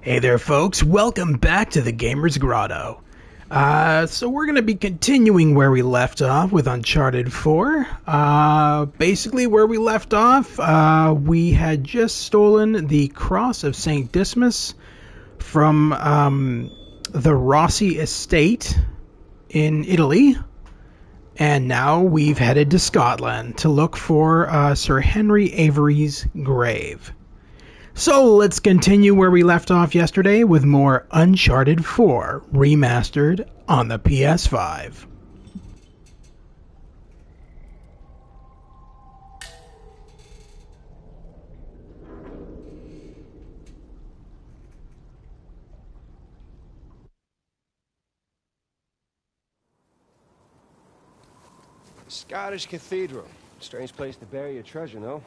Hey there folks, welcome back to the Gamer's Grotto. So we're going to be continuing where we left off with Uncharted 4. Basically where we left off, we had just stolen the Cross of St. Dismas from the Rossi estate in Italy. And now we've headed to Scotland to look for Sir Henry Avery's grave. So let's continue where we left off yesterday with more Uncharted 4 Remastered on the PS5. Scottish Cathedral. Strange place to bury your treasure, no?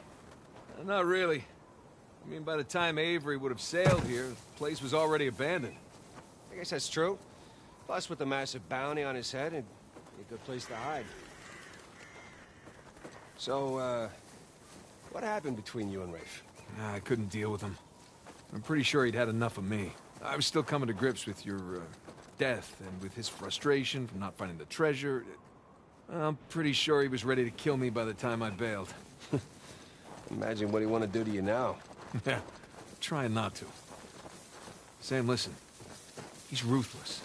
Not really. I mean, by the time Avery would have sailed here, the place was already abandoned. I guess that's true. Plus, with the massive bounty on his head, it'd be a good place to hide. So, what happened between you and Rafe? I couldn't deal with him. I'm pretty sure he'd had enough of me. I was still coming to grips with your, death, and with his frustration from not finding the treasure. I'm pretty sure he was ready to kill me by the time I bailed. Imagine what he want to do to you now. Yeah, trying not to. Sam, listen. He's ruthless.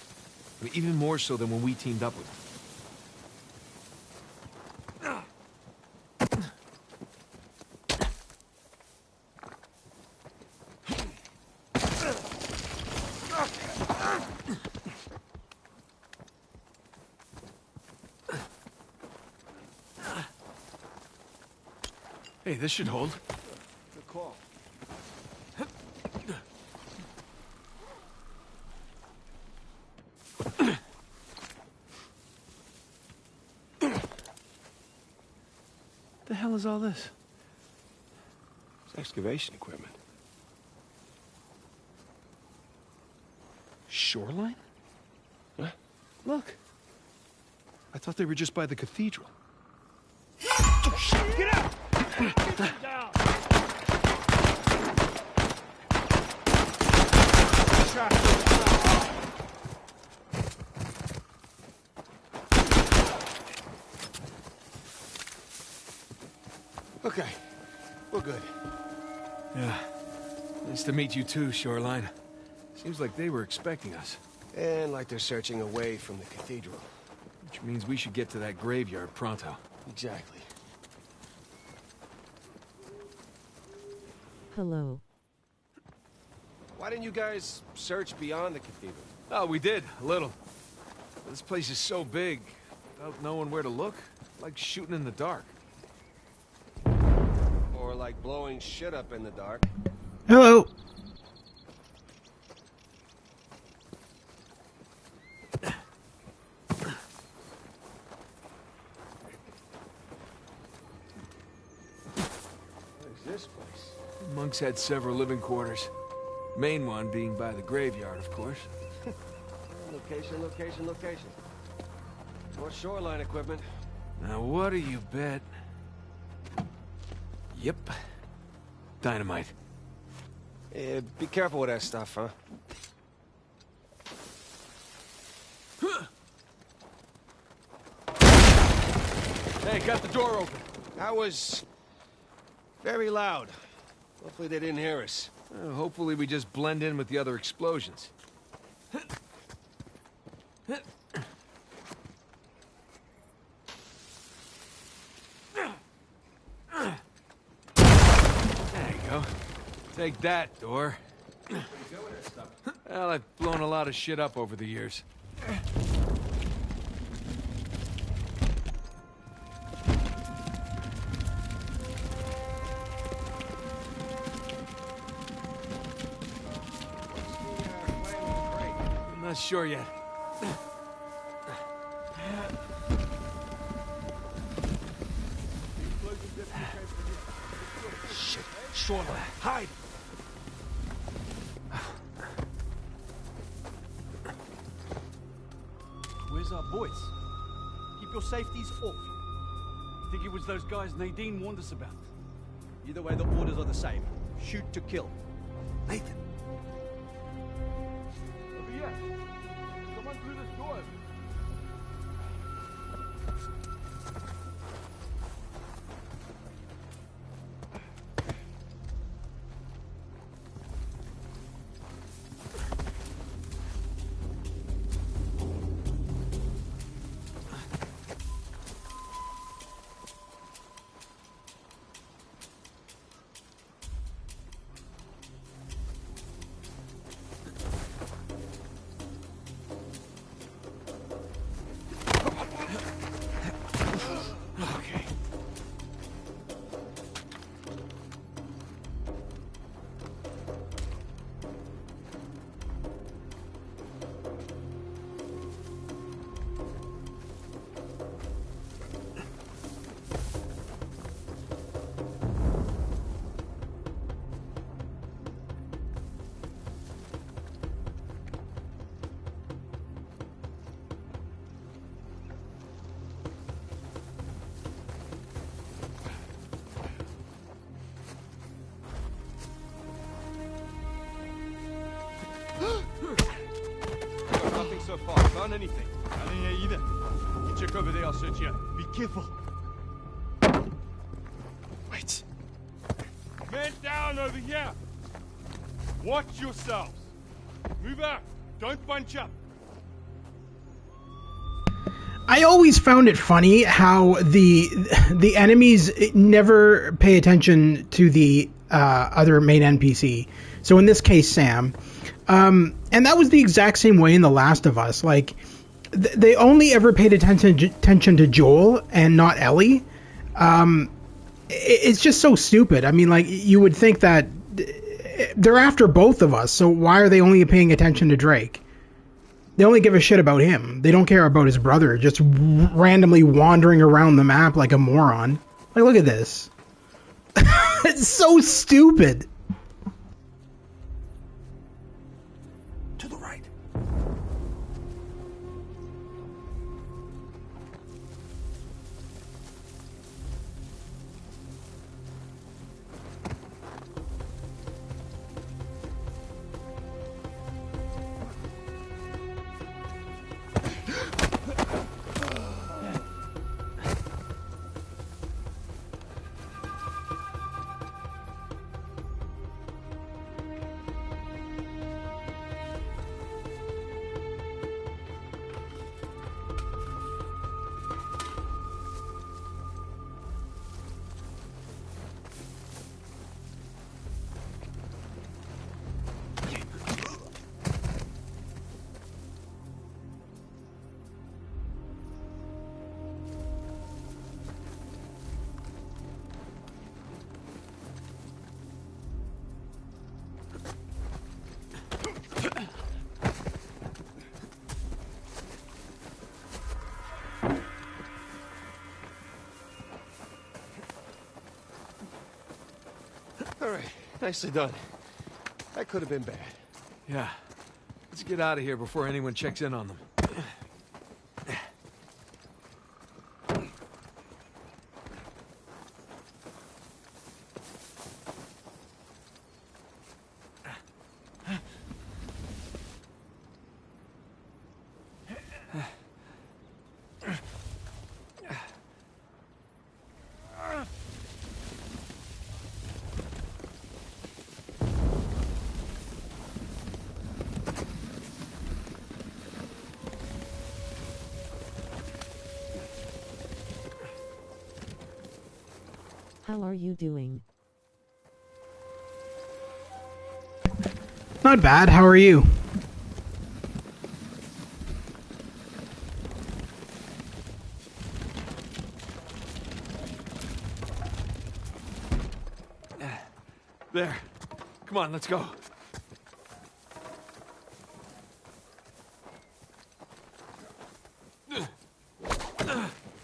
I mean, even more so than when we teamed up with him. Hey, this should hold. Good call. The hell is all this? It's excavation equipment. Shoreline? Huh? Look. I thought they were just by the cathedral. Get out! Get down! Okay, we're good. Yeah. Nice to meet you too, Shoreline. Seems like they were expecting us. And like they're searching away from the cathedral. Which means we should get to that graveyard pronto. Exactly. Hello. Why didn't you guys search beyond the cathedral? Oh, we did, a little. This place is so big, without knowing where to look, like shooting in the dark. Or like blowing shit up in the dark? Hello. What is this place? Monks had several living quarters. Main one being by the graveyard, of course. Location, location, location. More shoreline equipment. Now, what do you bet? Yep. Dynamite. Yeah, be careful with that stuff, huh? Hey, got the door open. That was very loud. Hopefully they didn't hear us. Hopefully we just blend in with the other explosions. There you go. Take that, door. Well, I've blown a lot of shit up over the years. I'm not sure yet. Shit. Shoreline. Hide! Where's our boys? Keep your safeties off. I think it was those guys Nadine warned us about. Either way, the orders are the same. Shoot to kill. Nathan. done anything. I didn't hear either. You check over there, I'll search here. Be careful. Wait. Men down over here. Watch yourselves. Move out. Don't bunch up. I always found it funny how the enemies never pay attention to the other main NPC. So in this case, Sam. And that was the exact same way in The Last of Us. Like, they only ever paid attention to Joel and not Ellie. It's just so stupid. I mean, like, you would think that they're after both of us, so why are they only paying attention to Drake? They only give a shit about him. They don't care about his brother, just randomly wandering around the map like a moron. Like, look at this. It's so stupid. To the right. All right, nicely done. That could have been bad. Yeah. Let's get out of here before anyone checks in on them. How are you doing? Not bad. How are you? There. Come on, let's go.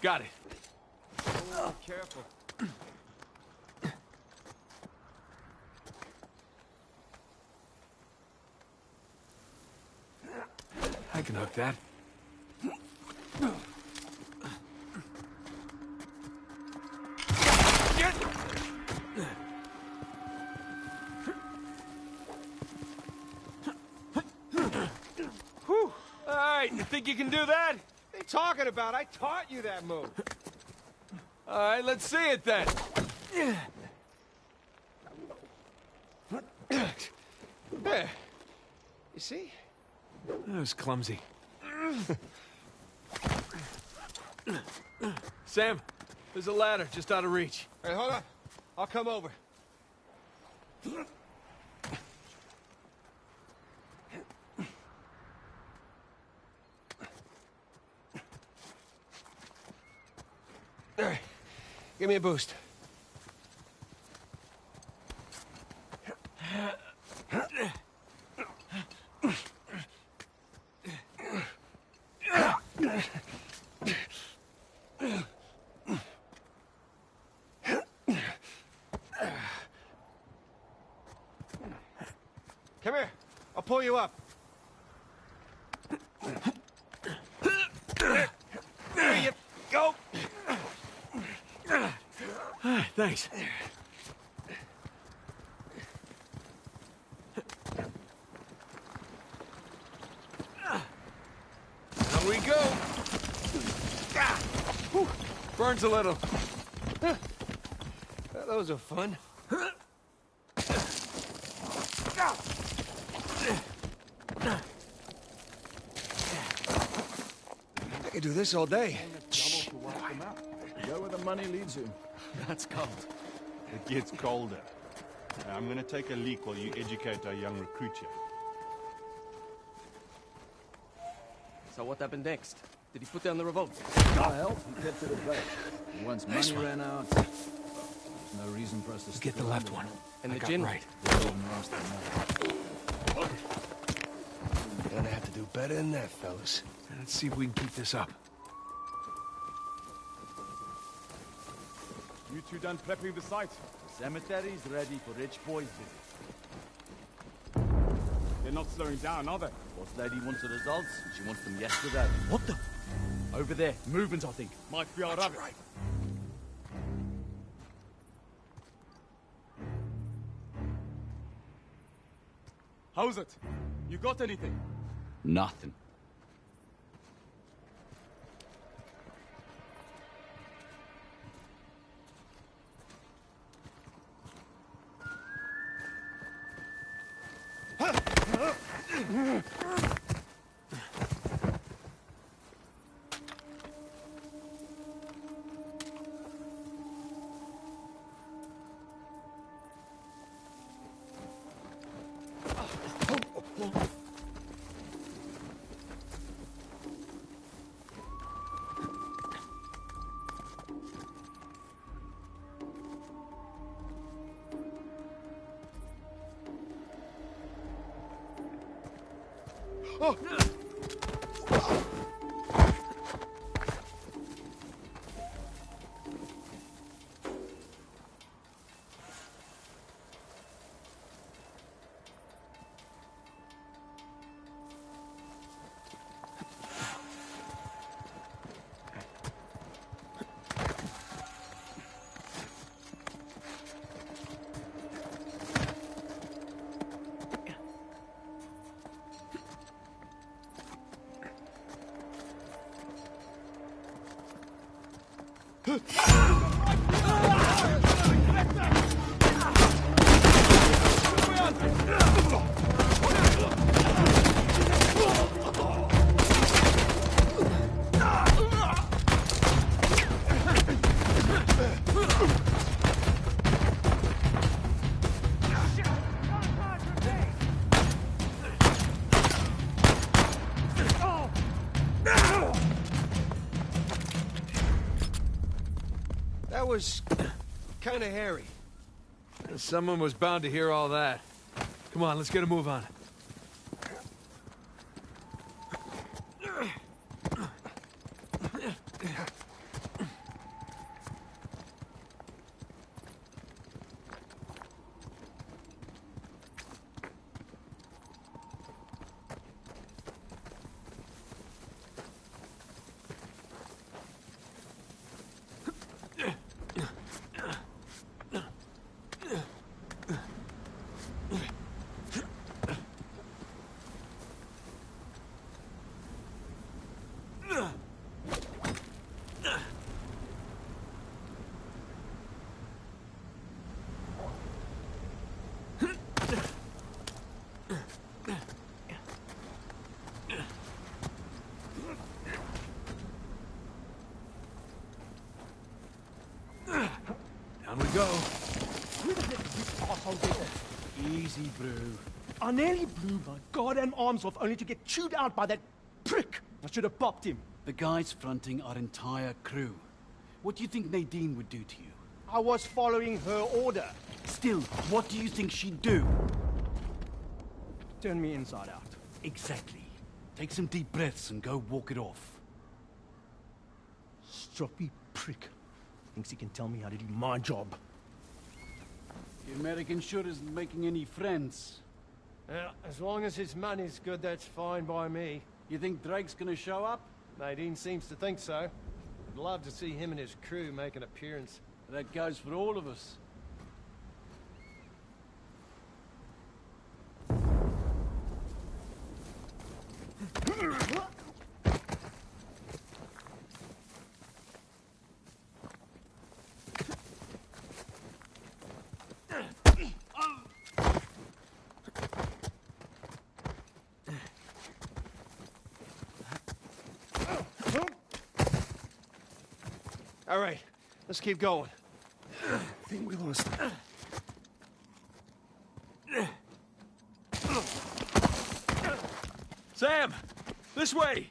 Got it. Oh, careful. I can hook that. Whew. All right, you think you can do that? What are you talking about? I taught you that move. All right, let's see it then. There. You see? That was clumsy. Sam, there's a ladder just out of reach. All right, hold on. I'll come over. All right. Give me a boost. Come here. I'll pull you up. There you go. Thanks. go. Ah, whew, burns a little. Those are fun. I could do this all day. Go where the money leads you. That's cold. It gets colder. I'm gonna take a leak while you educate our young recruit here. So what happened next? Did he put down the revolt? Well, he kept it at bay. Once money ran out, there's no reason for us to Get the left one. And I the got gin? right. Gonna have to do better than that, fellas. Let's see if we can keep this up. You two done prepping the site? The cemetery's ready for rich boys' visit. They're not slowing down, are they? Boss lady wants the results, and she wants them yesterday. What the? Over there. Movement, I think. Might be our rabbit. Right. How's it? You got anything? Nothing. That was kind of hairy. Someone was bound to hear all that. Come on, let's get a move on. Down we go. Where the heck did this asshole get that? Easy, bro. I nearly blew my goddamn arms off only to get chewed out by that prick. I should have popped him. The guy's fronting our entire crew. What do you think Nadine would do to you? I was following her order. Still, what do you think she'd do? Turn me inside out. Exactly. Take some deep breaths and go walk it off. Stroppy prick. Thinks he can tell me how to do my job. The American sure isn't making any friends. As long as his money's good, that's fine by me. You think Drake's gonna show up? Nadine seems to think so. I'd love to see him and his crew make an appearance. That goes for all of us. All right, let's keep going. I think we lost him. Sam! This way!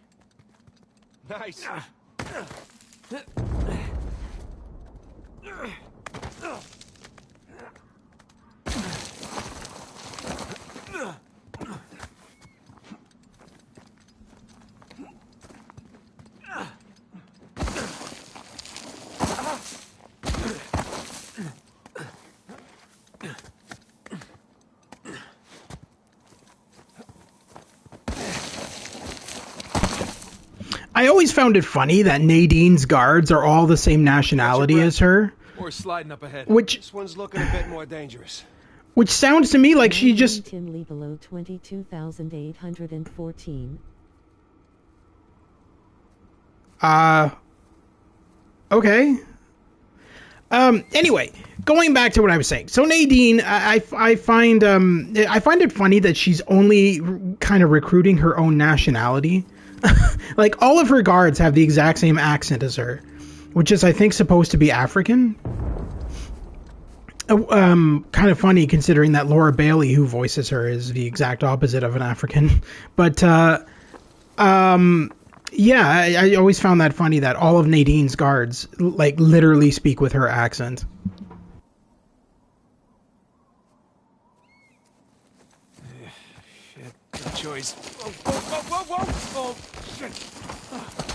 Nice. I always found it funny that Nadine's guards are all the same nationality as her, Or sliding up ahead. This one's looking a bit more dangerous. which sounds to me like she just... Relatively below 22,814. Okay. Anyway, going back to what I was saying. So Nadine, I find it funny that she's only kind of recruiting her own nationality. Like, all of her guards have the exact same accent as her, which is, I think, supposed to be African. Kind of funny considering that Laura Bailey, who voices her, is the exact opposite of an African. But, yeah, I always found that funny that all of Nadine's guards, like, literally speak with her accent. Shit, no choice. Whoa! Oh, shit.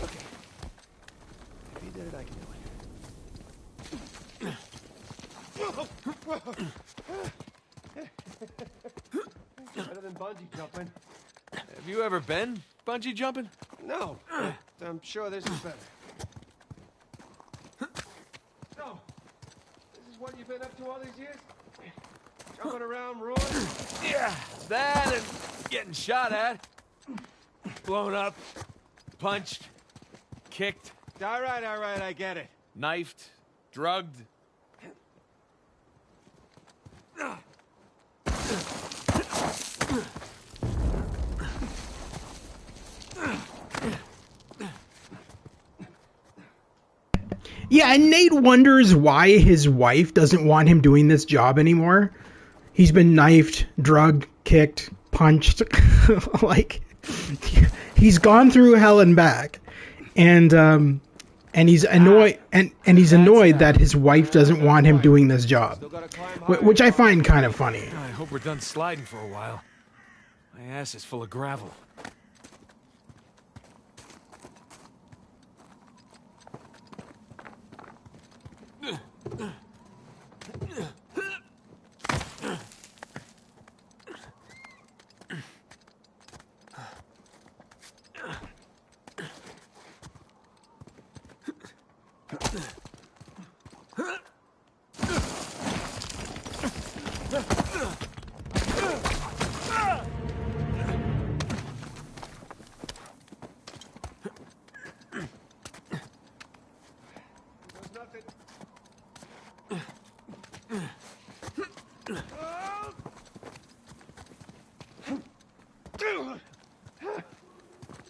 Okay. If he did it, I can do it. Better than bungee jumping. Have you ever been bungee jumping? No, but I'm sure this is better. So, this is what you've been up to all these years? Jumping around, roaring? Yeah, that and getting shot at, blown up, punched, kicked, All right, I get it. knifed, drugged. Yeah, and Nate wonders why his wife doesn't want him doing this job anymore. He's been knifed, drugged, kicked, punched. Like, he's gone through hell and back. And he's annoyed and he's annoyed that his wife doesn't want him doing this job. Which I find kind of funny. I hope we're done sliding for a while. My ass is full of gravel.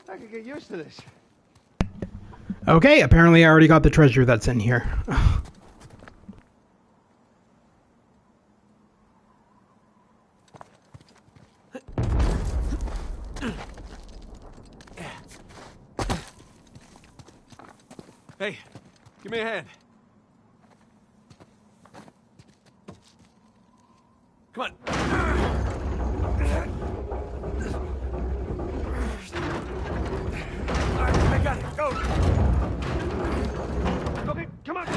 I could get used to this. Okay, apparently I already got the treasure that's in here. Hey, give me a hand. Come on. I got it. Go. Okay, come on.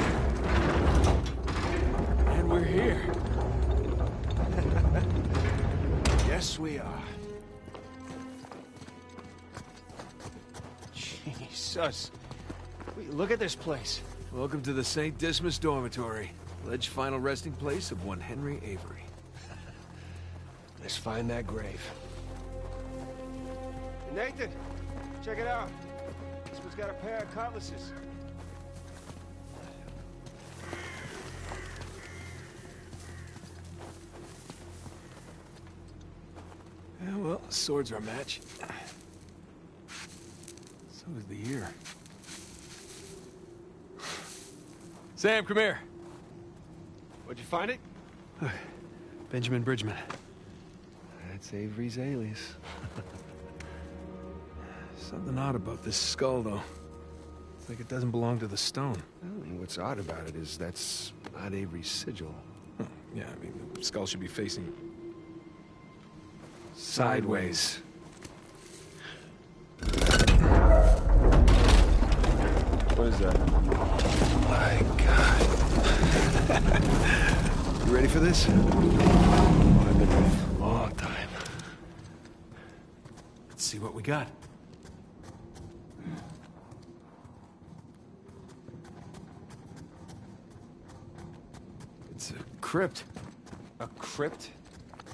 And we're here. Yes, we are. Jesus. Wait, look at this place. Welcome to the St. Dismas Dormitory. Alleged final resting place of one Henry Avery. Let's find that grave. Hey, Nathan, check it out. This one's got a pair of cutlasses. Yeah, well, swords are a match. So is the year. Sam, come here. Where'd you find it? Benjamin Bridgman. That's Avery's alias. Something odd about this skull, though. It's like it doesn't belong to the stone. Well, what's odd about it is that's not Avery's sigil. Oh, yeah, I mean, the skull should be facing sideways. What is that? My God. You ready for this? I've been ready for a long time. Let's see what we got. It's a crypt. A crypt?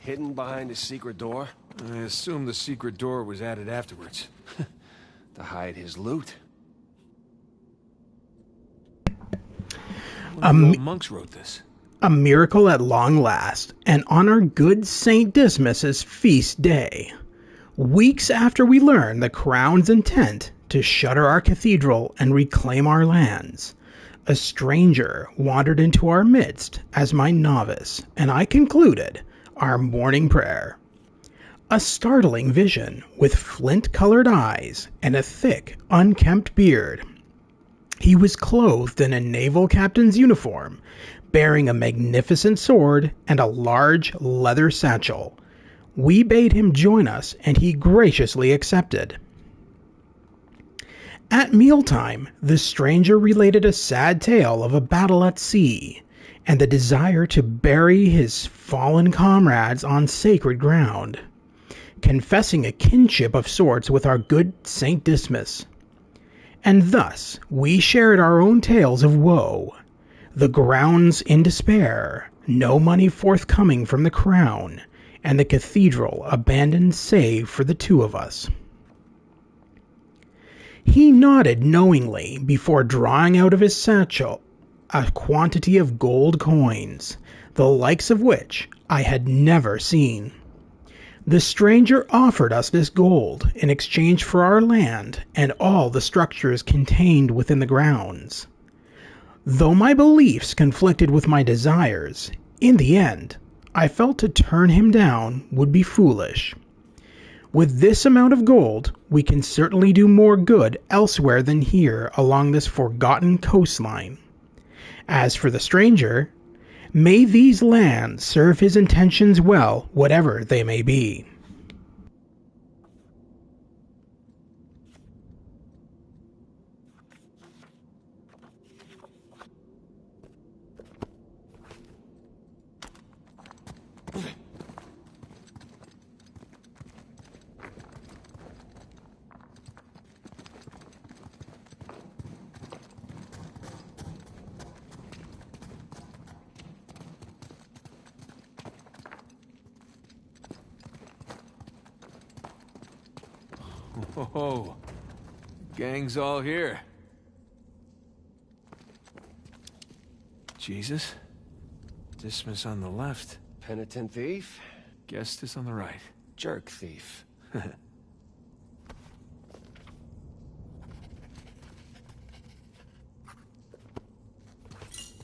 Hidden behind a secret door? I assume the secret door was added afterwards. To hide his loot. One of the old monks wrote this. A miracle at long last, and on our good Saint Dismas's feast day. Weeks after we learned the crown's intent to shutter our cathedral and reclaim our lands, a stranger wandered into our midst as my novice, and I concluded our morning prayer. A startling vision with flint-colored eyes and a thick, unkempt beard. He was clothed in a naval captain's uniform, bearing a magnificent sword and a large leather satchel. We bade him join us, and he graciously accepted. At mealtime, the stranger related a sad tale of a battle at sea, and the desire to bury his fallen comrades on sacred ground, confessing a kinship of sorts with our good Saint Dismas. And thus we shared our own tales of woe, the grounds in despair, no money forthcoming from the crown, and the cathedral abandoned save for the two of us. He nodded knowingly before drawing out of his satchel a quantity of gold coins, the likes of which I had never seen. The stranger offered us this gold in exchange for our land and all the structures contained within the grounds. Though my beliefs conflicted with my desires, in the end, I felt to turn him down would be foolish. With this amount of gold, we can certainly do more good elsewhere than here along this forgotten coastline. As for the stranger, may these lands serve his intentions well, whatever they may be. Oh, gang's all here. Jesus, Dismas on the left, Penitent thief? Gestus on the right. Jerk thief.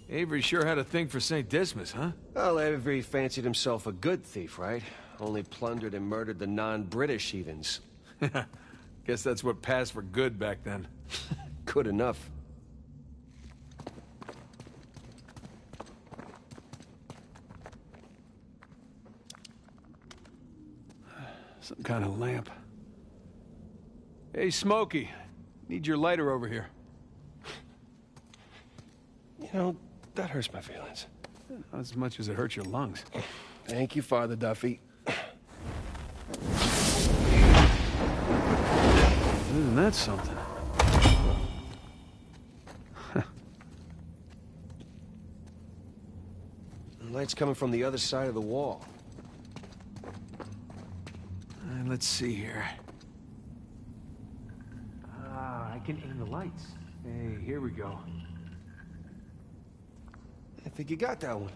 Avery sure had a thing for St. Dismas, huh? Well, Avery fancied himself a good thief, right? Only plundered and murdered the non-British heathens. Guess that's what passed for good back then. Good enough. Some kind of lamp. Hey, Smokey. Need your lighter over here. You know, that hurts my feelings. Not as much as it hurts your lungs. Thank you, Father Duffy. Isn't that something? The light's coming from the other side of the wall. Let's see here. Ah, I can aim the lights. Hey, here we go. I think you got that one.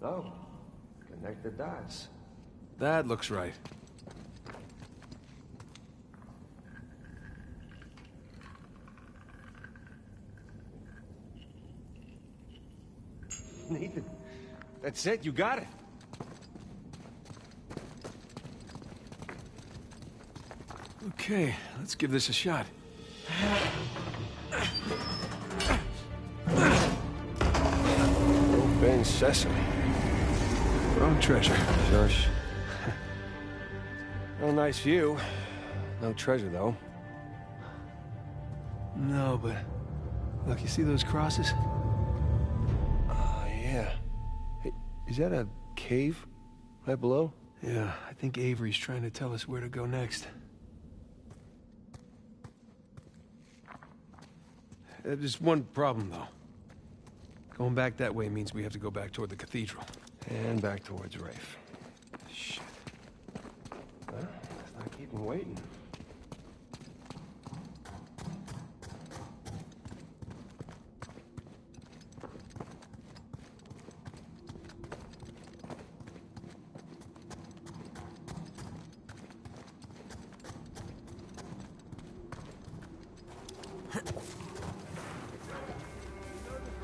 Oh, connect the dots. That looks right. Nathan, that's it. You got it. Okay, let's give this a shot. Open sesame. Wrong treasure. Shush. Well, nice view. No treasure, though. No, but... Look, you see those crosses? Oh, yeah. Hey, is that a cave right below? Yeah, I think Avery's trying to tell us where to go next. There's one problem, though. Going back that way means we have to go back toward the cathedral. And back towards Rafe. Shit. Well, let's not keep him waiting.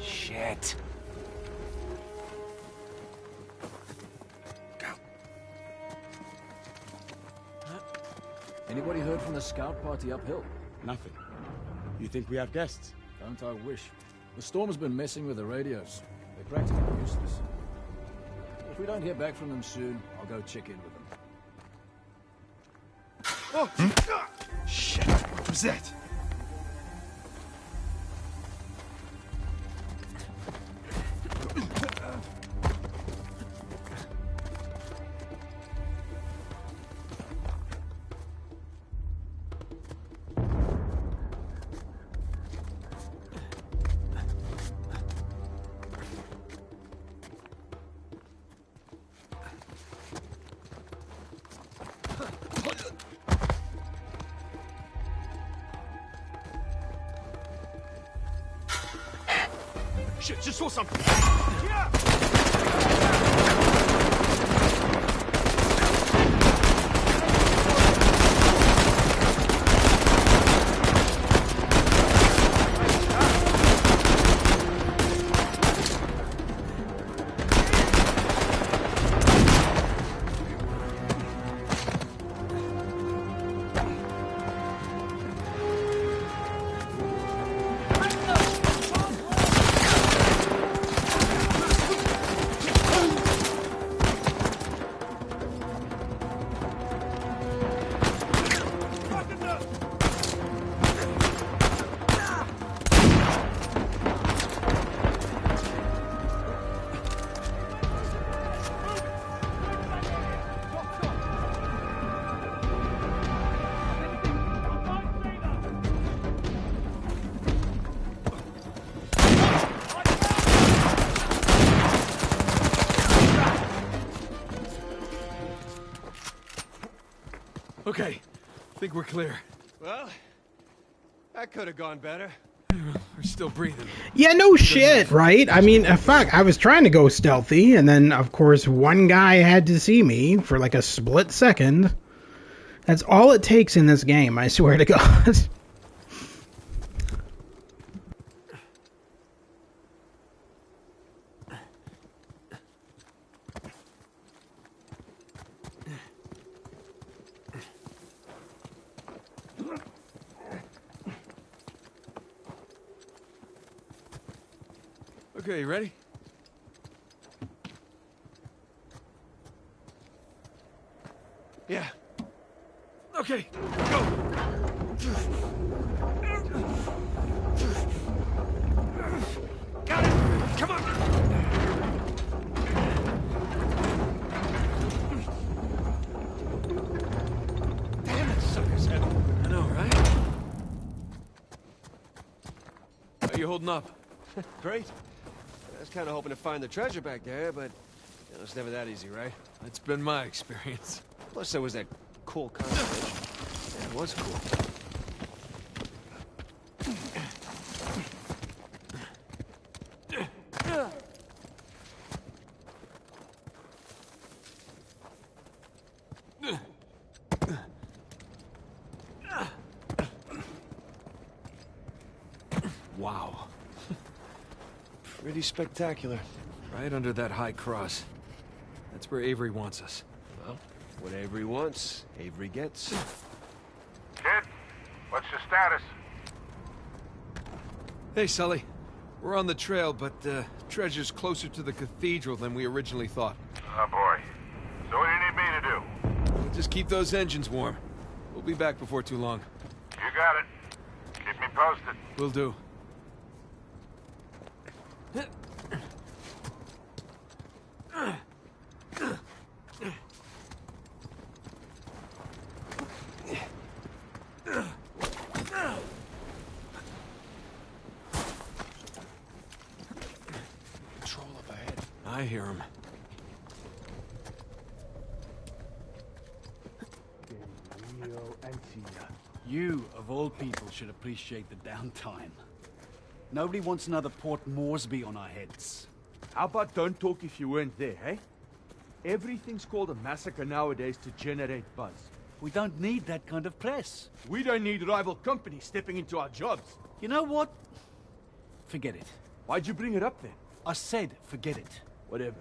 Shit. Anybody heard from the scout party uphill? Nothing. You think we have guests? Don't I wish. The storm's been messing with the radios. They're practically useless. If we don't hear back from them soon, I'll go check in with them. Oh! Shit! What was that? Shit, just saw something. Yeah! Okay, I think we're clear. Well, that could have gone better. We're still breathing. Yeah, no shit, right? I mean, fuck, I was trying to go stealthy, and then, of course, one guy had to see me for like a split second. That's all it takes in this game, I swear to God. Okay, you ready? Yeah. Okay, go! Got it! Come on! Damn, that sucker's heavy. I know, right? How you holding up? Great. I was kind of hoping to find the treasure back there, but you know, it's never that easy, right? That's been my experience. Plus, there was that cool conversation. Yeah, it was cool. Pretty spectacular. Right under that high cross. That's where Avery wants us. Well, what Avery wants, Avery gets. Kid, what's your status? Hey, Sully. We're on the trail, but treasure's closer to the cathedral than we originally thought. Oh boy. So what do you need me to do? We'll just keep those engines warm. We'll be back before too long. You got it. Keep me posted. Will do. Patrol up ahead. I hear him. You, of all people, should appreciate the downtime. Nobody wants another Port Moresby on our heads. How about don't talk if you weren't there, hey? Everything's called a massacre nowadays to generate buzz. We don't need that kind of press. We don't need rival companies stepping into our jobs. You know what? Forget it. Why'd you bring it up then? I said forget it. Whatever, man.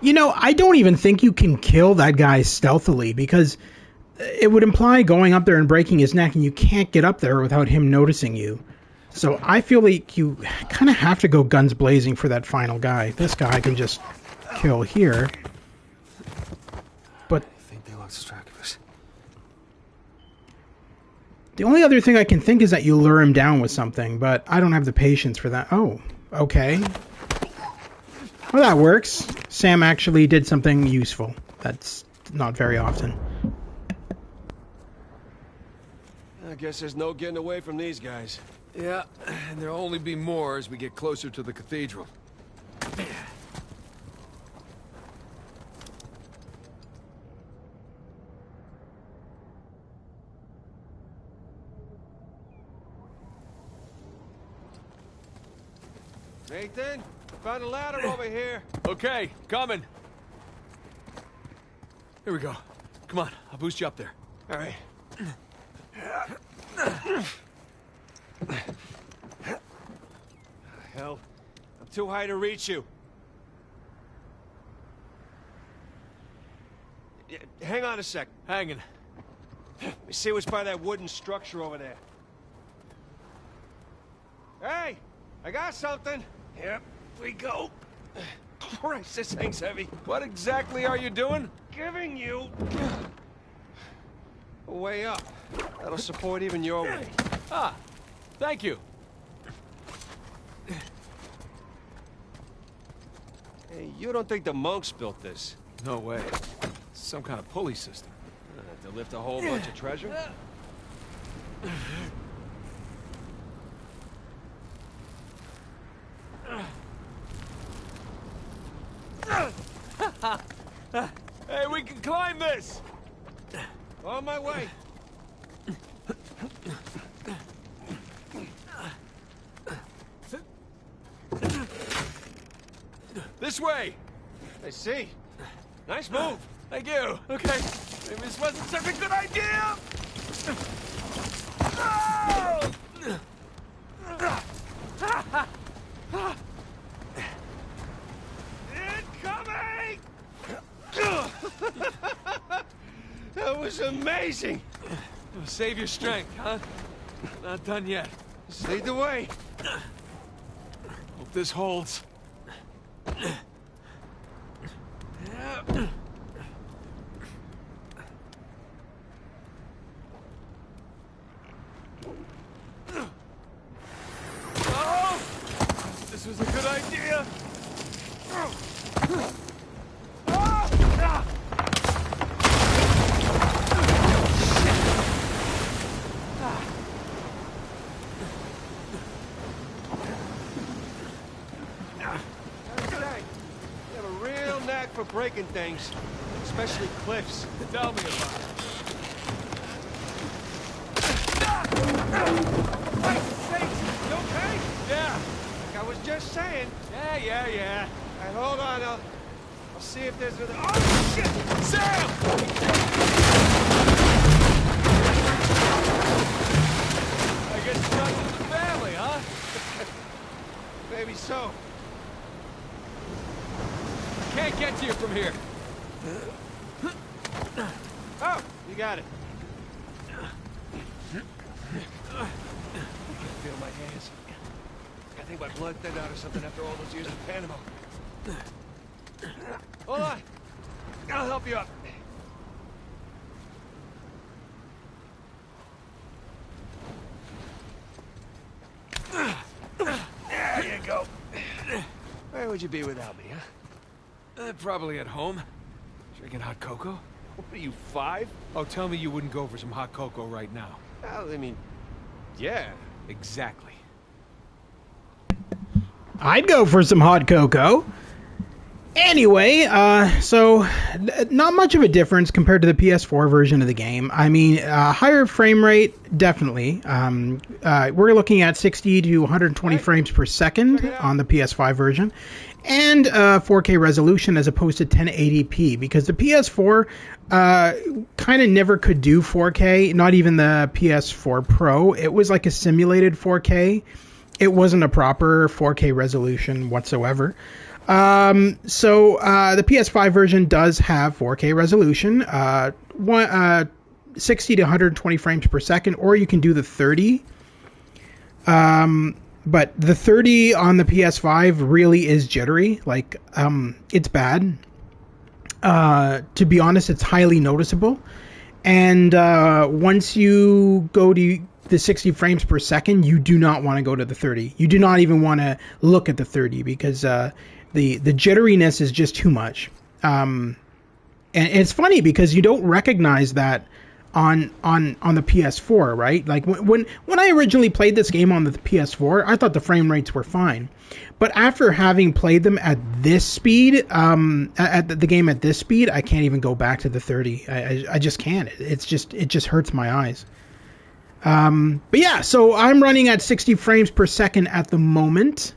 You know, I don't even think you can kill that guy stealthily, because it would imply going up there and breaking his neck, and you can't get up there without him noticing you. So I feel like you kind of have to go guns blazing for that final guy. This guy I can just kill here. But I think they lost track of us. the only other thing I can think is that you lure him down with something, but I don't have the patience for that. Oh, okay. Well, that works. Sam actually did something useful. That's not very often. I guess there's no getting away from these guys. Yeah, and there'll only be more as we get closer to the cathedral. Nathan, found a ladder over here. Okay, coming. Here we go. Come on, I'll boost you up there. All right. Hell, I'm too high to reach you. Yeah, hang on a sec. Hanging. Let me see what's by that wooden structure over there. Hey, I got something. Here we go. Christ, this thing's heavy. What exactly are you doing? Giving you a way up. That'll support even your weight. Ah, thank you. Hey, you don't think the monks built this? No way. It's some kind of pulley system. To lift a whole bunch of treasure? Hey, we can climb this! On my way. This way! I see. Nice move. Thank you. Okay. Maybe this wasn't such a good idea! Incoming! That was amazing. Save your strength, huh? Not done yet. Just lead the way. Hope this holds. Oh! This was a good idea. for breaking things, especially cliffs. Tell me about it. You okay? Yeah. Like I was just saying. Yeah. All right, hold on. I'll see if there's another. Oh shit! Sam! I guess you're not with the family, huh? Maybe so. Can't get to you from here. Oh, you got it. I can feel my hands. I think my blood thinned out or something after all those years in Panama. Hold on. I'll help you up. There you go. Where would you be without me, huh? Probably at home. Drinking hot cocoa? What are you, 5? Oh, tell me you wouldn't go for some hot cocoa right now. Well, I mean, yeah. Exactly. I'd go for some hot cocoa. Anyway, so not much of a difference compared to the PS4 version of the game. I mean, higher frame rate, definitely. We're looking at 60 to 120 frames per second on the PS5 version, and 4K resolution as opposed to 1080p, because the PS4 kind of never could do 4K, not even the PS4 Pro. It was like a simulated 4K. It wasn't a proper 4K resolution whatsoever. So the PS5 version does have 4K resolution, 60 to 120 frames per second, or you can do the 30. But the 30 on the PS5 really is jittery. Like, it's bad. To be honest, it's highly noticeable. And once you go to the 60 frames per second, you do not want to go to the 30. You do not even want to look at the 30, because the jitteriness is just too much. And it's funny because you don't recognize that on the PS4, right? Like when I originally played this game on the PS4, I thought the frame rates were fine. But after having played them at this speed, at the game at this speed, I can't even go back to the 30. I just can't. It just hurts my eyes. But yeah, so I'm running at 60 frames per second at the moment.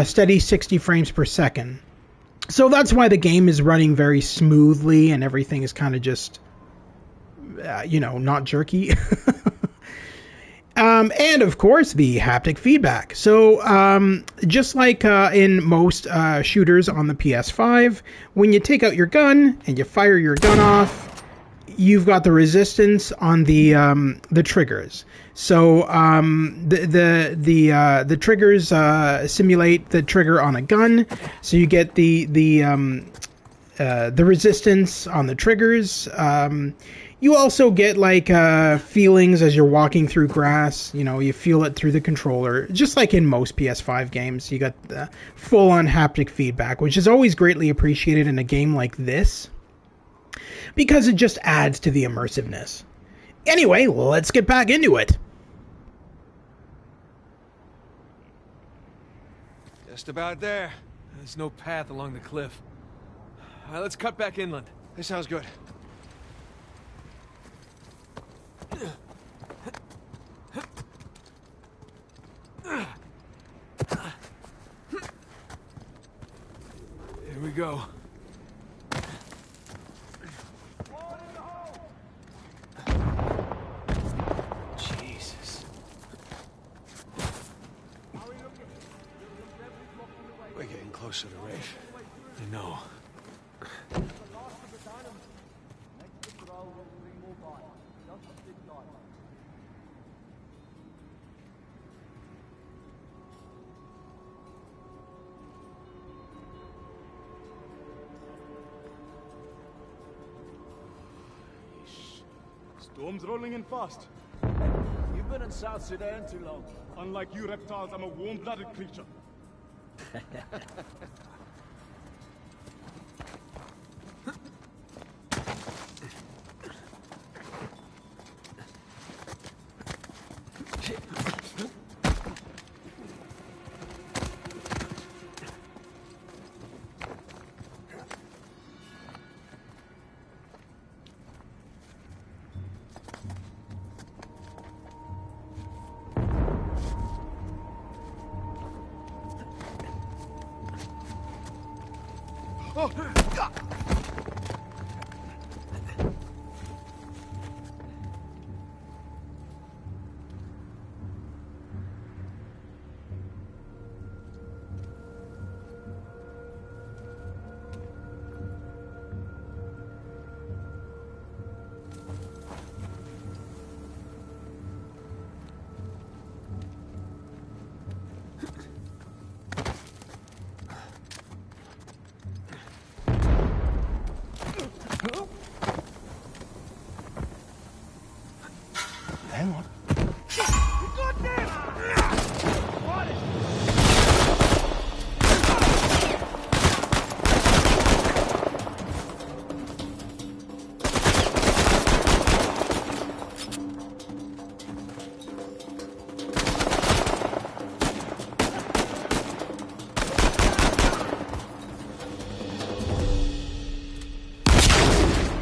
Steady 60 frames per second. So that's why the game is running very smoothly and everything is kind of just, not jerky. And of course, the haptic feedback. So just like in most shooters on the PS5, when you take out your gun and you fire your gun off, you've got the resistance on the triggers. So the triggers simulate the trigger on a gun. So you get the resistance on the triggers. You also get like feelings as you're walking through grass. You feel it through the controller, just like in most PS5 games. You got the full-on haptic feedback, which is always greatly appreciated in a game like this, because it just adds to the immersiveness. Anyway, let's get back into it. Just about there. There's no path along the cliff. All right, let's cut back inland. That sounds good. Here we go. Jesus. We're getting closer to Rafe. I know. Storm's rolling in fast. You've been in South Sudan too long. Unlike you reptiles, I'm a warm-blooded creature. Hang on.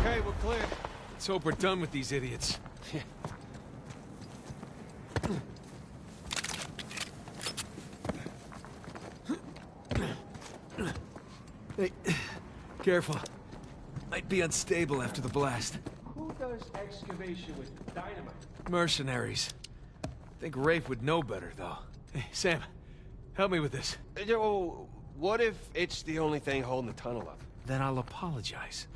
Okay, we're clear. Let's hope we're done with these idiots. Hey, careful. Might be unstable after the blast. Who does excavation with dynamite? Mercenaries. I think Rafe would know better, though. Hey, Sam, help me with this. What if it's the only thing holding the tunnel up? Then I'll apologize.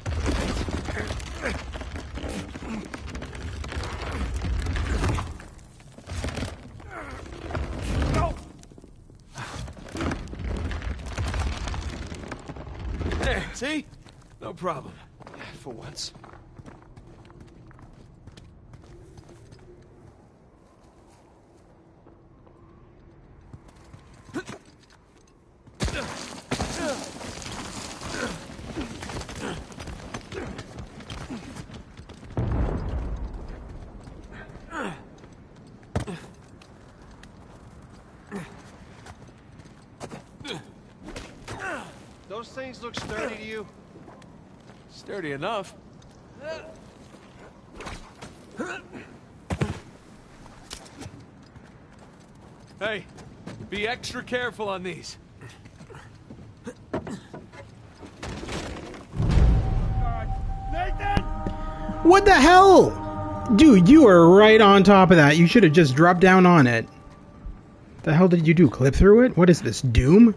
There, see? No problem. For once. Those things look sturdy to you? Sturdy enough. Hey, be extra careful on these. What the hell? Dude, you were right on top of that. You should have just dropped down on it. The hell did you do? Clip through it? What is this? Doom?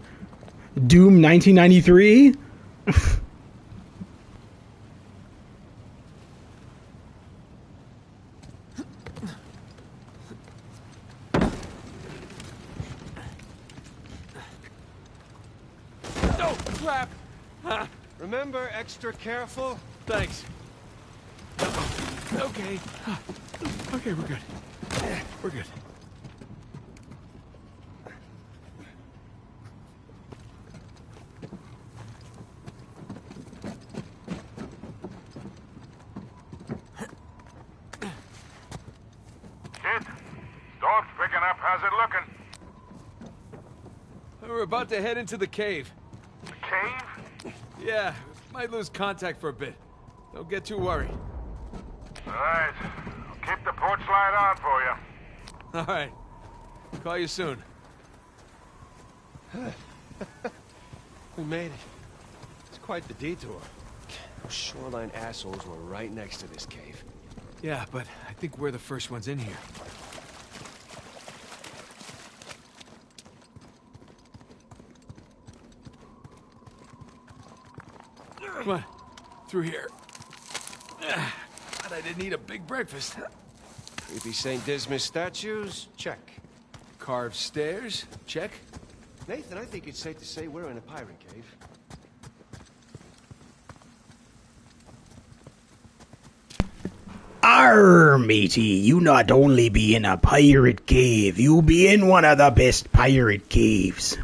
Doom 1993? Oh, crap! Remember, extra careful? Thanks. Okay. Okay, we're good. We're good. Kid, dog's picking up. How's it looking? We're about to head into the cave. The cave? Yeah, might lose contact for a bit. Don't get too worried. All right. I'll keep the porch light on for you. All right. Call you soon. We made it. It's quite the detour. Those shoreline assholes were right next to this cave. Yeah, but I think we're the first ones in here. Come on, through here. Glad I didn't eat a big breakfast. Creepy St. Dismas statues? Check. Carved stairs? Check. Nathan, I think it's safe to say we're in a pirate cave. ARRRR matey, you not only be in a pirate cave, you be in one of the best pirate caves.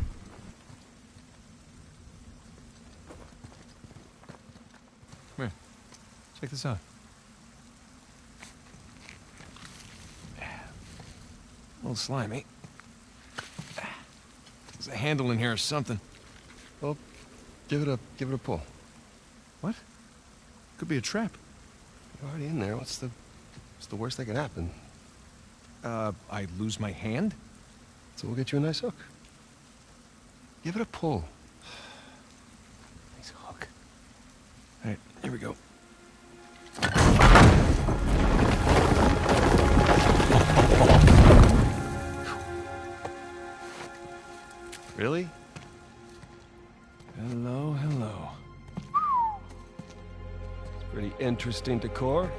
Here, check this out. A little slimy. There's a handle in here or something. Well, give it a pull. What? Could be a trap. You're already in there. What's the worst that could happen? I lose my hand? So we'll get you a nice hook. Give it a pull. Nice hook. All right, here we go. Really? Hello, hello. It's pretty interesting decor.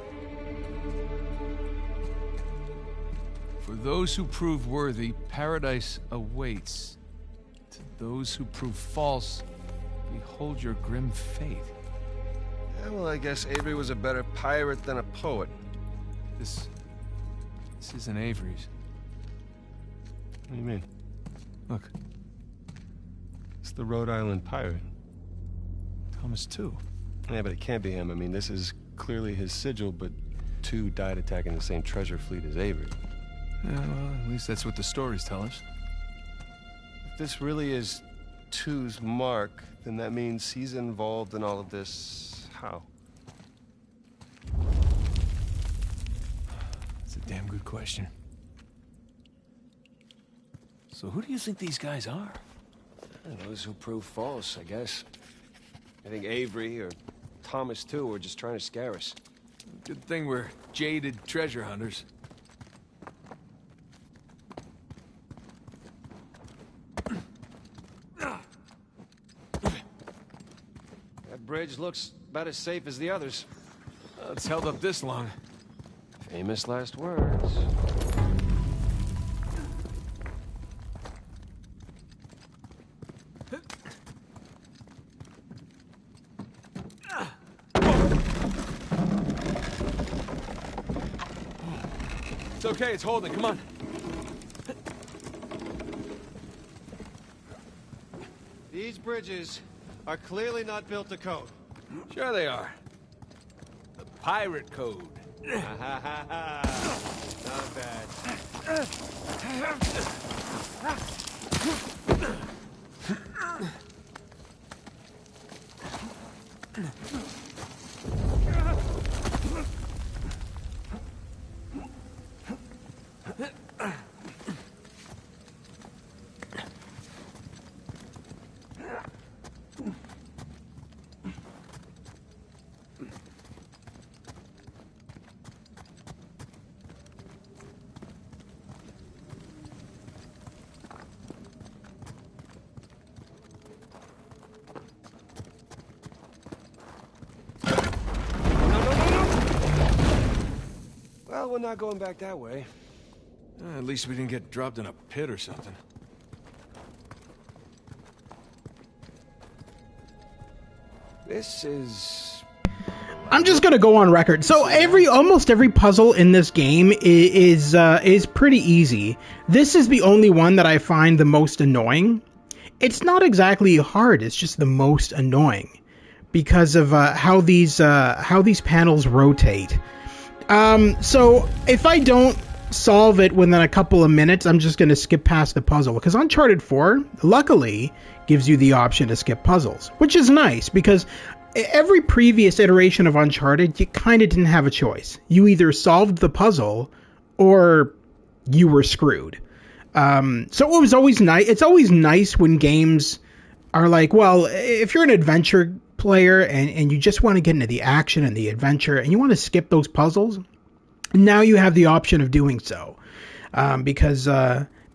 For those who prove worthy, paradise awaits. To those who prove false, behold your grim fate. Yeah, well, I guess Avery was a better pirate than a poet. This isn't Avery's. What do you mean? Look, It's the Rhode Island pirate. Thomas too. Yeah, but it can't be him. I mean, this is clearly his sigil, but two died attacking the same treasure fleet as Avery. Yeah, well, at least that's what the stories tell us. If this really is Two's mark, then that means he's involved in all of this. How? That's a damn good question. So who do you think these guys are? Those who prove false, I guess. I think Avery or Thomas too were just trying to scare us. Good thing we're jaded treasure hunters. That bridge looks about as safe as the others. It's held up this long. Famous last words. It's okay, it's holding, come on. These bridges are clearly not built to code. Sure they are. The pirate code. Ha ha ha ha. Not bad. Well, we're not going back that way. At least we didn't get dropped in a pit or something. This is... I'm just gonna go on record. So almost every puzzle in this game is pretty easy. This is the only one that I find the most annoying. It's not exactly hard. It's just the most annoying because of how these panels rotate. So if I don't solve it within a couple of minutes, I'm just gonna skip past the puzzle, because Uncharted 4 luckily gives you the option to skip puzzles, which is nice because every previous iteration of Uncharted, you kind of didn't have a choice. You either solved the puzzle or you were screwed. So it was always nice. It's always nice when games are like, well, if you're an adventure player and you just want to get into the action and the adventure and you want to skip those puzzles, now you have the option of doing so, because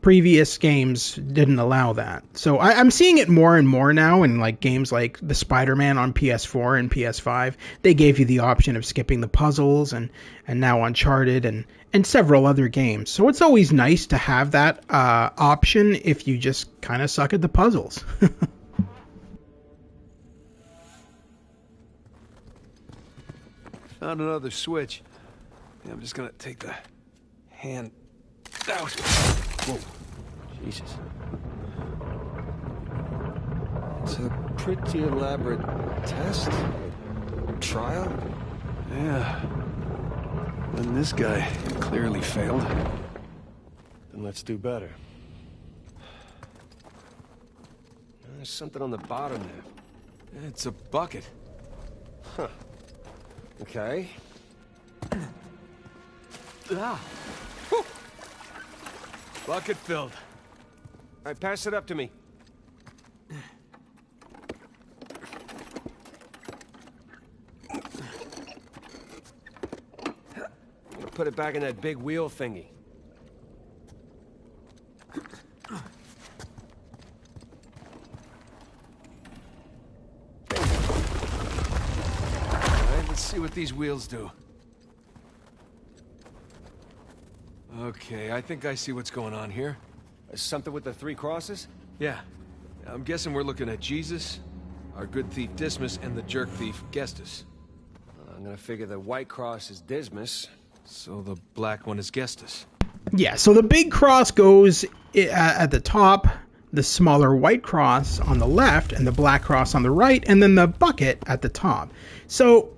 previous games didn't allow that. So I'm seeing it more and more now in like games like the Spider-Man on PS4 and PS5. They gave you the option of skipping the puzzles, and now Uncharted and several other games. So it's always nice to have that option if you just kind of suck at the puzzles. Found another switch. Yeah, I'm just gonna take the hand out. Whoa. Jesus. It's a pretty elaborate test? Trial? Yeah. And this guy clearly failed. Then let's do better. There's something on the bottom there. It's a bucket. Huh. Okay. Ah. Whew. Bucket filled. All right, pass it up to me. put it back in that big wheel thingy. Alright, let's see what these wheels do. Okay, I think I see what's going on here. Something with the 3 crosses? Yeah. I'm guessing we're looking at Jesus, our good thief Dismas, and the jerk thief Gestus. I'm gonna figure the white cross is Dismas. So the black one is Gestus. Yeah, so the big cross goes at the top, the smaller white cross on the left, and the black cross on the right, and then the bucket at the top. So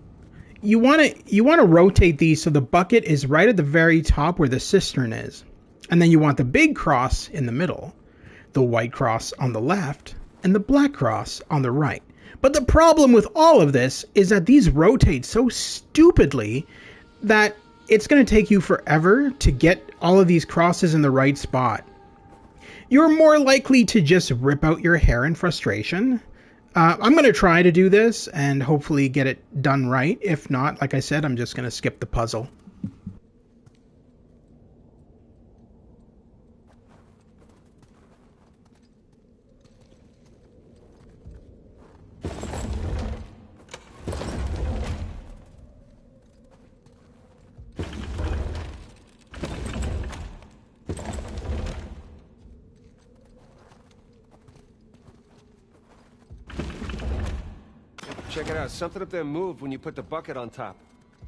you want to rotate these so the bucket is right at the very top where the cistern is. And then you want the big cross in the middle, the white cross on the left, and the black cross on the right. But the problem with all of this is that these rotate so stupidly that it's going to take you forever to get all of these crosses in the right spot. You're more likely to just rip out your hair in frustration. I'm going to try to do this and hopefully get it done right. If not, like I said, I'm just going to skip the puzzle. Check it out. Something up there moved when you put the bucket on top.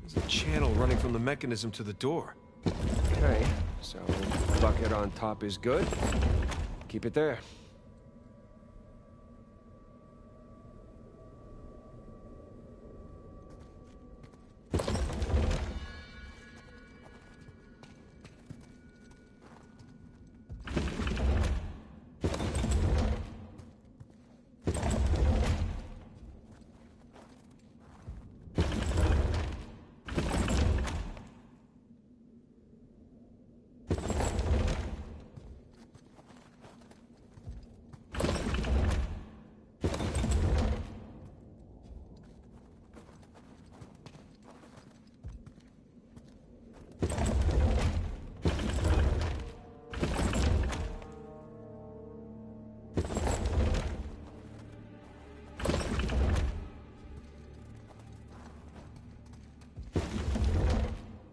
There's a channel running from the mechanism to the door. Okay, so bucket on top is good. Keep it there.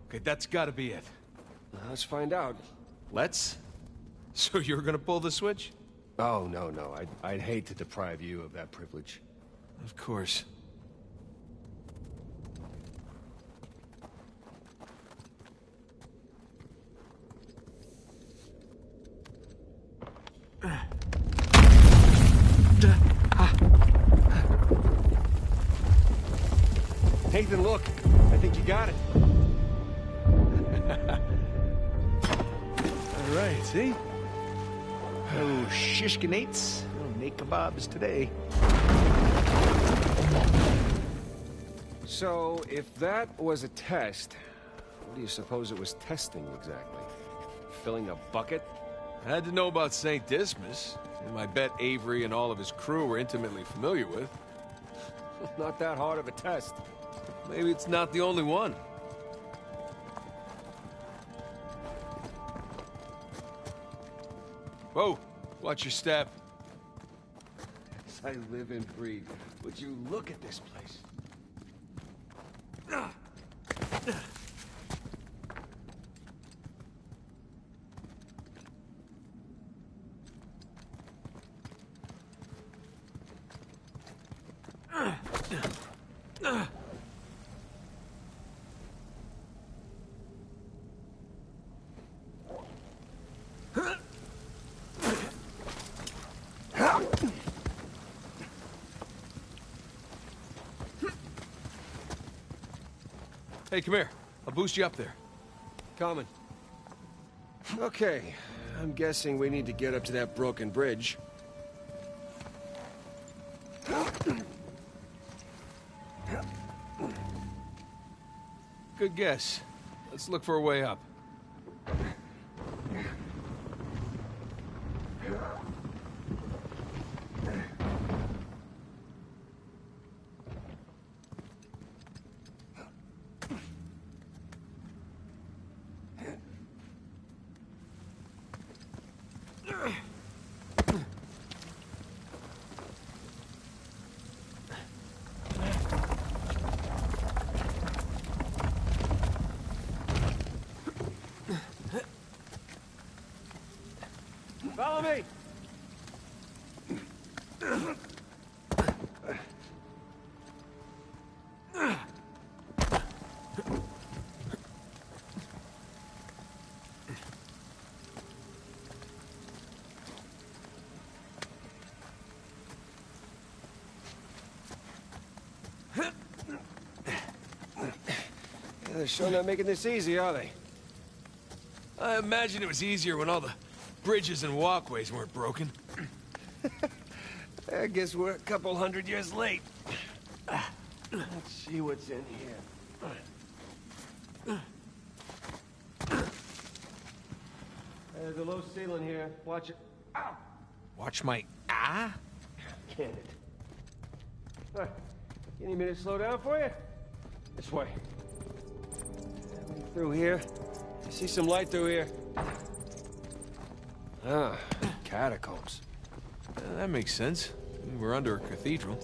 Okay, that's gotta be it. Let's find out. Let's? So you're gonna pull the switch? Oh, no. I'd hate to deprive you of that privilege. Of course. Nathan, look. I think you got it. All right, see? Oh, shishkinates. Oh, Nate kebabs today. So, if that was a test, what do you suppose it was testing exactly? Filling a bucket? I had to know about St. Dismas, whom I bet Avery and all of his crew were intimately familiar with. Not that hard of a test. Maybe it's not the only one. Whoa, watch your step. As I live and breathe, would you look at this place? Hey, come here. I'll boost you up there. Coming. Okay, I'm guessing we need to get up to that broken bridge. Good guess. Let's look for a way up. me! They're sure not making this easy, are they? I imagine it was easier when all the bridges and walkways weren't broken. I guess we're a couple hundred years late. Let's see what's in here. There's a low ceiling here. Watch it. Ow! Watch my Can it? Alright. You need me to slow down for you? This way. Through here. I see some light through here. Ah, catacombs. That makes sense. We're under a cathedral.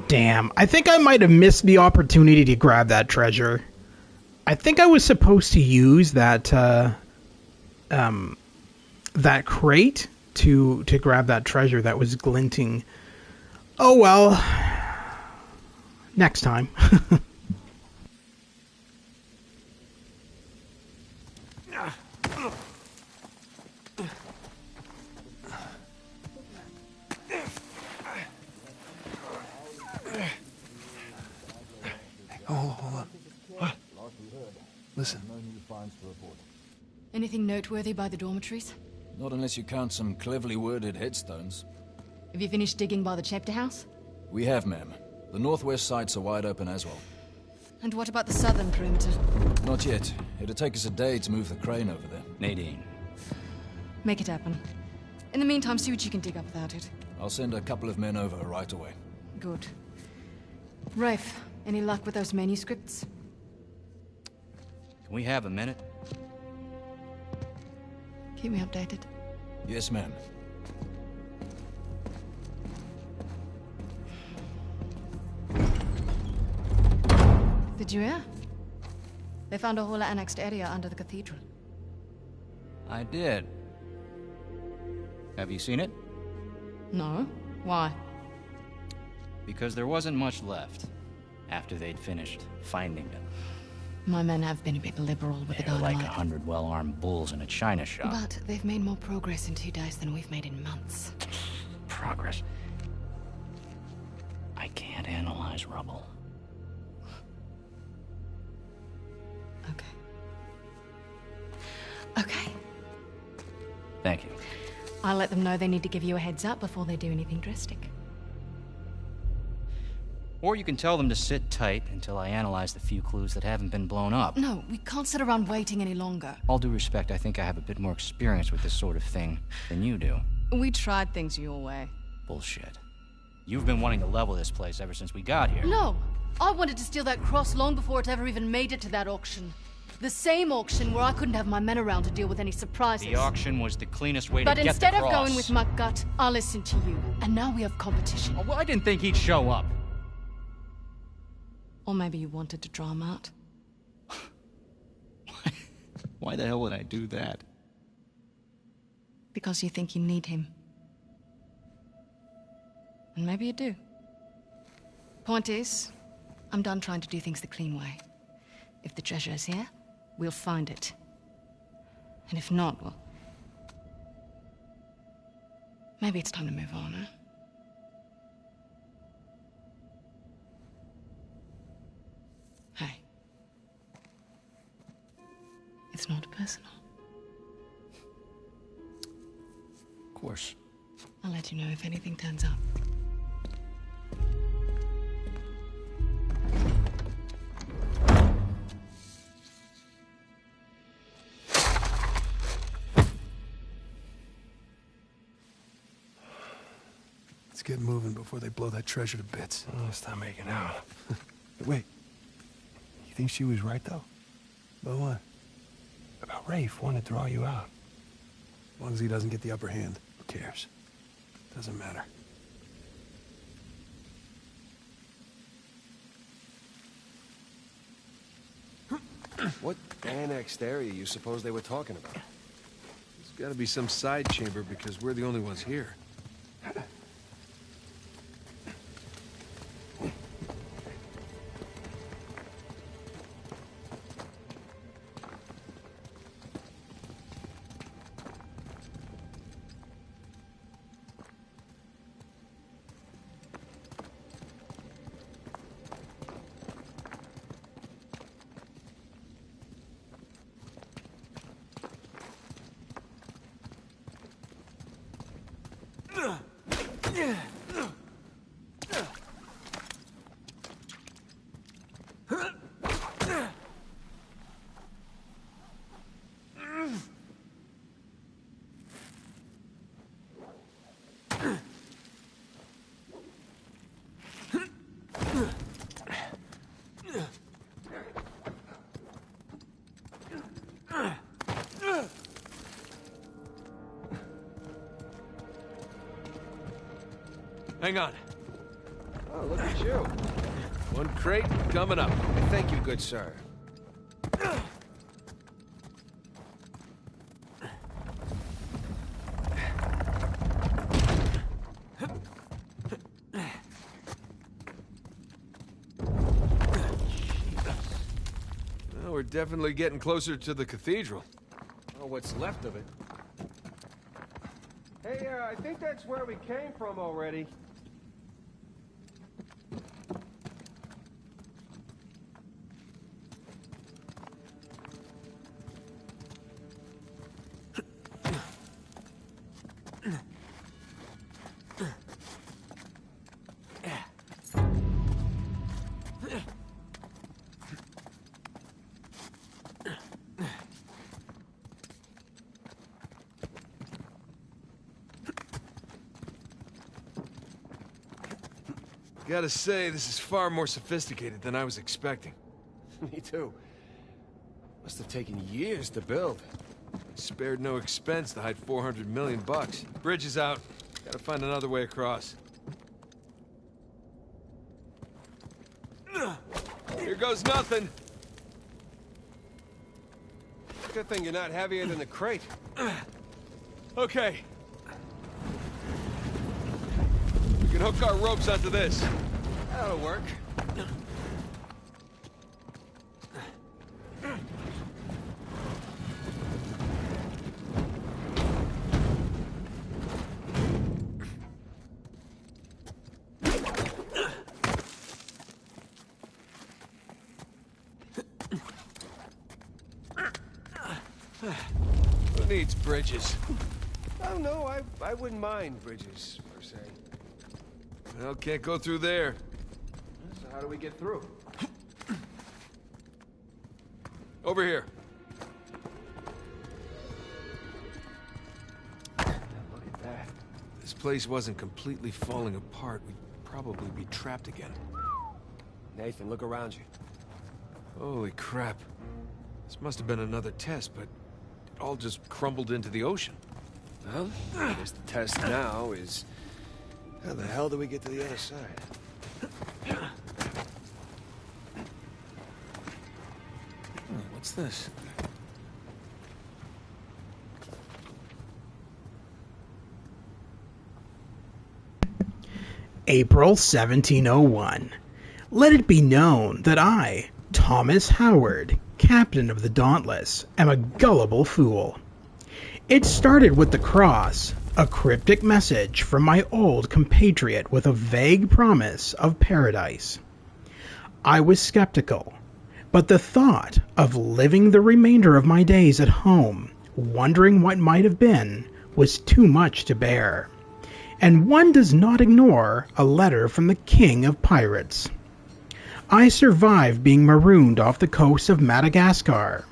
Damn, I think I might have missed the opportunity to grab that treasure. I think I was supposed to use that that crate to grab that treasure that was glinting. Oh well. Next time. Hold on. What? Listen. Anything noteworthy by the dormitories? Not unless you count some cleverly worded headstones. Have you finished digging by the chapter house? We have, ma'am. The northwest sites are wide open as well. And what about the southern perimeter? Not yet. It'll take us a day to move the crane over there. Nadine. Make it happen. In the meantime, see what you can dig up without it. I'll send a couple of men over right away. Good. Rafe, any luck with those manuscripts? Can we have a minute? Keep me updated. Yes, ma'am. Did you hear? They found a whole annexed area under the cathedral. I did. Have you seen it? No. Why? Because there wasn't much left after they'd finished finding it. My men have been a bit liberal with the They're like dynamite. 100 well-armed bulls in a china shop. But they've made more progress in 2 days than we've made in months. Progress. I can't analyze rubble. Okay. Thank you. I'll let them know they need to give you a heads up before they do anything drastic. Or you can tell them to sit tight until I analyze the few clues that haven't been blown up. No, we can't sit around waiting any longer. All due respect, I think I have a bit more experience with this sort of thing than you do. We tried things your way. Bullshit. You've been wanting to level this place ever since we got here. No! I wanted to steal that cross long before it ever even made it to that auction. The same auction where I couldn't have my men around to deal with any surprises. The auction was the cleanest way to get the cross. But instead of going with my gut, I listened to you. And now we have competition. Oh, well, I didn't think he'd show up. Or maybe you wanted to draw him out. Why the hell would I do that? Because you think you need him. And maybe you do. Point is, I'm done trying to do things the clean way. If the treasure is here, we'll find it. And if not, well... maybe it's time to move on, huh? Hey. It's not personal. Of course. I'll let you know if anything turns up. Let's get moving before they blow that treasure to bits. Oh, stop making out. Wait. You think she was right, though? About what? About Rafe wanting to draw you out. long as he doesn't get the upper hand, who cares? Doesn't matter. What annexed area you suppose they were talking about? There's gotta be some side chamber because we're the only ones here. Hang on. Oh, look at you. One crate coming up. Thank you, good sir. Well, we're definitely getting closer to the cathedral. Oh, what's left of it. Hey, I think that's where we came from already. Gotta say, this is far more sophisticated than I was expecting. Me too. Must have taken years to build. Spared no expense to hide 400 million bucks. Bridge is out. Gotta find another way across. Here goes nothing. Good thing you're not heavier than the crate. Okay. We can hook our ropes onto this. That'll work. Who needs bridges? Oh, no, I wouldn't mind bridges, per se. Well, can't go through there. So how do we get through? Over here. Look at that. This place wasn't completely falling apart. We'd probably be trapped again. Nathan, look around you. Holy crap. This must have been another test, but it all just crumbled into the ocean. Well, I guess the test now is... how the hell do we get to the other side? Oh, what's this? April 1701. Let it be known that I, Thomas Howard, captain of the Dauntless, am a gullible fool. It started with the cross, a cryptic message from my old compatriot with a vague promise of paradise. I was skeptical, but the thought of living the remainder of my days at home, wondering what might have been, was too much to bear. And one does not ignore a letter from the king of pirates. I survived being marooned off the coast of Madagascar.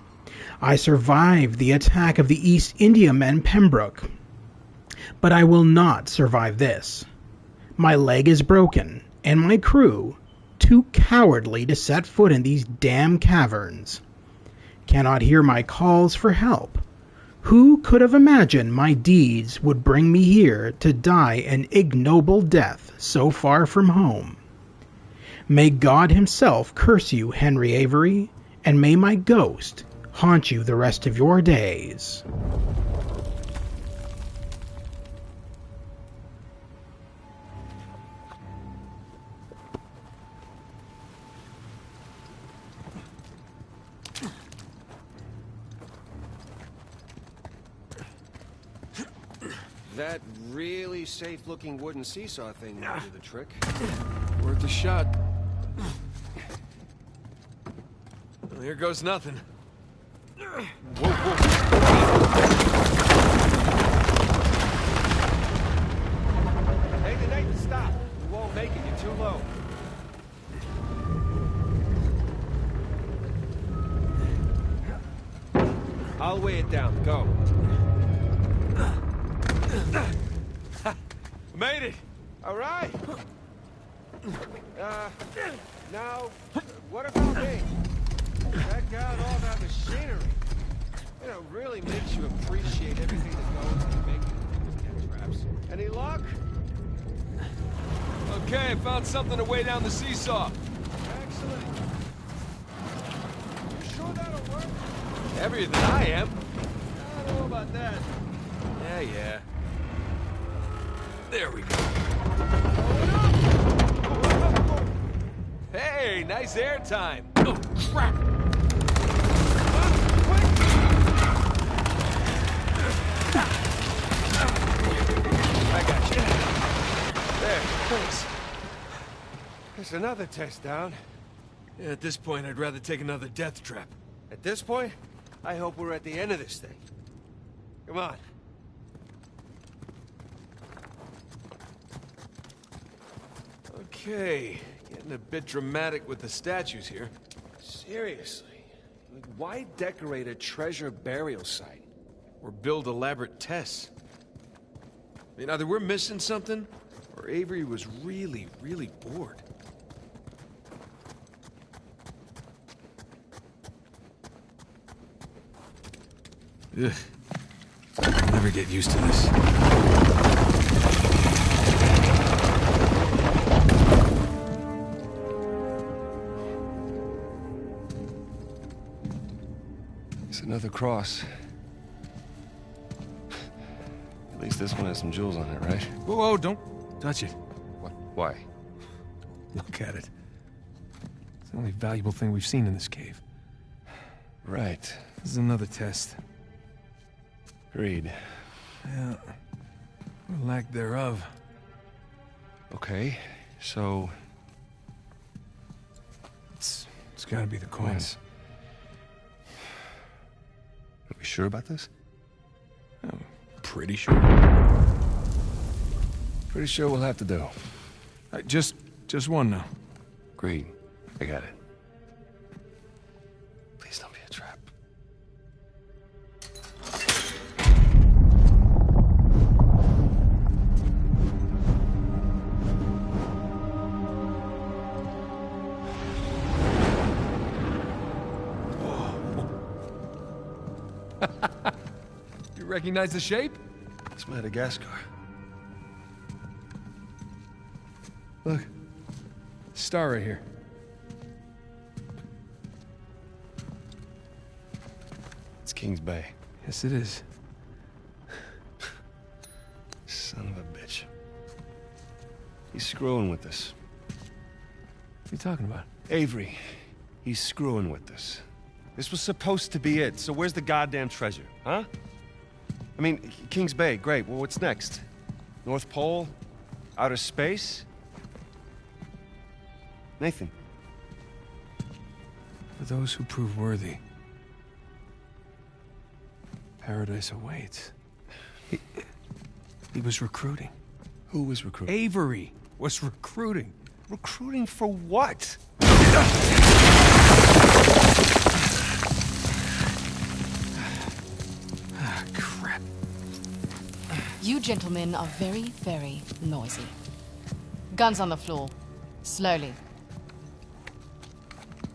I survived the attack of the East Indiamen Pembroke. But I will not survive this. My leg is broken, and my crew, too cowardly to set foot in these damn caverns, cannot hear my calls for help, Who could have imagined my deeds would bring me here to die an ignoble death so far from home? May God himself curse you, Henry Avery, and may my ghost haunt you the rest of your days. That really safe-looking wooden seesaw thing might do the trick. Worth a shot. Well, here goes nothing. Whoa, whoa. Hey, Nathan, stop. You won't make it. You're too low. I'll weigh it down. Go. Made it! All right. Now, what about me? Check out all that machinery. You know, really makes you appreciate everything that goes into making these death traps. Any luck? Okay, I found something to weigh down the seesaw. Excellent. You sure that'll work? Heavier than I am. I don't know about that. Yeah. There we go. Hey, nice air time. Oh, crap. I got you. There, thanks. There's another test down. Yeah, at this point, I'd rather take another death trap. At this point, I hope we're at the end of this thing. Come on. Okay, getting a bit dramatic with the statues here. Seriously? Like, why decorate a treasure burial site? Or build elaborate tests? I mean, either we're missing something, or Avery was really, really bored. Ugh. I'll never get used to this. It's another cross. At least this one has some jewels on it, right? Whoa, don't touch it. What? Why? Look at it. It's the only valuable thing we've seen in this cave. Right. This is another test. Agreed. Yeah. Or lack thereof. Okay, so... It's gotta be the coins. Are we sure about this? I'm pretty sure. Pretty sure we'll have to do. Just one now. Agreed. I got it. Please don't be a trap. You recognize the shape? It's Madagascar. Look. Star right here. It's King's Bay. Yes, it is. Son of a bitch. He's screwing with us. What are you talking about? Avery. He's screwing with us. This was supposed to be it, so where's the goddamn treasure, huh? I mean, King's Bay, great. Well, what's next? North Pole? Outer space? Nathan. For those who prove worthy, paradise awaits. He was recruiting. Who was recruiting? Avery was recruiting. Recruiting for what? Crap. You gentlemen are very, very noisy. Guns on the floor. Slowly.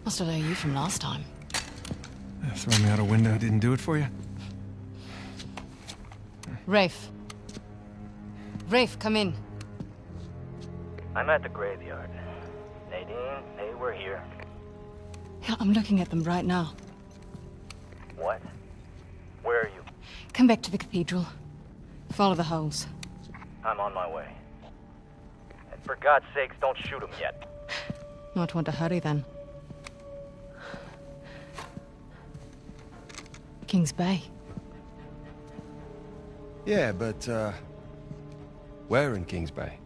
Must have known you from last time. Throwing me out a window didn't do it for you? Rafe. Rafe, come in. I'm at the graveyard. Nadine, hey, we're here. Yeah, I'm looking at them right now. What? Where are you? Come back to the cathedral. Follow the holes. I'm on my way. And for God's sakes, don't shoot him yet. Not want to hurry then. Kings Bay. Yeah, but, where in Kings Bay?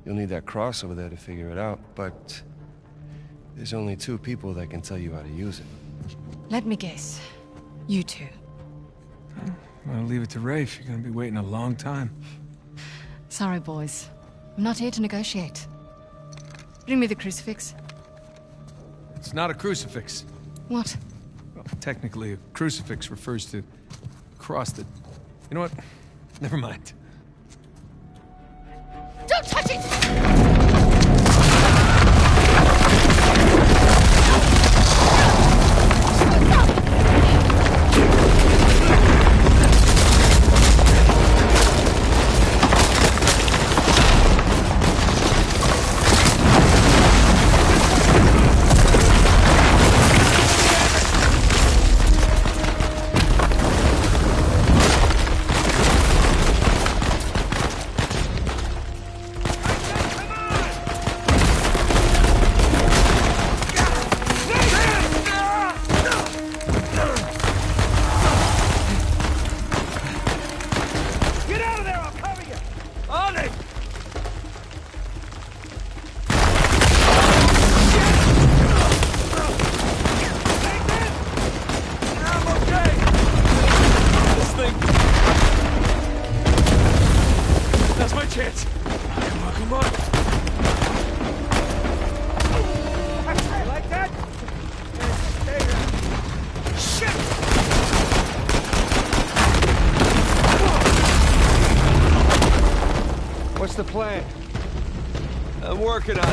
You'll need that cross over there to figure it out, but there's only 2 people that can tell you how to use it. Let me guess. You two. I'm gonna leave it to Rafe. You're gonna be waiting a long time. Sorry, boys. I'm not here to negotiate. Bring me the crucifix. It's not a crucifix. What? Well, technically, a crucifix refers to a cross that... You know what? Never mind. Don't touch it! What's the plan? I'm working on it.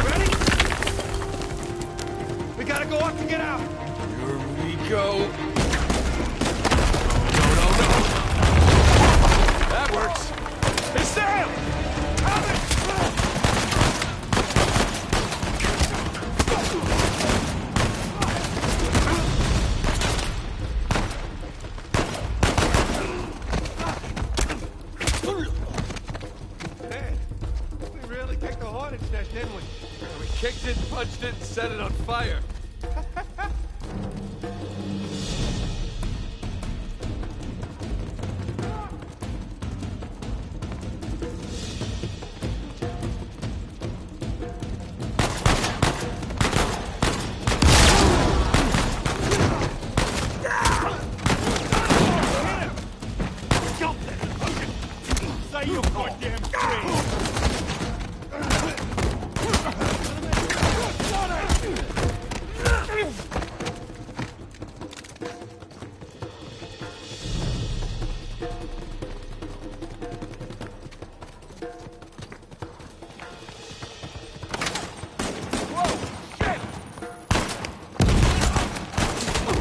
Ready? We gotta go up to get out. Here we go. No. That works. Hey, Sam! Kicked it, punched it, and set it on fire. Say your goddamn thing.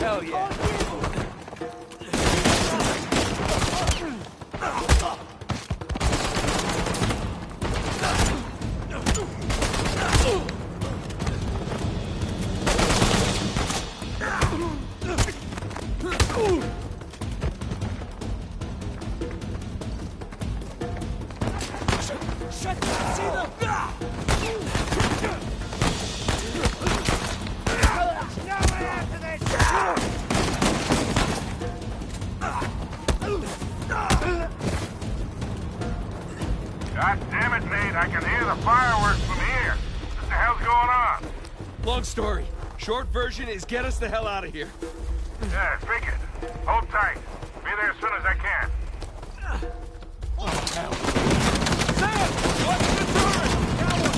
Hell yeah. God damn it, Nate, I can hear the fireworks from here. What the hell's going on? Long story. Short version is get us the hell out of here. Yeah, figured. Hold tight. Be there as soon as I can. What the hell? Sam! What's the turret? Coward!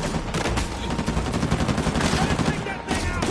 Let's take that thing out!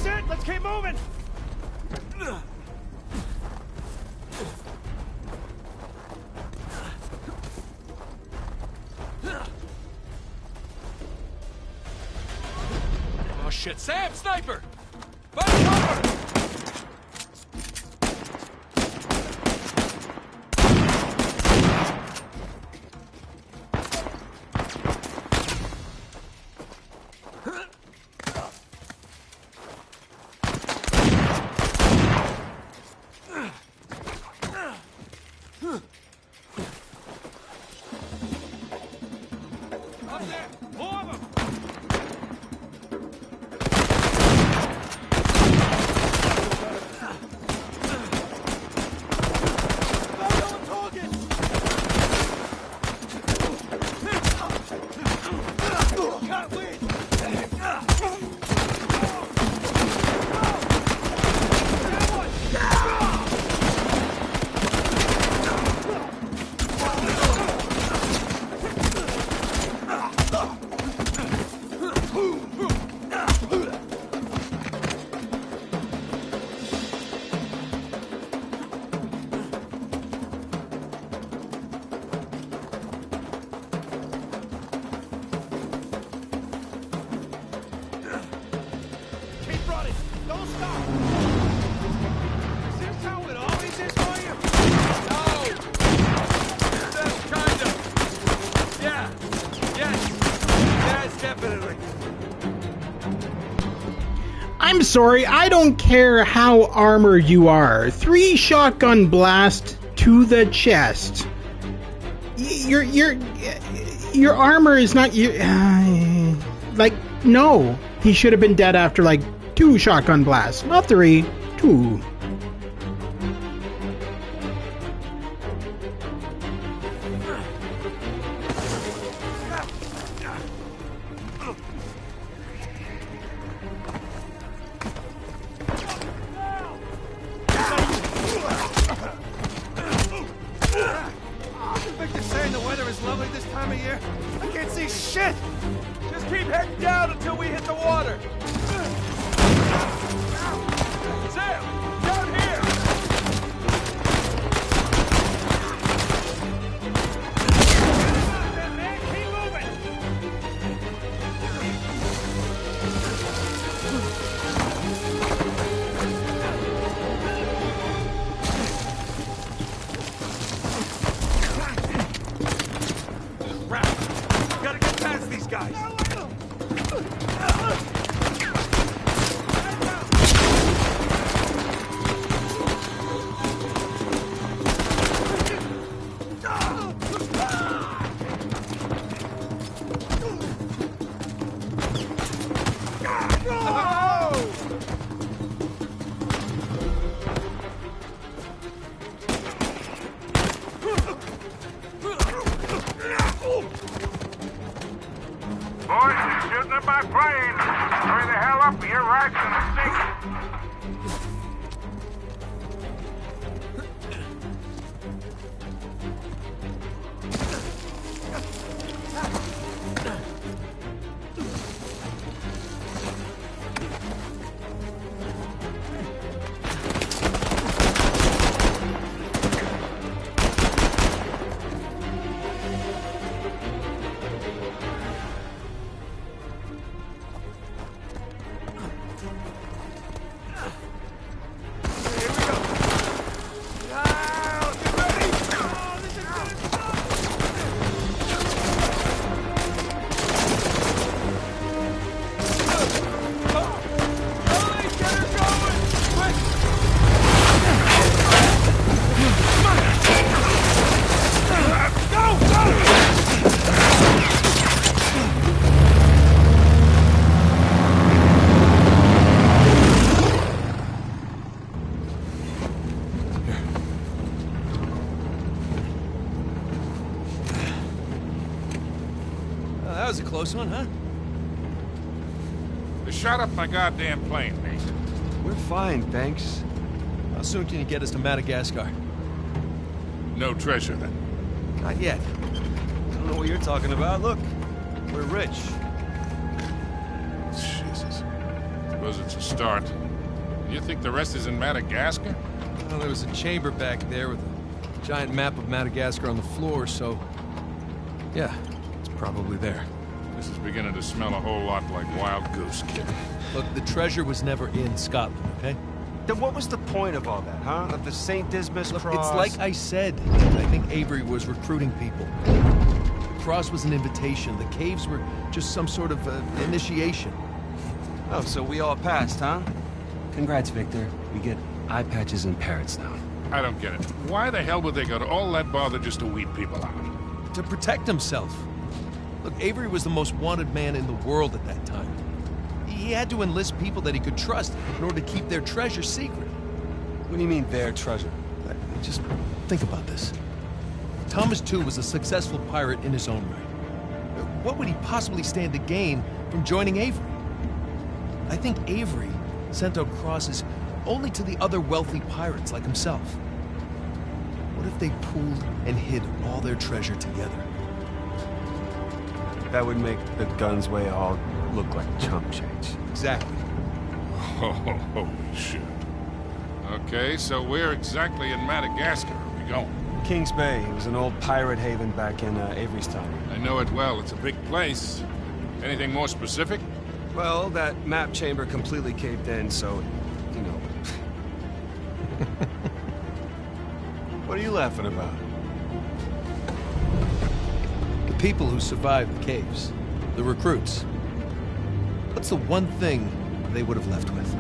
That's it! Let's keep moving! Oh shit, Sam! Sniper! Find cover! I'm sorry, I don't care how armored you are. 3 shotgun blast to the chest. Your armor is not like, no. He should have been dead after like 2 shotgun blasts, not 3, 2. That was a close one, huh? They shot up my goddamn plane, Mason. We're fine, thanks. How soon can you get us to Madagascar? No treasure, then? Not yet. I don't know what you're talking about. Look, we're rich. Jesus. Suppose it's a start. You think the rest is in Madagascar? Well, there was a chamber back there with a giant map of Madagascar on the floor, so... yeah, it's probably there. This is beginning to smell a whole lot like Wild Goose, kid. Look, the treasure was never in Scotland, okay? Then what was the point of all that, huh? Of the St. Dismas Look, cross? it's like I said. I think Avery was recruiting people. The cross was an invitation. The caves were just some sort of initiation. Oh, so we all passed, huh? Congrats, Victor. We get eye patches and parrots now. I don't get it. Why the hell would they go to all that bother just to weed people out? To protect himself. Look, Avery was the most wanted man in the world at that time. He had to enlist people that he could trust in order to keep their treasure secret. What do you mean, their treasure? Just think about this. Thomas, too, was a successful pirate in his own right. What would he possibly stand to gain from joining Avery? I think Avery sent out crosses only to the other wealthy pirates like himself. What if they pooled and hid all their treasure together? That would make the Gunsway all look like chump change. Exactly. Oh, holy shit. Okay, so where exactly in Madagascar are we going? Kings Bay. It was an old pirate haven back in Avery's time. I know it well. It's a big place. Anything more specific? Well, that map chamber completely caved in, so, you know. What are you laughing about? The people who survived the caves. The recruits. What's the one thing they would have left with?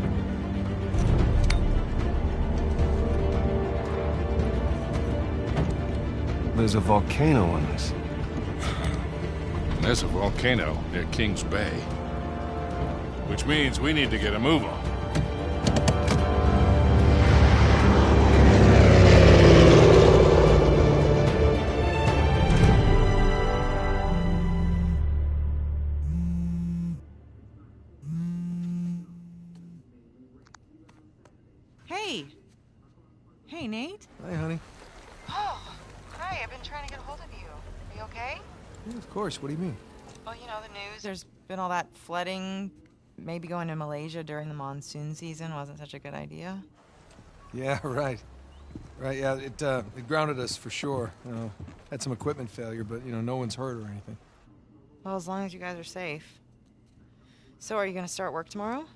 There's a volcano on this. There's a volcano near Kings Bay. Which means we need to get a move on. Hey. Hey, Nate. Hi, honey. Oh, hi. I've been trying to get a hold of you. Are you okay? Yeah, of course. What do you mean? Well, you know, the news. There's been all that flooding. Maybe going to Malaysia during the monsoon season wasn't such a good idea. Yeah, right. Right, yeah, it grounded us for sure. You know, had some equipment failure, but, you know, no one's hurt or anything. Well, as long as you guys are safe. So, are you going to start work tomorrow?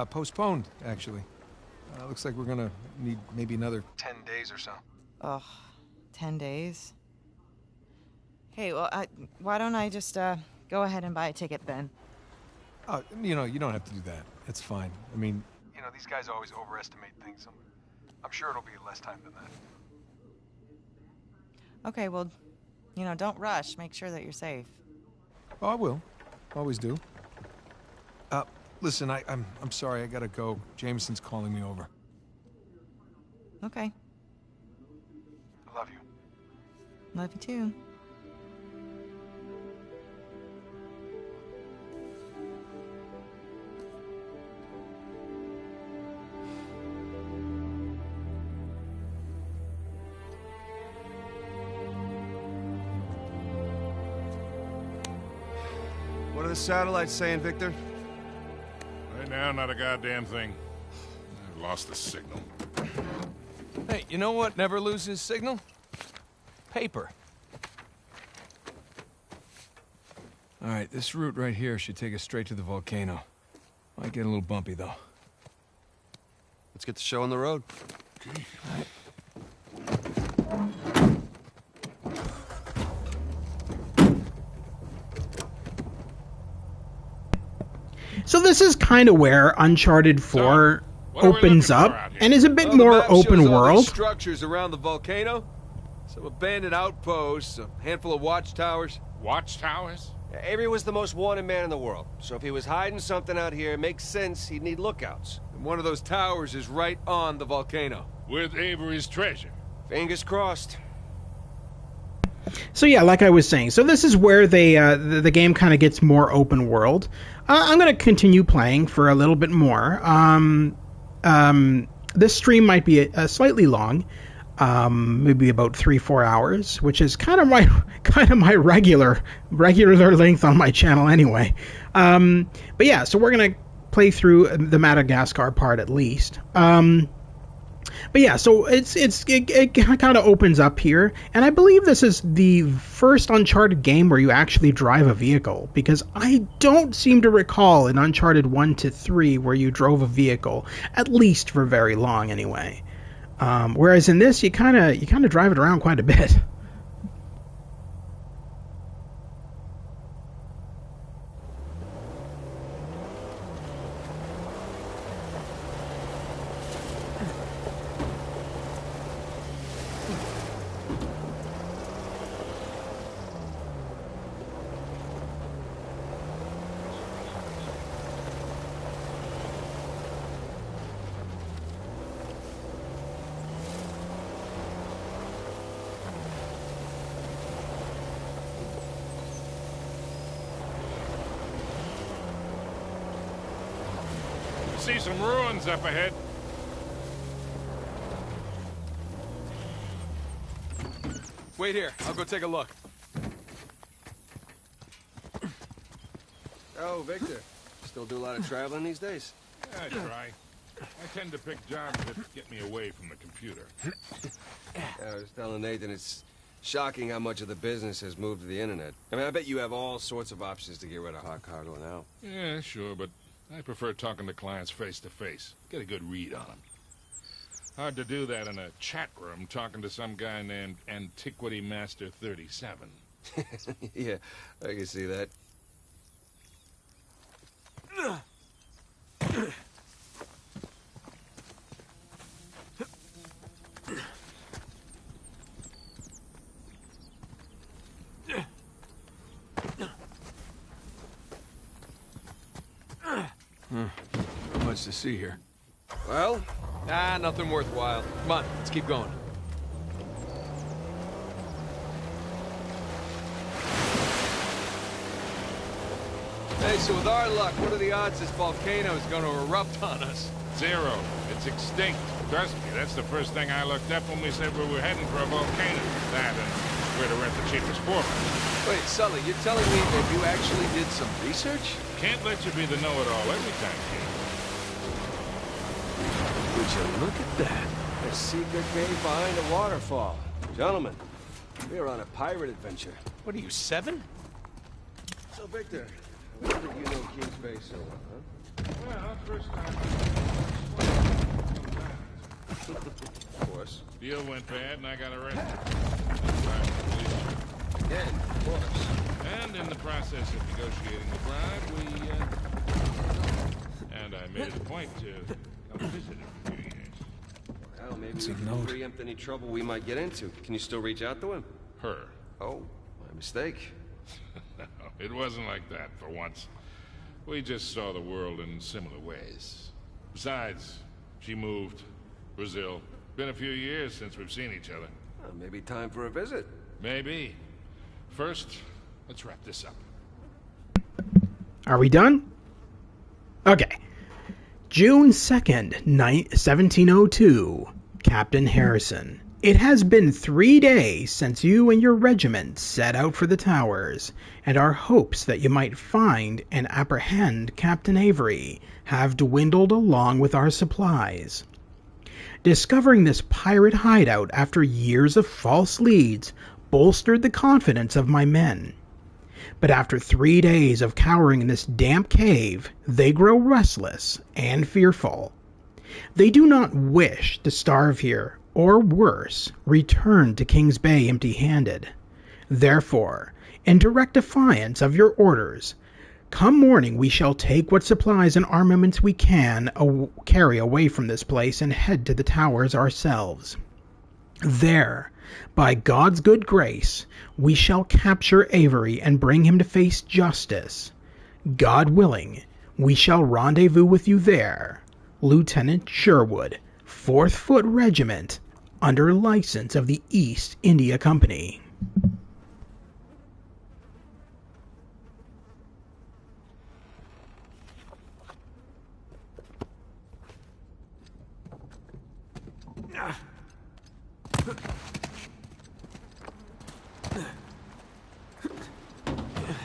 Postponed, actually. Looks like we're gonna need maybe another 10 days or so. Ugh, 10 days? Hey, well, why don't I just, go ahead and buy a ticket then? Oh, you know, you don't have to do that. It's fine. I mean, you know, these guys always overestimate things. I'm sure it'll be less time than that. Okay, well, you know, don't rush. Make sure that you're safe. Oh, I will. Always do. Listen, I'm sorry. I gotta go. Jameson's calling me over. Okay. I love you. Love you too. What are the satellites saying, Victor? Right now, not a goddamn thing. I've lost the signal. Hey, you know what never loses signal? Paper. All right, this route right here should take us straight to the volcano. Might get a little bumpy, though. Let's get the show on the road. Okay. So this is kind of where Uncharted 4 opens up and is a bit more open world. Structures around the volcano, some abandoned outposts, a handful of watchtowers. Watchtowers? Avery was the most wanted man in the world, so if he was hiding something out here, it makes sense he'd need lookouts. And one of those towers is right on the volcano. With Avery's treasure. Fingers crossed. So yeah, like I was saying, so this is where they the game kind of gets more open world. I'm going to continue playing for a little bit more. This stream might be slightly long, maybe about 3-4 hours, which is kind of my regular length on my channel anyway. But yeah, so we're gonna play through the Madagascar part at least. But yeah, so it kind of opens up here, and I believe this is the first Uncharted game where you actually drive a vehicle, because I don't seem to recall in Uncharted 1 to 3 where you drove a vehicle, at least for very long anyway. Whereas in this, you kind of drive it around quite a bit. See some ruins up ahead. Wait here. I'll go take a look. Oh, Victor. Still do a lot of traveling these days? I try. I tend to pick jobs that get me away from the computer. I was telling Nathan, it's shocking how much of the business has moved to the internet. I mean, I bet you have all sorts of options to get rid of hot cargo now. Yeah, sure, but I prefer talking to clients face to face. Get a good read on them. Hard to do that in a chat room talking to some guy named Antiquity Master 37. Yeah, I can see that. Not much to see here. Well? Nothing worthwhile. Come on, let's keep going. Hey, so with our luck, what are the odds this volcano is going to erupt on us? 0. It's extinct. Trust me, that's the first thing I looked up when we said we were heading for a volcano. That and where to rent the cheapest foreman. Wait, Sully, you're telling me that you actually did some research? Can't let you be the know-it-all every time, kid. Would you look at that? A secret cave behind a waterfall. Gentlemen, we are on a pirate adventure. What are you, 7? So, Victor, I wonder if you know Kings Bay so well, huh? Well, first time. Of course. Deal went bad and I got arrested. Again, of course. And in the process of negotiating the bribe, and I made it a point to come visit him for 2 years. Well, maybe we can preempt any trouble we might get into. Can you still reach out to him? Her. Oh, my mistake. No, it wasn't like that for once. We just saw the world in similar ways. Besides, she moved. Brazil. Been a few years since we've seen each other. Well, maybe time for a visit. Maybe. First, let's wrap this up. Are we done? Okay. June 2nd, 1702. Captain Harrison. It has been 3 days since you and your regiment set out for the towers, and our hopes that you might find and apprehend Captain Avery have dwindled along with our supplies. Discovering this pirate hideout after years of false leads bolstered the confidence of my men. But after 3 days of cowering in this damp cave, they grow restless and fearful. They do not wish to starve here, or worse, return to Kings Bay empty-handed. Therefore, in direct defiance of your orders, come morning we shall take what supplies and armaments we can carry away from this place and head to the towers ourselves. There, by God's good grace, we shall capture Avery and bring him to face justice. God willing, we shall rendezvous with you there. Lieutenant Sherwood, 4th Foot Regiment, under license of the East India Company.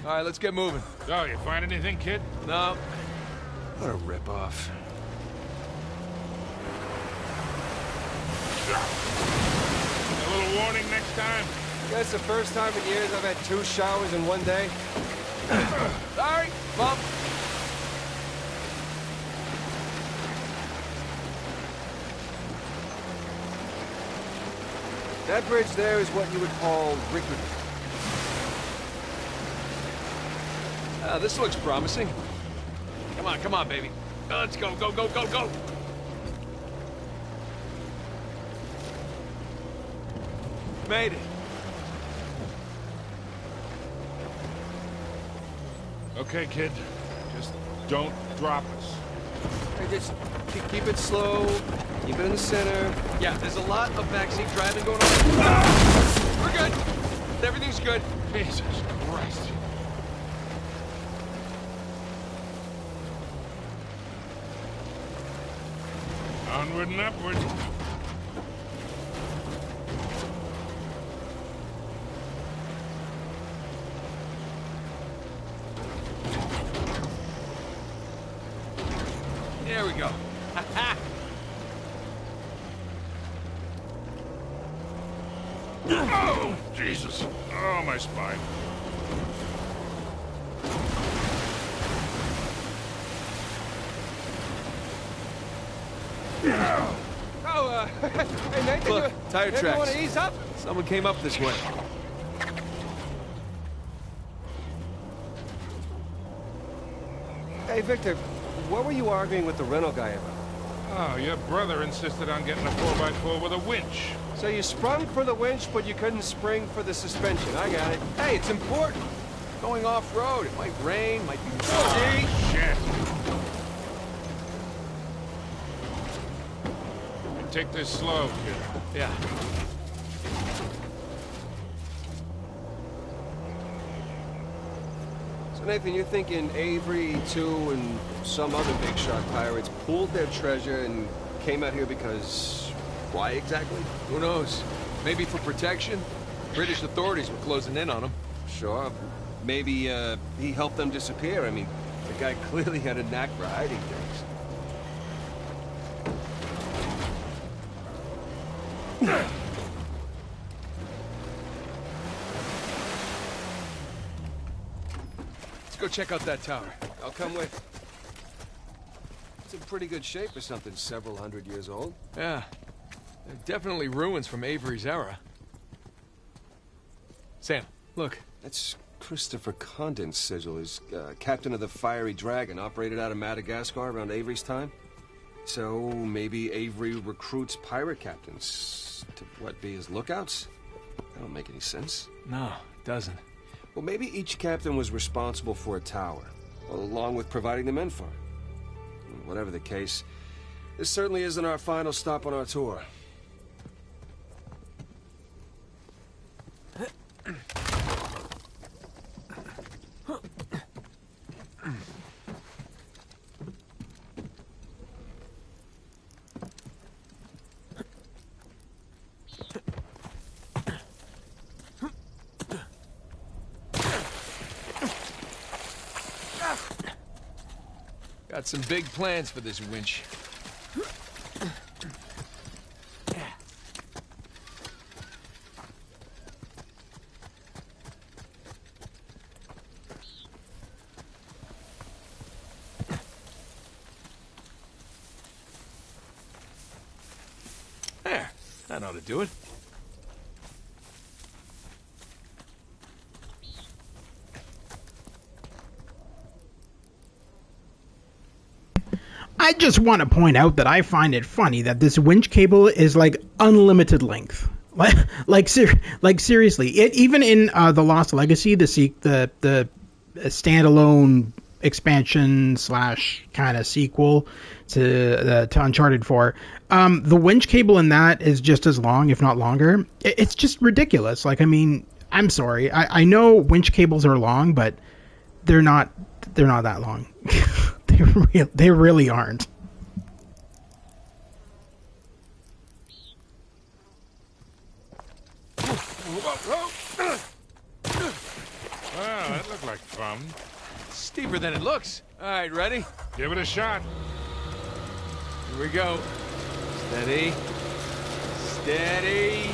All right, let's get moving. Oh, you find anything, kid? No. What a ripoff. A little warning next time. That's the first time in years I've had 2 showers in one day. Sorry, bump. That bridge there is what you would call rickety. This looks promising. Come on, baby. Let's go, go, go, go, go. Made it. Okay, kid. Just don't drop us. Hey, just keep it slow. Keep it in the center. Yeah, there's a lot of backseat driving going on. We're good. Everything's good. Jesus Christ. Onward and upward. There we go. Oh, Jesus. Oh, my spine. Oh, hey, Nathan, Look, tire maybe tracks. you want to ease up? Someone came up this way. Hey, Victor, what were you arguing with the rental guy about? Oh, your brother insisted on getting a 4x4 with a winch. So you sprung for the winch, but you couldn't spring for the suspension. I got it. Hey, it's important. Going off-road. It might rain, might be muddy. Shit. Take this slow, kid. Yeah. So, Nathan, you're thinking Avery, too, and some other big shot pirates pulled their treasure and came out here because... why exactly? Who knows? Maybe for protection? British authorities were closing in on them. Sure. Maybe, he helped them disappear. I mean, the guy clearly had a knack for hiding things. Let's go check out that tower. I'll come with. It's in pretty good shape for something several hundred years old. Yeah. They're definitely ruins from Avery's era. Sam, look. That's Christopher Condon's sigil. He's captain of the Fiery Dragon, operated out of Madagascar around Avery's time. So maybe Avery recruits pirate captains to, what, be his lookouts? That don't make any sense. No, it doesn't. Well, maybe each captain was responsible for a tower, along with providing the men for it. Whatever the case, this certainly isn't our final stop on our tour. Got some big plans for this winch. There, that ought to do it. I just want to point out that I find it funny that this winch cable is like unlimited length. Like seriously, even in the Lost Legacy, the standalone expansion / kind of sequel to Uncharted 4, the winch cable in that is just as long, if not longer. It's just ridiculous. Like, I mean, I'm sorry, I know winch cables are long, but they're not that long. They really aren't. Wow, that looked like fun. Steeper than it looks. All right, ready? Give it a shot. Here we go. Steady. Steady.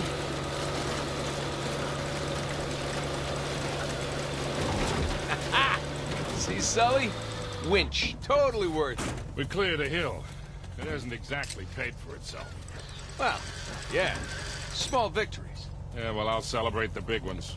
See, Sully? Winch. Totally worth it. We cleared a hill. It hasn't exactly paid for itself. Well, yeah. Small victories. Yeah, well, I'll celebrate the big ones.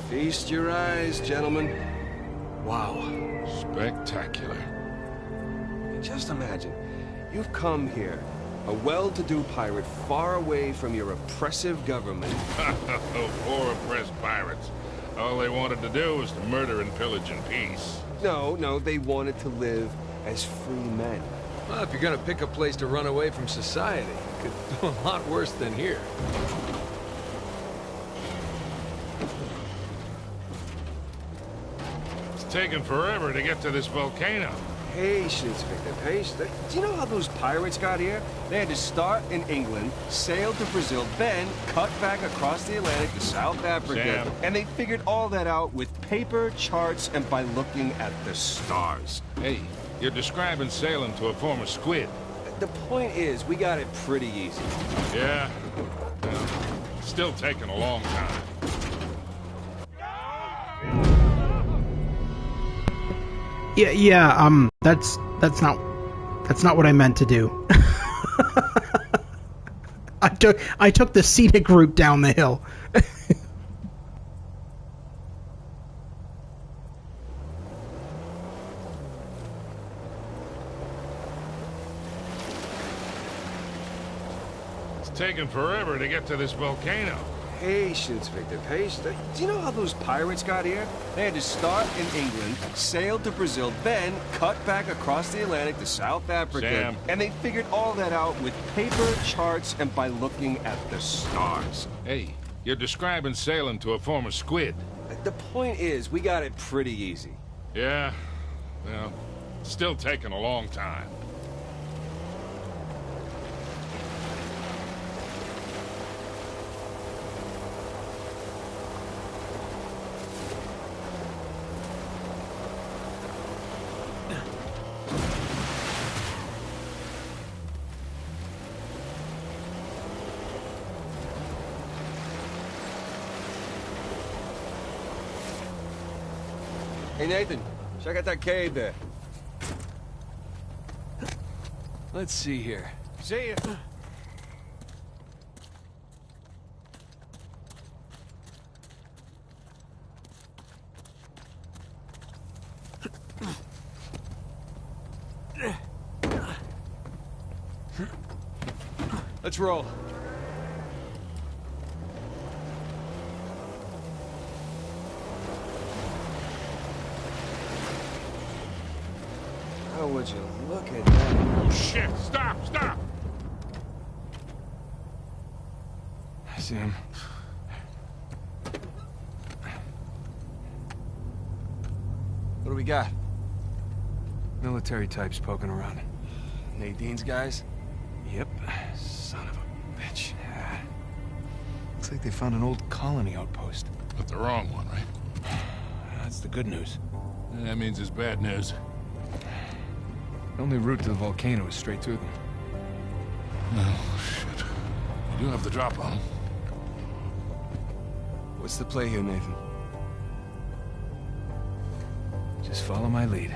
Feast your eyes, gentlemen. Wow. Spectacular. Just imagine, you've come here, a well-to-do pirate far away from your oppressive government. Poor oppressed pirates. All they wanted to do was to murder and pillage in peace. No, they wanted to live as free men. Well, if you're gonna pick a place to run away from society, you could do a lot worse than here. It's taken forever to get to this volcano. Patience, Victor, patience. Do you know how those pirates got here? They had to start in England, sail to Brazil, then cut back across the Atlantic to South Africa. Sam. And they figured all that out with paper, charts, and by looking at the stars. Hey, you're describing sailing to a former squid. The point is, we got it pretty easy. Yeah. Well, it's still taking a long time. Yeah, that's not what I meant to do. I took the scenic route down the hill. It's taken forever to get to this volcano. Patience, Victor, patience. Do you know how those pirates got here? They had to start in England, sail to Brazil, then cut back across the Atlantic to South Africa. Sam. And they figured all that out with paper, charts, and by looking at the stars. Hey, you're describing sailing to a former squid. The point is, we got it pretty easy. Yeah. Well, it's still taking a long time. Hey, Nathan, check out that cave there. Let's see here. See ya. Let's roll. How would you look at that? Oh, shit! Stop! Stop! I see him. What do we got? Military types poking around. Nadine's guys? Yep. Son of a bitch. Looks like they found an old colony outpost. But the wrong one, right? That's the good news. That means it's bad news. The only route to the volcano is straight through them. Oh, shit. We do have the drop on them. What's the play here, Nathan? Just follow my lead.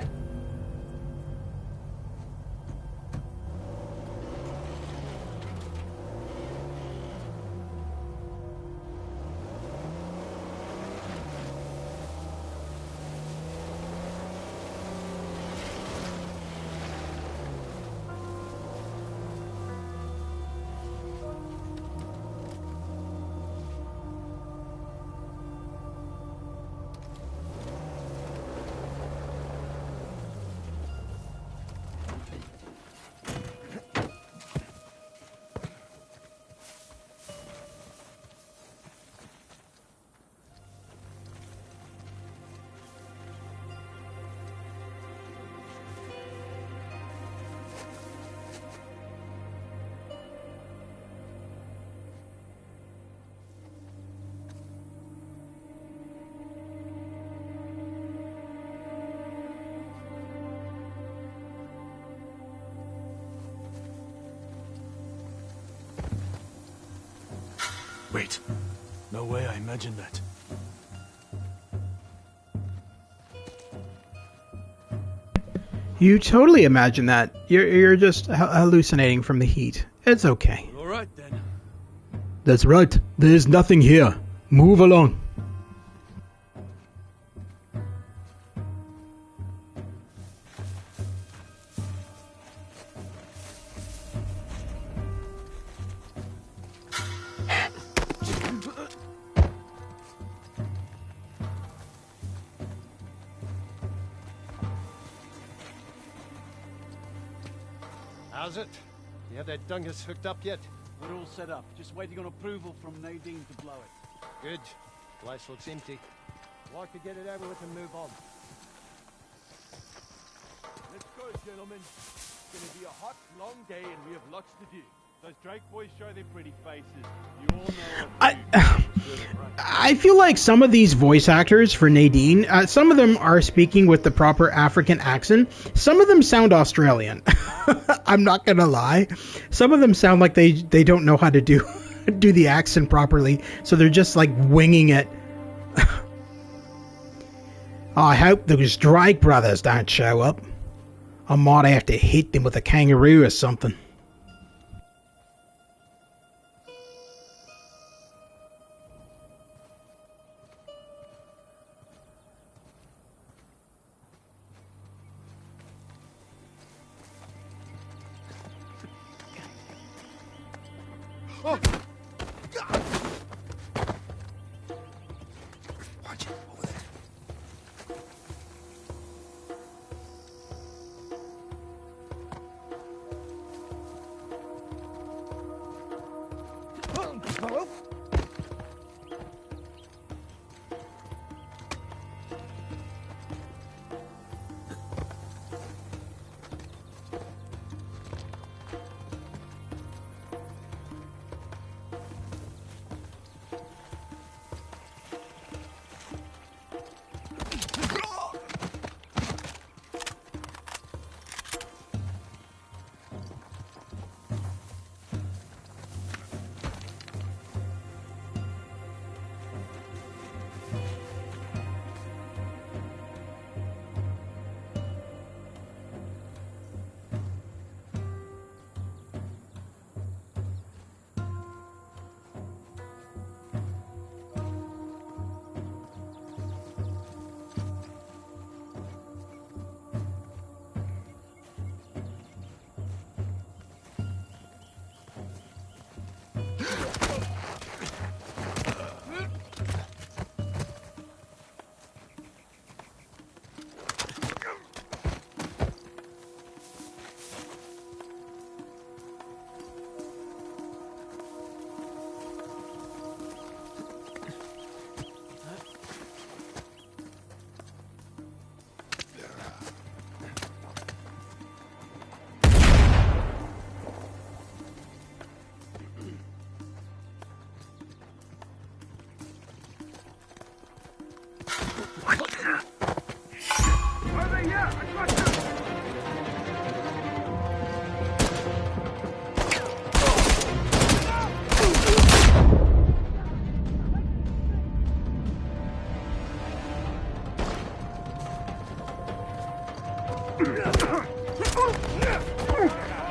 Wait. No way I imagined that. You totally imagine that. You're just hallucinating from the heat. It's okay. All right, then. That's right. There's nothing here. Move along. How's it? You have that dungus hooked up yet? We're all set up. Just waiting on approval from Nadine to blow it. Good. Place looks empty. Like to get it over with and move on. Let's go, gentlemen. It's gonna be a hot, long day, and we have lots to do. Those Drake boys show their pretty faces. You all know. I feel like some of these voice actors for Nadine, some of them are speaking with the proper African accent. Some of them sound Australian. I'm not gonna lie. Some of them sound like they don't know how to do the accent properly, so they're just like winging it. I hope those Drake brothers don't show up. I might have to hit them with a kangaroo or something. Oh! Watch it, over there.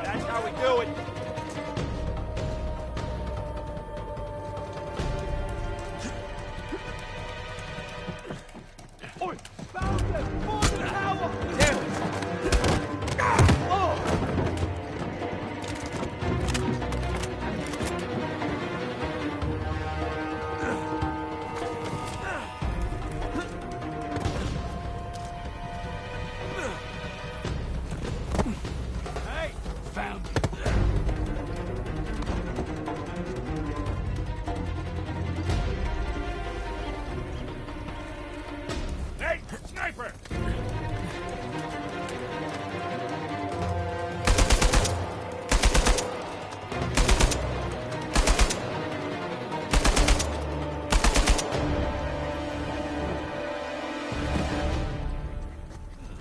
That's how we do it. Oi! Found them! For the tower! Damn it! Oh! Hey! Found you. Hey, sniper!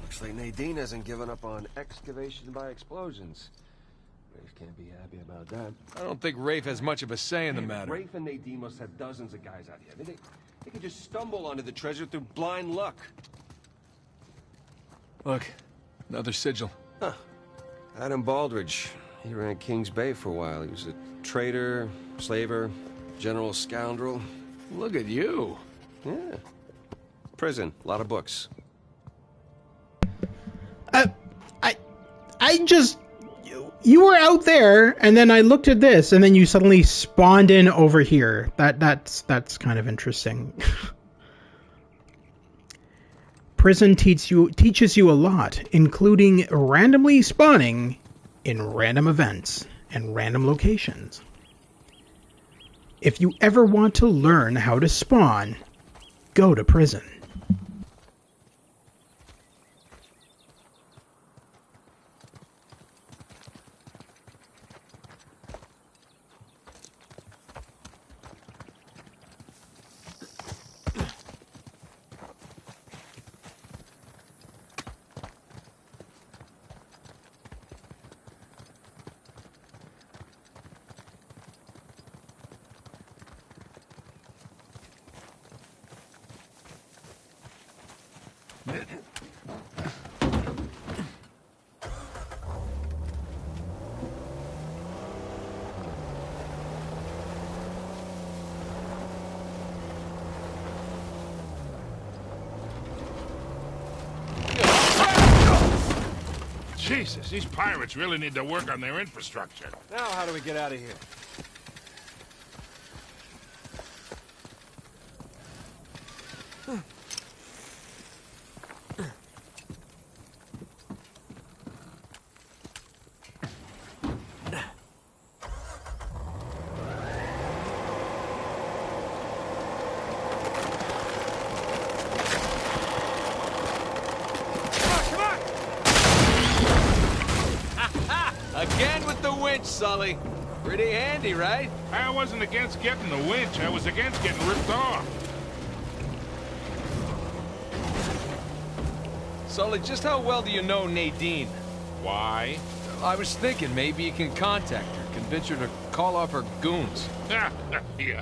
Looks like Nadine hasn't given up on excavation by explosions. Rafe can't be happy about that. I don't think Rafe has much of a say in the Hey, matter. Rafe and Nadine must have dozens of guys out here. I mean, they could just stumble onto the treasure through blind luck. Look, another sigil. Huh. Adam Baldridge. He ran Kings Bay for a while. He was a traitor, slaver, general scoundrel. Look at you. Yeah. Prison. A lot of books. I just... You were out there, and then I looked at this, and then you suddenly spawned in over here. That's kind of interesting. Prison teaches you a lot, including randomly spawning in random events and random locations. If you ever want to learn how to spawn, go to prison. Jesus, these pirates really need to work on their infrastructure. Now, how do we get out of here? Again with the winch, Sully. Pretty handy, right? I wasn't against getting the winch. I was against getting ripped off. Sully, just how well do you know Nadine? Why? I was thinking maybe you can contact her, convince her to call off her goons. Yeah,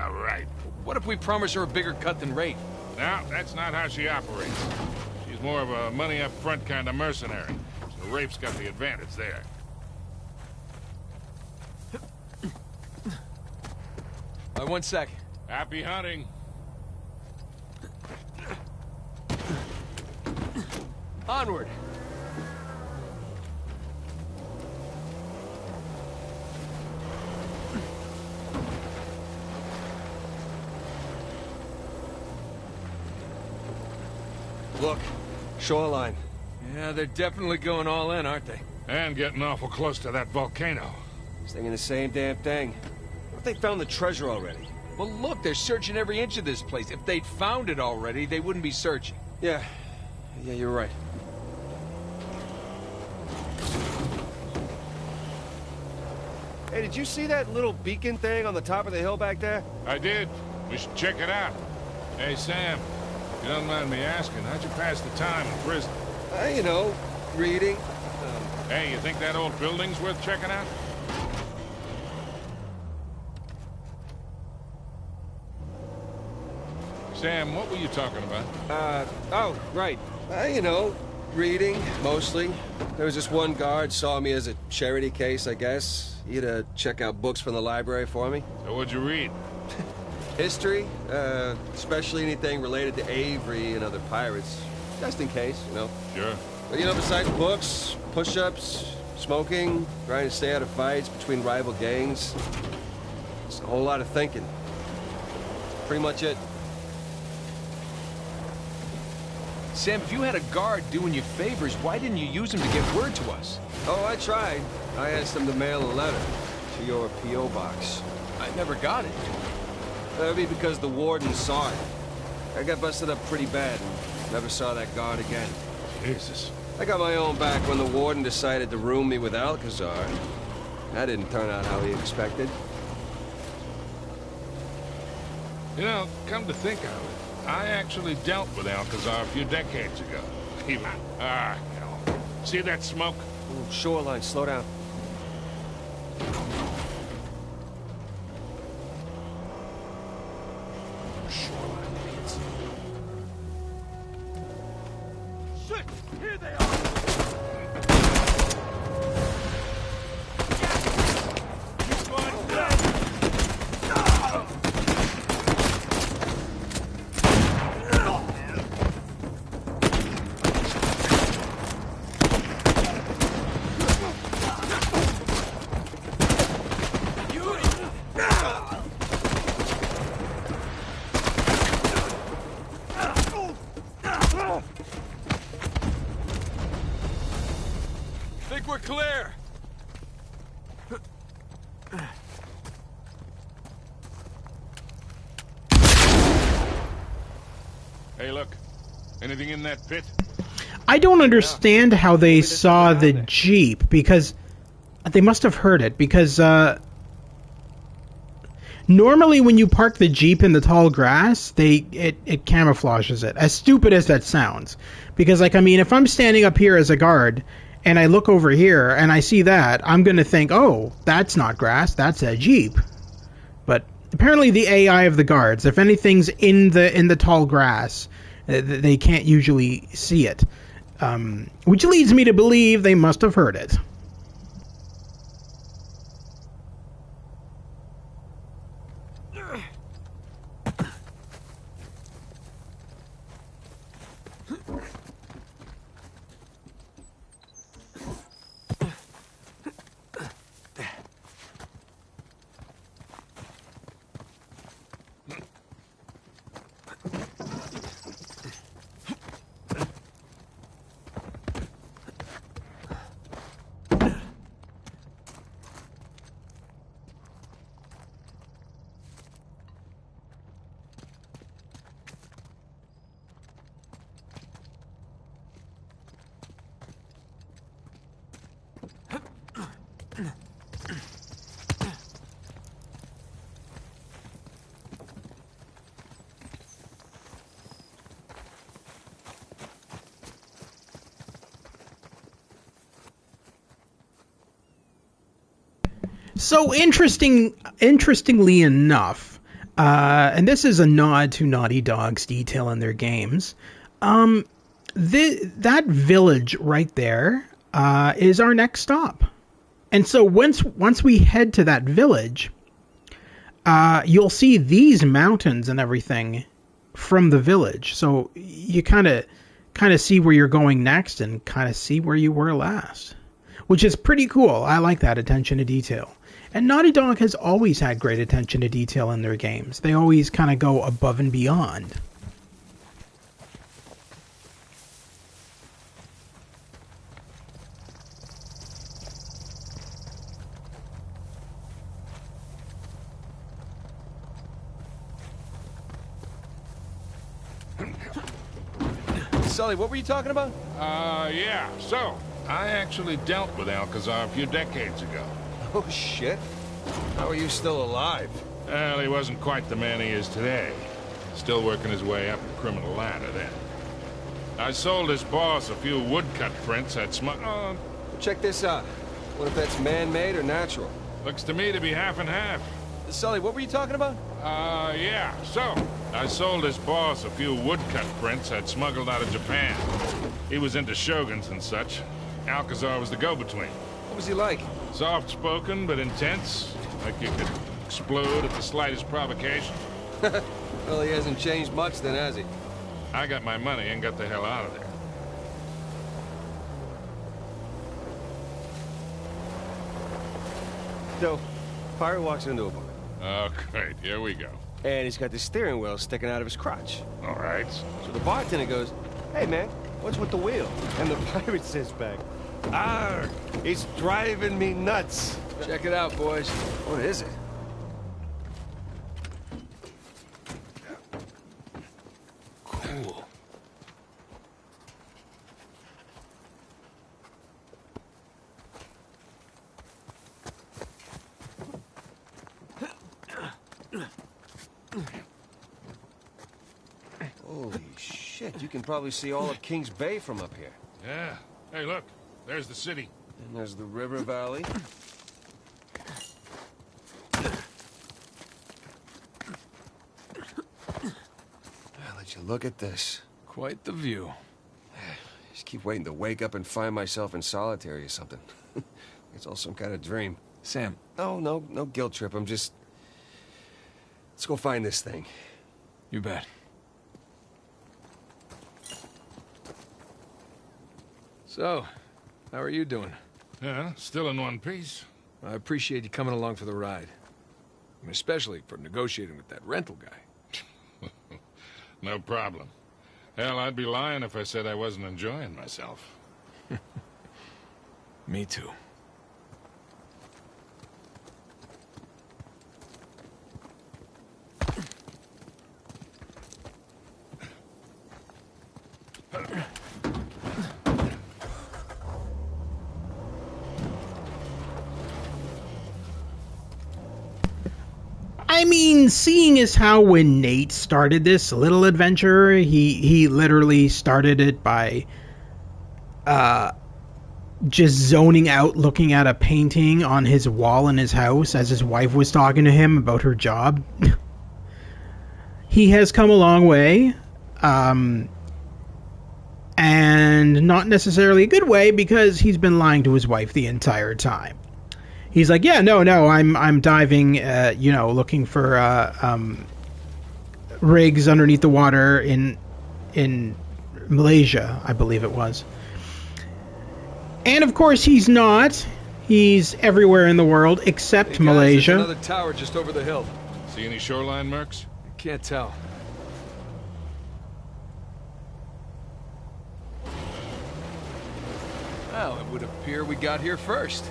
right. What if we promise her a bigger cut than Rafe? No, that's not how she operates. She's more of a money-up-front kind of mercenary. So Rafe's got the advantage there. One sec. Happy hunting. Onward. Look, shoreline. Yeah, they're definitely going all in, aren't they? And getting awful close to that volcano. Thinking the same damn thing. What if they found the treasure already? Well, look, they're searching every inch of this place. If they'd found it already, they wouldn't be searching. Yeah, you're right. Hey, did you see that little beacon thing on the top of the hill back there? I did. We should check it out. Hey, Sam, you don't mind me asking, how'd you pass the time in prison? You know, reading. Hey, you think that old building's worth checking out? Sam, what were you talking about? Oh, right. You know, reading, mostly. There was this one guard saw me as a charity case, I guess. He had to check out books from the library for me. So what'd you read? History, especially anything related to Avery and other pirates. Just in case, you know. Sure. But, you know, besides books, push-ups, smoking, trying to stay out of fights between rival gangs, it's a whole lot of thinking. Pretty much it. Sam, if you had a guard doing you favors, why didn't you use him to get word to us? Oh, I tried. I asked him to mail a letter to your P.O. box. I never got it. That'd be because the warden saw it. I got busted up pretty bad and never saw that guard again. Jesus. I got my own back when the warden decided to room me with Alcazar. That didn't turn out how he expected. You know, come to think of it, I actually dealt with Alcazar a few decades ago. Even, you know, see that smoke? Ooh, shoreline, slow down. Shoreline idiots. Shit! Here they are! Think we're clear. Hey, look. Anything in that pit? I don't understand how they saw the Jeep, because they must have heard it, because normally when you park the Jeep in the tall grass, it camouflages it. As stupid as that sounds. Because, like, I mean, if I'm standing up here as a guard and I look over here and I see that, I'm going to think, oh, that's not grass, that's a Jeep. But apparently the AI of the guards, if anything's in the tall grass, they can't usually see it. Which leads me to believe they must have heard it. So interestingly enough, and this is a nod to Naughty Dog's detail in their games, that village right there is our next stop. And so once we head to that village, you'll see these mountains and everything from the village. So you kind of see where you're going next and kind of see where you were last, which is pretty cool. I like that attention to detail. And Naughty Dog has always had great attention to detail in their games. They always kind of go above and beyond. Sully, what were you talking about? Yeah. So, I actually dealt with Alcazar a few decades ago. Oh, shit. How are you still alive? Well, he wasn't quite the man he is today. Still working his way up the criminal ladder then. I sold his boss a few woodcut prints at Check this out. What if that's man-made or natural? Looks to me to be half and half. Sully, what were you talking about? Yeah. So, I sold his boss a few woodcut prints I'd smuggled out of Japan. He was into shoguns and such. Alcazar was the go-between. What was he like? Soft-spoken, but intense. Like you could explode at the slightest provocation. Well, he hasn't changed much then, has he? I got my money and got the hell out of there. So, pirate walks into a bar. Oh, great. Here we go. And he's got the steering wheel sticking out of his crotch. All right. So the bartender goes, "Hey, man, what's with the wheel?" And the pirate says back, "Arr, it's driving me nuts." Check it out, boys. What is it? Cool. Holy shit, you can probably see all of Kings Bay from up here. Yeah. Hey, look. There's the city. And there's the river valley. look at this. Quite the view. Just keep waiting to wake up and find myself in solitary or something. It's all some kind of dream. Sam. Oh, no guilt trip. I'm just... Let's go find this thing. You bet. So, how are you doing? Yeah, still in one piece. I appreciate you coming along for the ride. I mean, especially for negotiating with that rental guy. No problem. Hell, I'd be lying if I said I wasn't enjoying myself. Me too. I mean, seeing as how when Nate started this little adventure, he literally started it by just zoning out looking at a painting on his wall in his house as his wife was talking to him about her job. He has come a long way, and not necessarily a good way, because he's been lying to his wife the entire time. He's like, yeah, no, I'm diving, looking for rigs underneath the water in Malaysia, I believe it was. And of course he's not. He's everywhere in the world except Malaysia. There's another tower just over the hill. See any shoreline marks? Can't tell. Well, it would appear we got here first.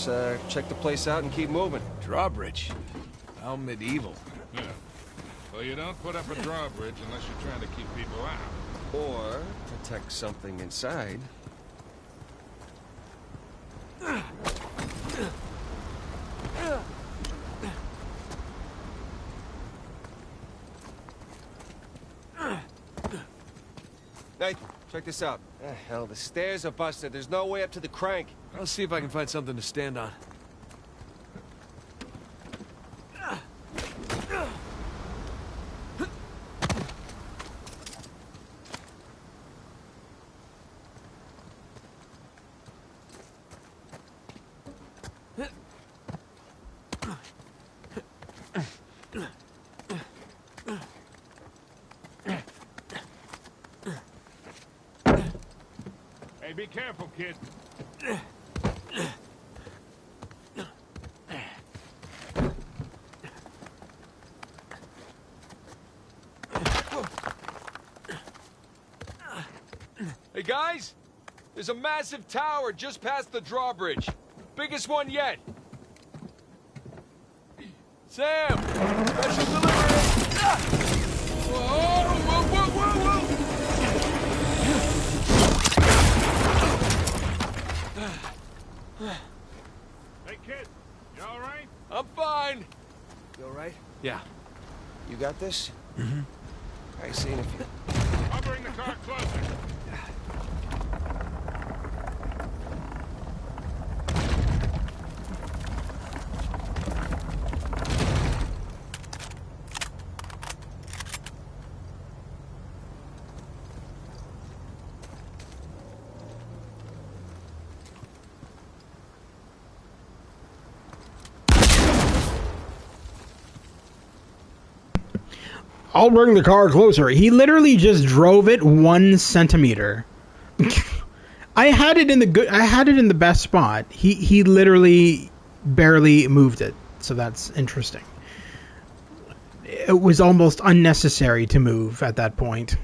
Let's check the place out and keep moving. Drawbridge. How medieval. Yeah. Well, you don't put up a drawbridge unless you're trying to keep people out. Or protect something inside. Nathan, check this out. Hell, the stairs are busted. There's no way up to the crank. I'll see if I can find something to stand on. Hey, be careful, kid. Hey, guys! There's a massive tower just past the drawbridge. Biggest one yet. Sam! Special delivery! Whoa, whoa, whoa, whoa, whoa! Hey, kid, you all right? I'm fine. You all right? Yeah. You got this? Mm-hmm. I see in a few. I'll bring the car closer. I'll bring the car closer. He literally just drove it 1 centimeter. I had it in the best spot. He literally barely moved it. So that's interesting. It was almost unnecessary to move at that point.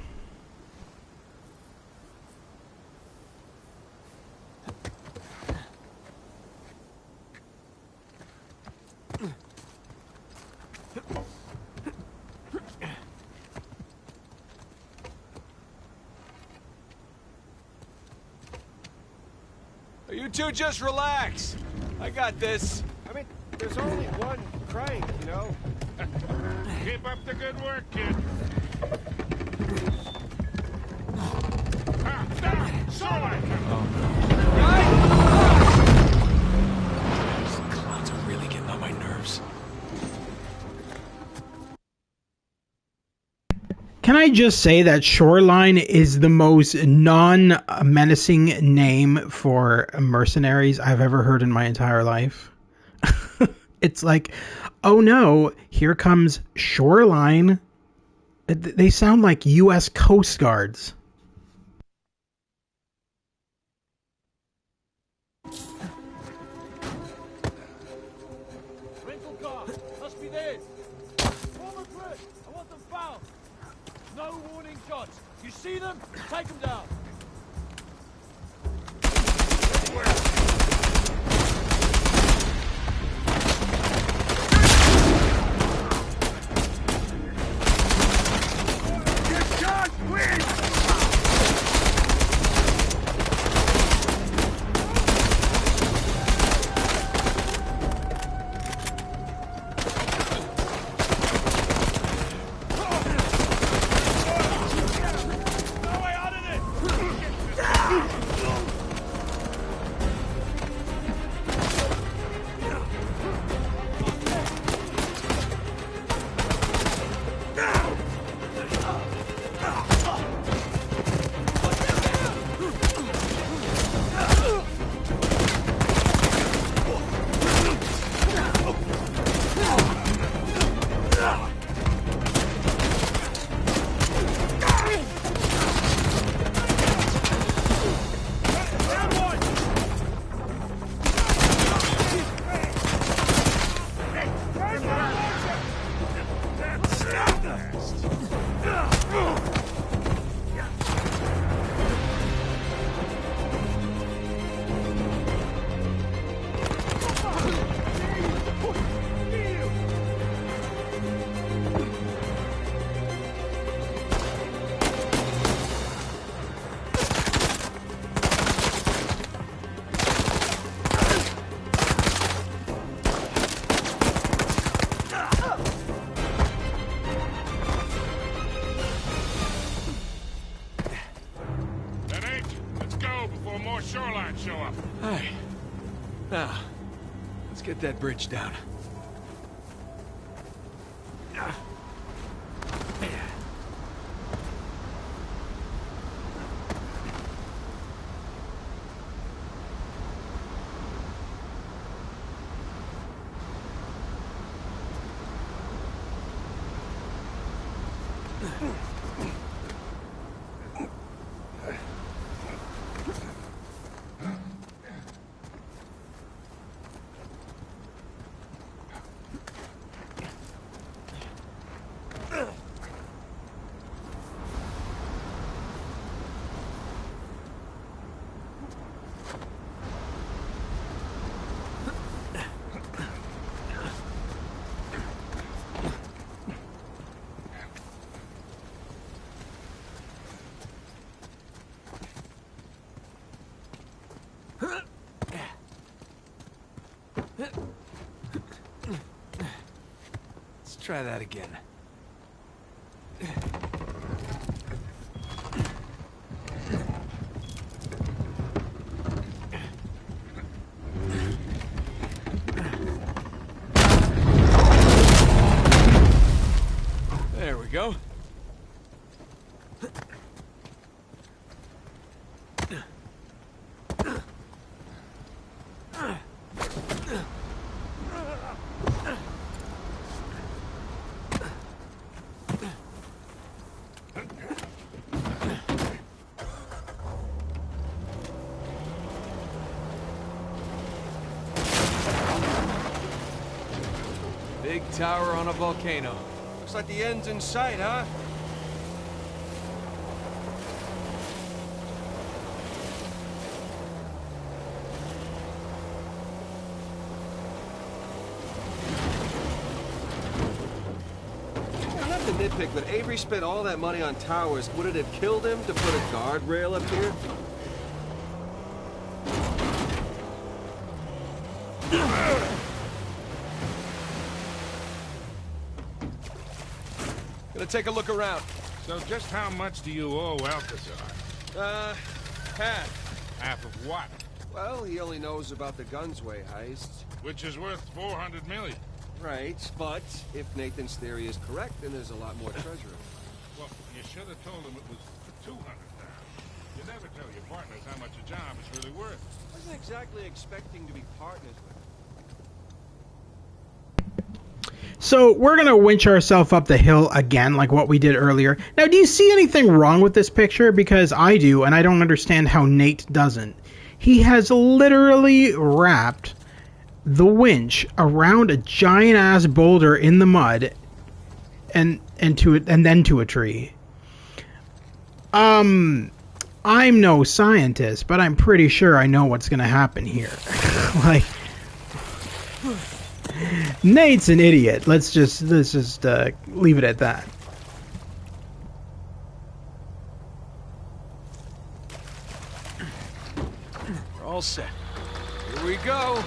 You two just relax. I got this. I mean, there's only one crank, you know? Keep up the good work, kid. Ah, stop! Shoreline! These clowns are really getting on my nerves. Can I just say that Shoreline is the most non-menacing name for mercenaries I've ever heard in my entire life? It's like, oh no, here comes Shoreline. They sound like U.S. Coast Guards. Rental car, must be theirs. Former Brit, I want them found. No warning shots. You see them? Take them down. Get that bridge down. Let's try that again. There we go. Big tower on a volcano. Looks like the end's in sight, huh? Not to nitpick, but Avery spent all that money on towers. Would it have killed him to put a guardrail up here? Gonna take a look around. So just how much do you owe Alcazar? Half. Half of what? Well, he only knows about the Gunsway heist. Which is worth 400 million. Right, but if Nathan's theory is correct, then there's a lot more treasure. Well, you should have told him it was for 200,000. You never tell your partners how much a job is really worth. Wasn't exactly expecting to be partners with. So we're going to winch ourselves up the hill again like what we did earlier. Now, do you see anything wrong with this picture? Because I do, and I don't understand how Nate doesn't. He has literally wrapped the winch around a giant-ass boulder in the mud and then to a tree. I'm no scientist, but I'm pretty sure I know what's going to happen here. Like... Nate's an idiot. Let's just leave it at that. We're all set. Here we go.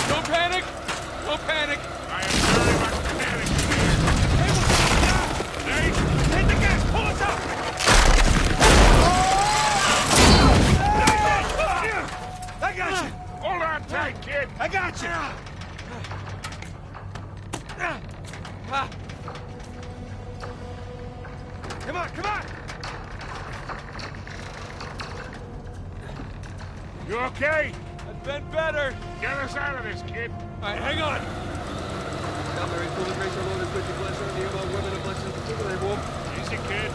Don't panic. Don't panic. I am very much panicked. Nate, Hit the gas! Pull us up! I got you! hold on tight, kid. I got you! Come on, come on! You okay? I've been better. Get us out of this, kid. All right, hang on. Easy, kid.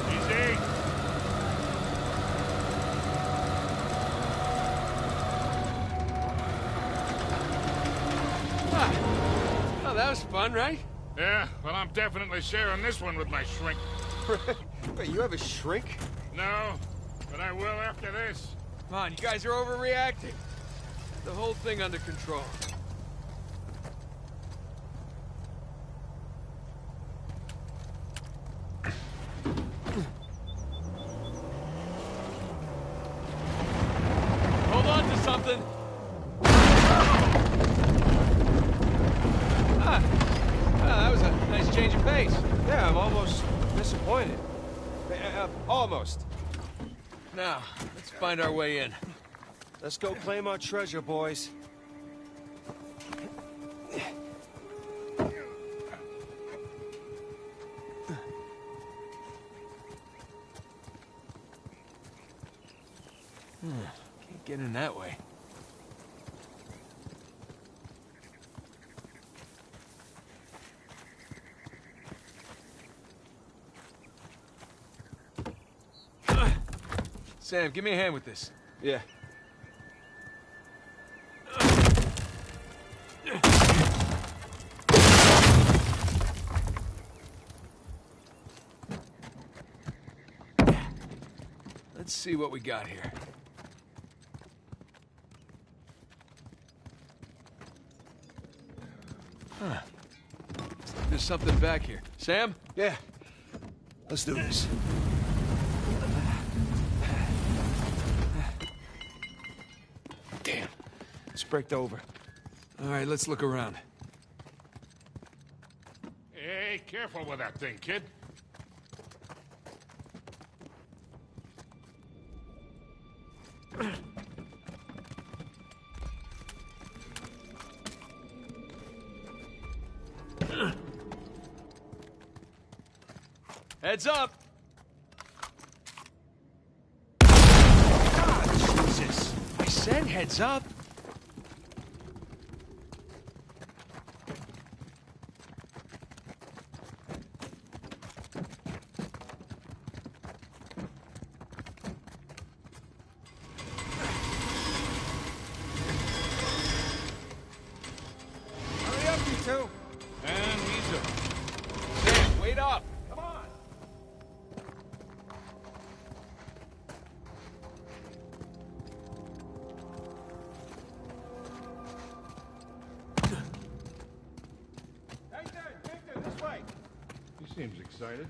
Easy. Oh, that was fun, right? Yeah, well, I'm definitely sharing this one with my shrink. Wait, you have a shrink? No, but I will after this. Come on, you guys are overreacting. The whole thing under control. Hold on to something. That was a nice change of pace. Yeah, I'm almost disappointed. Almost. Now, let's find our way in. Let's go claim our treasure, boys. Can't get in that way. Sam, give me a hand with this. Yeah. Let's see what we got here. Huh. There's something back here. Sam? Yeah. Let's do this. Damn. It's braked over. All right, let's look around. Hey, careful with that thing, kid. Heads up! Jesus. I said heads up. Hurry up, you two. And he's up. Sam, wait up! Come on. Victor, this way. He seems excited.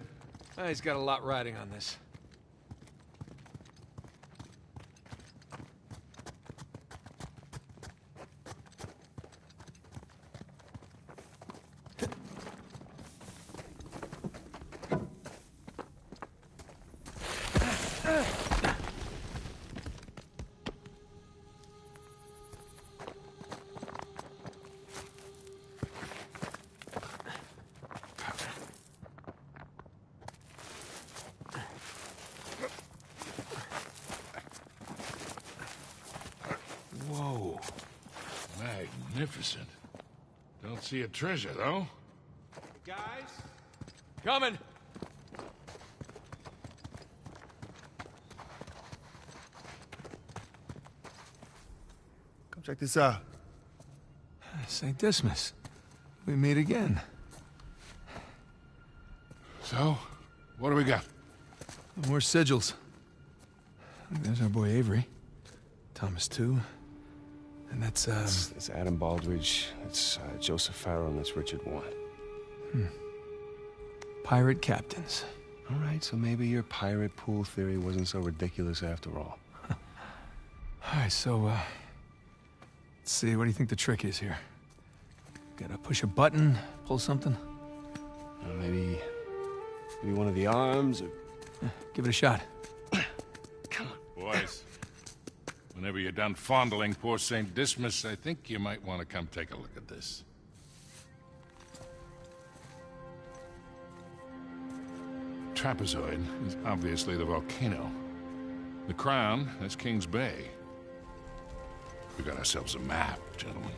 He's got a lot riding on this. Magnificent. Don't see a treasure, though. Guys? Coming! Come check this out. St. Dismas. We meet again. So, what do we got? More sigils. There's our boy Avery. Thomas, too. And that's, It's Adam Baldridge, it's Joseph Farrow, and that's Richard Warren. Pirate captains. All right, so maybe your pirate pool theory wasn't so ridiculous after all. All right, so, let's see, what do you think the trick is here? Gotta push a button, pull something? Maybe one of the arms, or... Give it a shot. Boys, whenever you're done fondling poor St. Dismas, I think you might want to come take a look at this. Trapezoid is obviously the volcano. The crown, that's King's Bay. We got ourselves a map, gentlemen.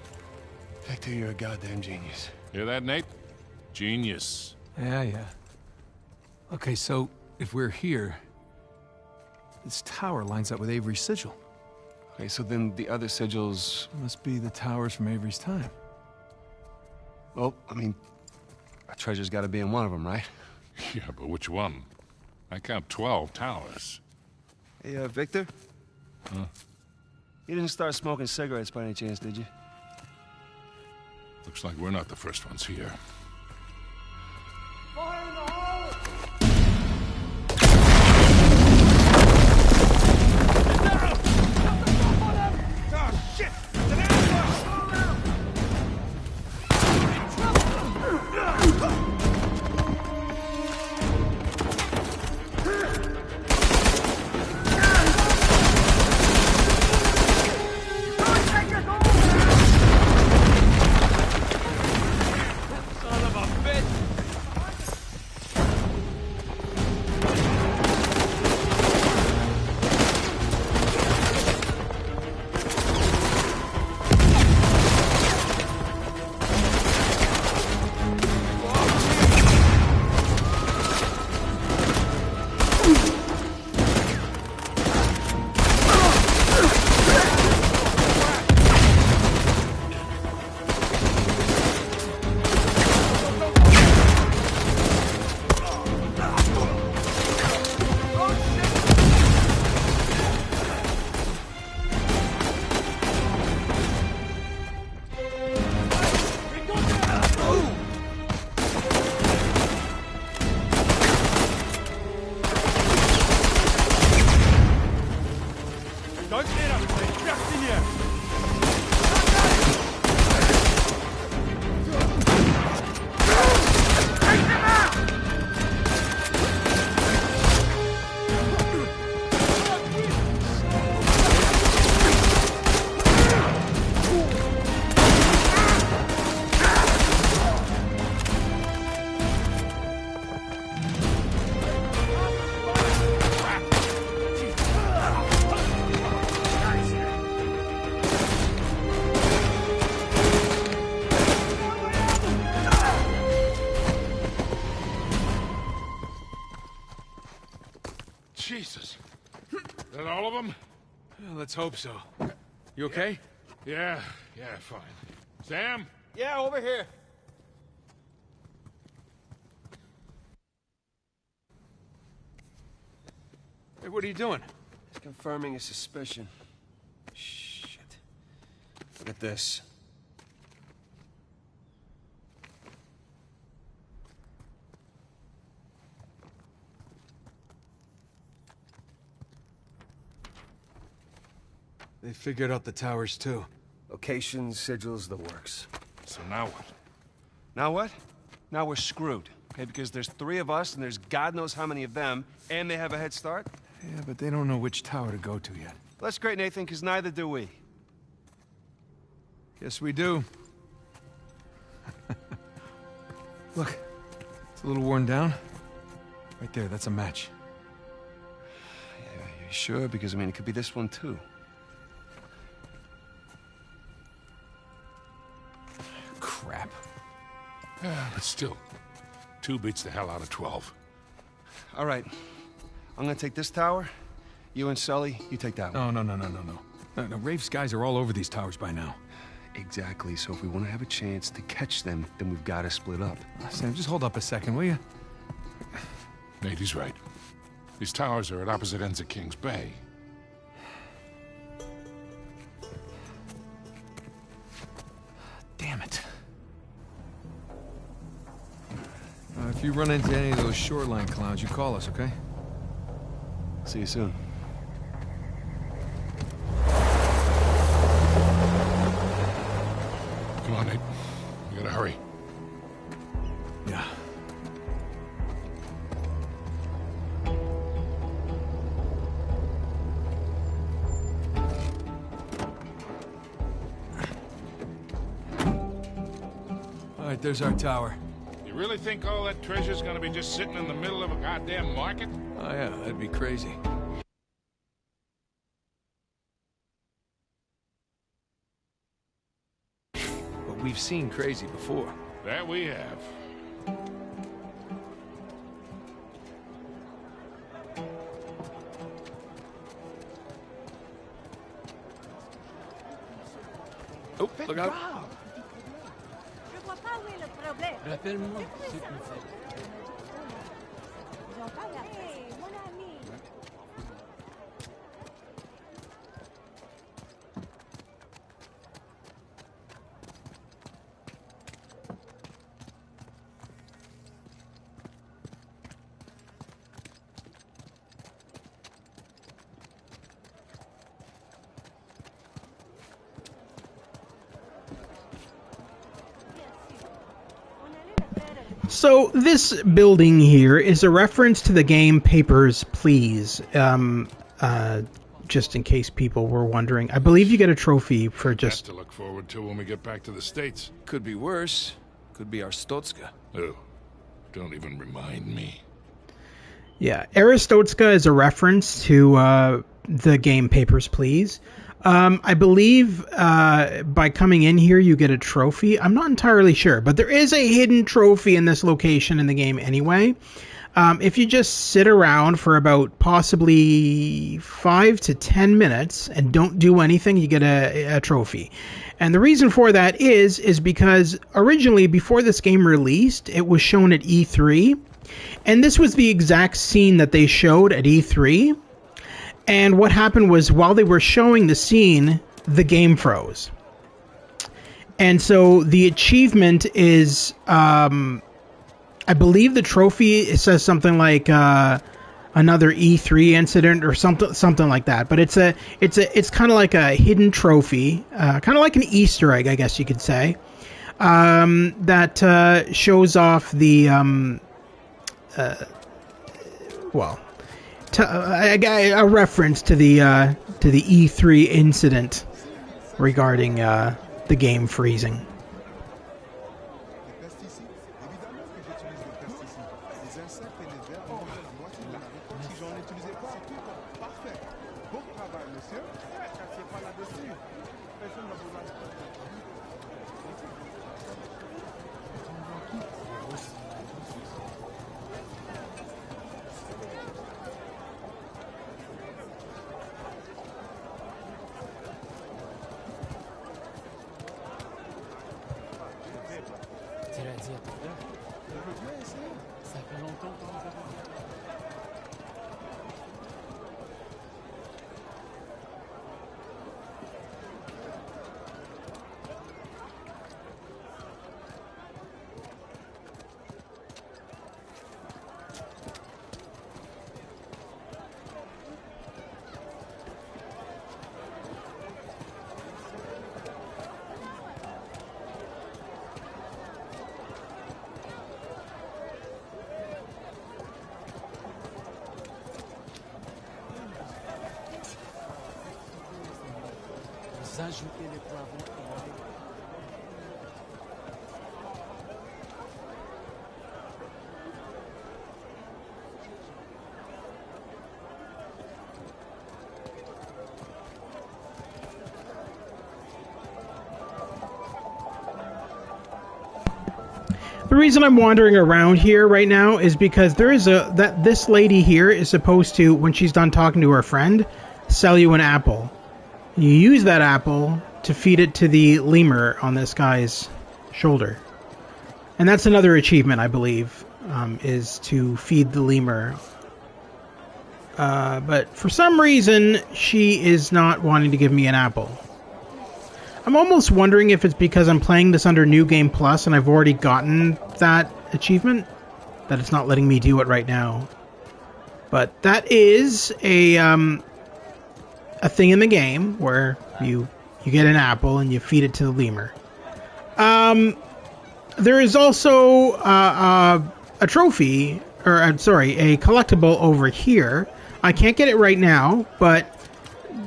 Hector, you're a goddamn genius. Hear that, Nate? Genius. Yeah. Okay, so if we're here, this tower lines up with Avery's sigil. Okay, so then the other sigils... Must be the towers from Avery's time. Well, I mean, a treasure's gotta be in one of them, right? Yeah, but which one? I count 12 towers. Hey, Victor? Huh? You didn't start smoking cigarettes by any chance, did you? Looks like we're not the first ones here. Fire in the hole! Oh, shit! An ambush! Son of a bitch! Don't let up, mate. Just in here. Take them out! Jesus. Is that all of them? Well, let's hope so. You okay? Yeah, fine. Sam? Yeah, over here. Hey, what are you doing? It's confirming a suspicion. Shit. Look at this. They figured out the towers, too. Locations, sigils, the works. So now what? Now what? Now we're screwed. Okay, because there's 3 of us, and there's God knows how many of them, and they have a head start. Yeah, but they don't know which tower to go to yet. Well, that's great, Nathan, because neither do we. Yes, we do. Look, it's a little worn down. Right there, that's a match. Yeah, you sure? Because, I mean, it could be this one, too. Yeah, but still, 2 beats the hell out of 12. All right. I'm gonna take this tower. You and Sully, you take that one. No, Rafe's guys are all over these towers by now. Exactly. So if we want to have a chance to catch them, then we've got to split up. Sam, just hold up a second, will you? Nate, he's right. These towers are at opposite ends of Kings Bay. Damn it. If you run into any of those shoreline clowns, you call us, okay? See you soon. Come on, Nate. We gotta hurry. Yeah. All right, there's our tower. You really think all that treasure's gonna be just sitting in the middle of a goddamn market? Oh yeah, that'd be crazy. But we've seen crazy before. That we have. Oh, look out. Je vois pas où est le problème. Rappelle-moi ce que vous faites. Hey, mon ami. So this building here is a reference to the game Papers, Please. Just in case people were wondering, I believe you get a trophy for just... That to look forward to when we get back to the States. Could be worse. Could be our Stotska. Oh, don't even remind me. Yeah, Aristotska is a reference to the game Papers, Please. I believe by coming in here you get a trophy. I'm not entirely sure, but there is a hidden trophy in this location in the game anyway. If you just sit around for about possibly 5 to 10 minutes and don't do anything, you get a trophy. And the reason for that is because originally, before this game released, it was shown at E3. And this was the exact scene that they showed at E3. And what happened was, while they were showing the scene, the game froze. And so the achievement is, I believe the trophy, it says something like another E3 incident or something like that. But it's kind of like a hidden trophy, kind of like an Easter egg, I guess you could say, that shows off the a reference to the E3 incident regarding the game freezing. Ajouter les poivrons et les... The reason I'm wandering around here right now is because there is this lady here is supposed to, when she's done talking to her friend, sell you an apple. You use that apple to feed it to the lemur on this guy's shoulder. And that's another achievement, I believe, is to feed the lemur. But for some reason, she is not wanting to give me an apple. I'm almost wondering if it's because I'm playing this under New Game Plus and I've already gotten that achievement, that it's not letting me do it right now. But that is a thing in the game where you get an apple and you feed it to the lemur. There is also a trophy, or I'm sorry, a collectible over here. I can't get it right now, but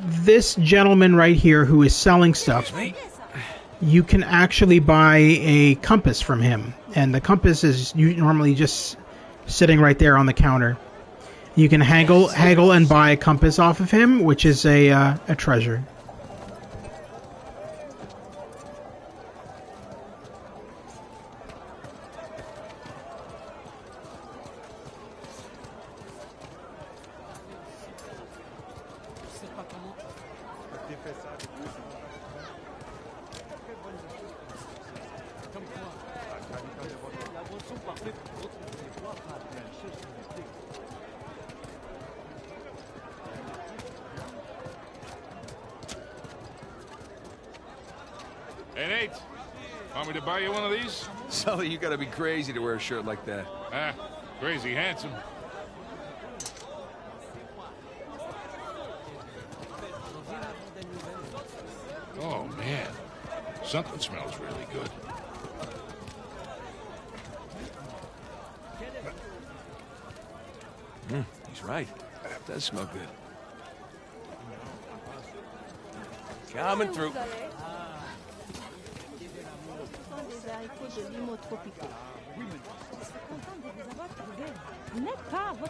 this gentleman right here who is selling stuff, you can actually buy a compass from him, and the compass is normally just sitting right there on the counter. You can haggle and buy a compass off of him, which is a treasure. Hey, Nate. Want me to buy you one of these? Sully, you gotta be crazy to wear a shirt like that. Ah, crazy handsome. Oh, man. Something smells really good. He's right. It does smell good. Coming through.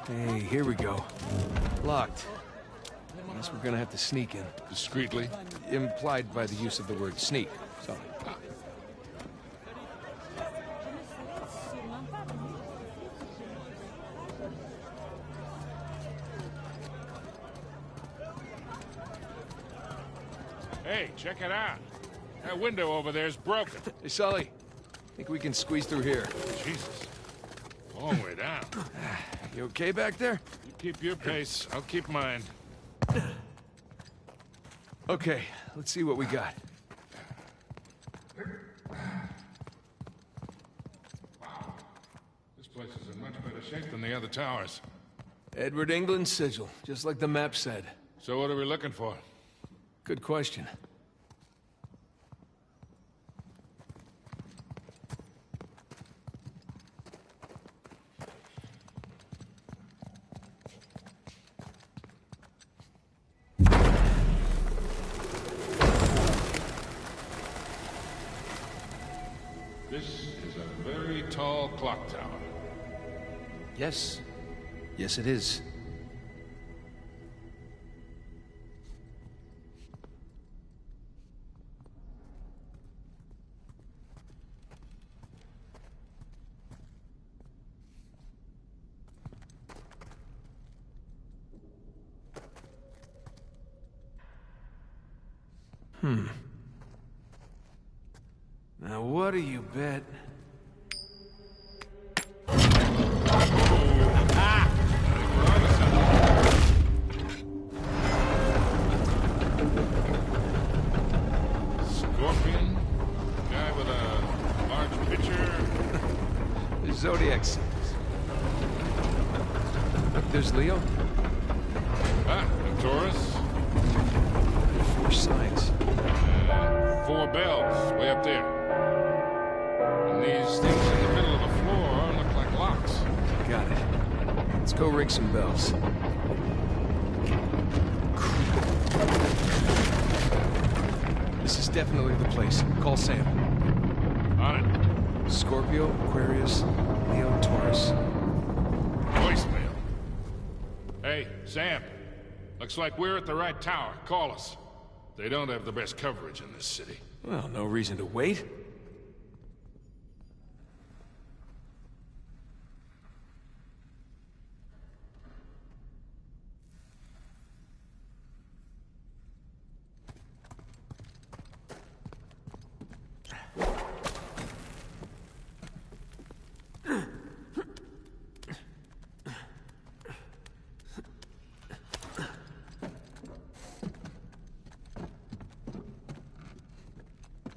Hey, here we go. Locked. I guess we're gonna have to sneak in. Discreetly? Implied by the use of the word sneak. So. Hey, check it out. That window over there is broken. Hey, Sully. Think we can squeeze through here. Jesus. Long way down. You okay back there? You keep your pace. I'll keep mine. Okay, let's see what we got. Wow. This place is in much better shape than the other towers. Edward England's sigil, just like the map said. So what are we looking for? Good question. This is a very tall clock tower. Yes. Yes, it is. Now, what do you bet? Scorpion? Guy with a large pitcher? The Zodiac signs. Look, there's Leo. Ah, and Taurus. 4 signs. 4 bells, way up there. And these things in the middle of the floor look like locks. Got it. Let's go ring some bells. This is definitely the place. Call Sam. On it. Scorpio, Aquarius, Leo, Taurus. Voicemail. Hey, Sam. Looks like we're at the right tower. Call us. They don't have the best coverage in this city. Well, no reason to wait.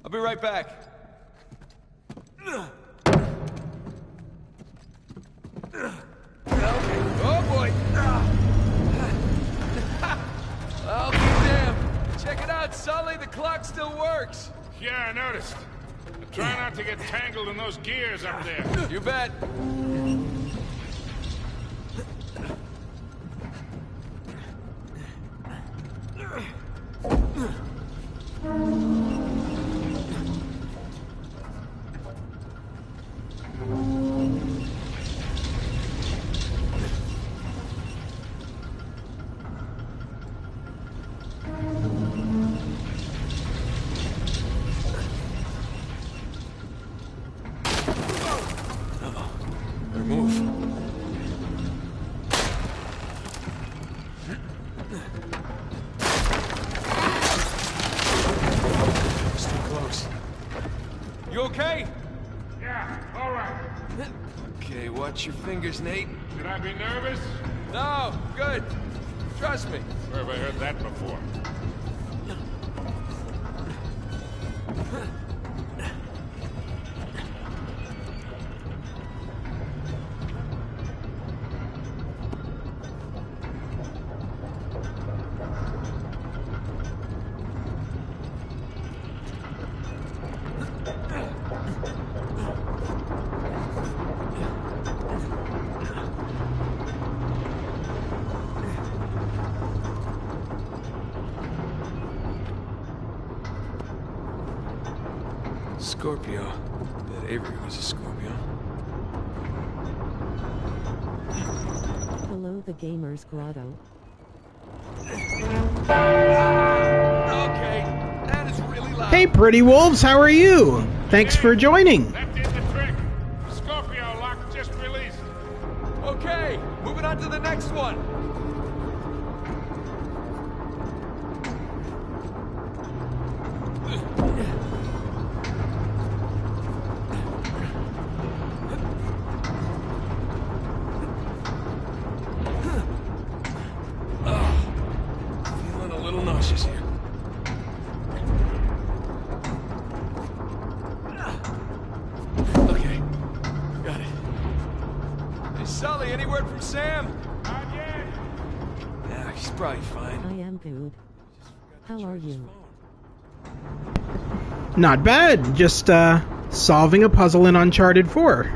I'll be right back. Okay. Oh boy. I'll be damned. Check it out, Sully. The clock still works. Yeah, I noticed. Try not to get tangled in those gears up there. You bet. You okay? Yeah, all right. Okay, watch your fingers, Nate. Should I be nervous? No, good. Trust me. Where have I heard that before? Scorpio. Bet Avery was a Scorpio. Below the Gamer's Grotto. Okay, that is really loud. Hey, pretty wolves, how are you? Thanks for joining. That did the trick. Scorpio lock just released. Okay, moving on to the next one. Feeling a little nauseous here. Okay, got it. Hey, Sully, any word from Sam? Not yet. Yeah, he's probably fine. I am good. How are you? Not bad. Just solving a puzzle in Uncharted 4.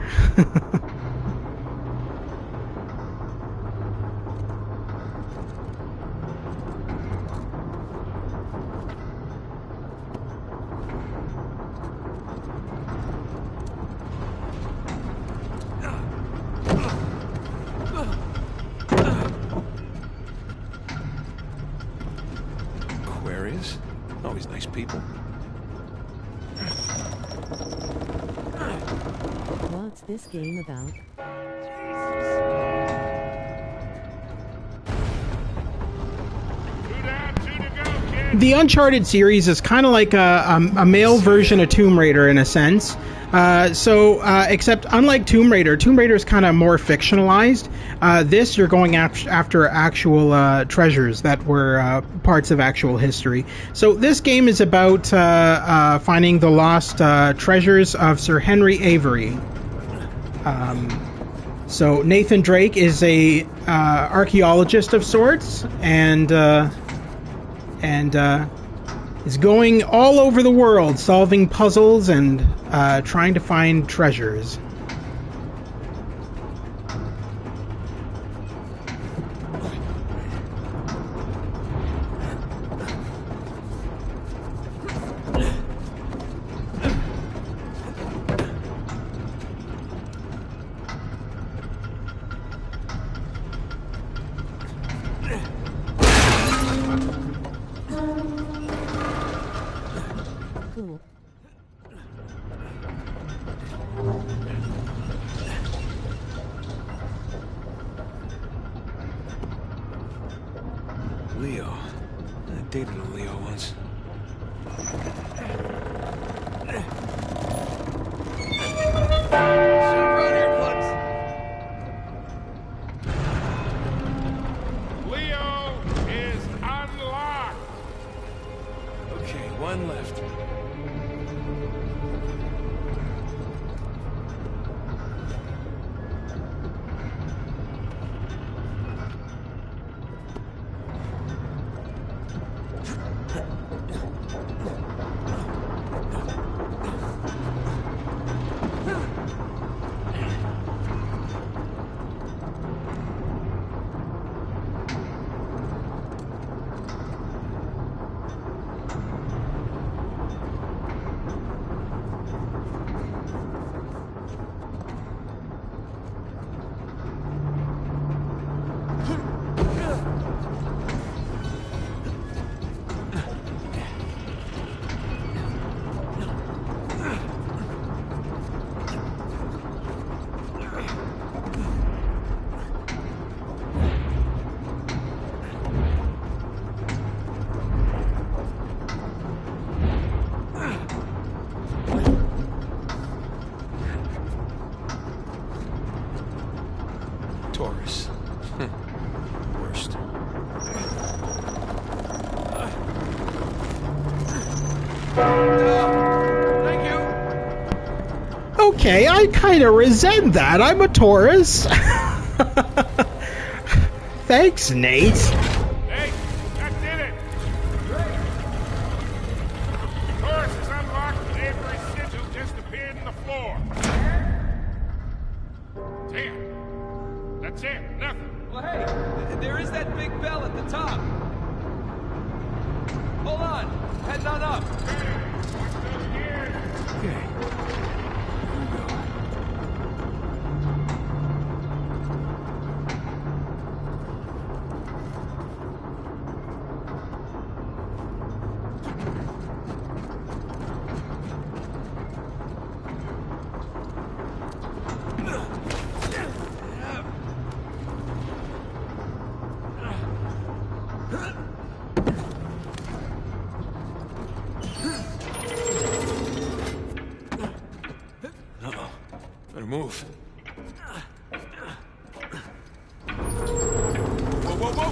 Aquarius? Always nice people. What's this game about? The Uncharted series is kind of like a male version of Tomb Raider in a sense. Except unlike Tomb Raider is kind of more fictionalized. This, you're going after actual treasures that were parts of actual history. So this game is about finding the lost treasures of Sir Henry Avery. So Nathan Drake is a archaeologist of sorts, and is going all over the world solving puzzles and trying to find treasures. Cool. Leo. I dated a Leo once. Leo is unlocked. Okay, one left. Taurus. Worst. Thank you. Okay, I kind of resent that. I'm a Taurus. Thanks, Nate. Hey, that did it! Taurus is unlocked and Avery's sigil just appeared in the floor. Damn. That's it. Nothing. Well, hey, there is that big bell at the top. Hold on. Heading on up. Okay. Uh-oh. Better move. Whoa, whoa, whoa!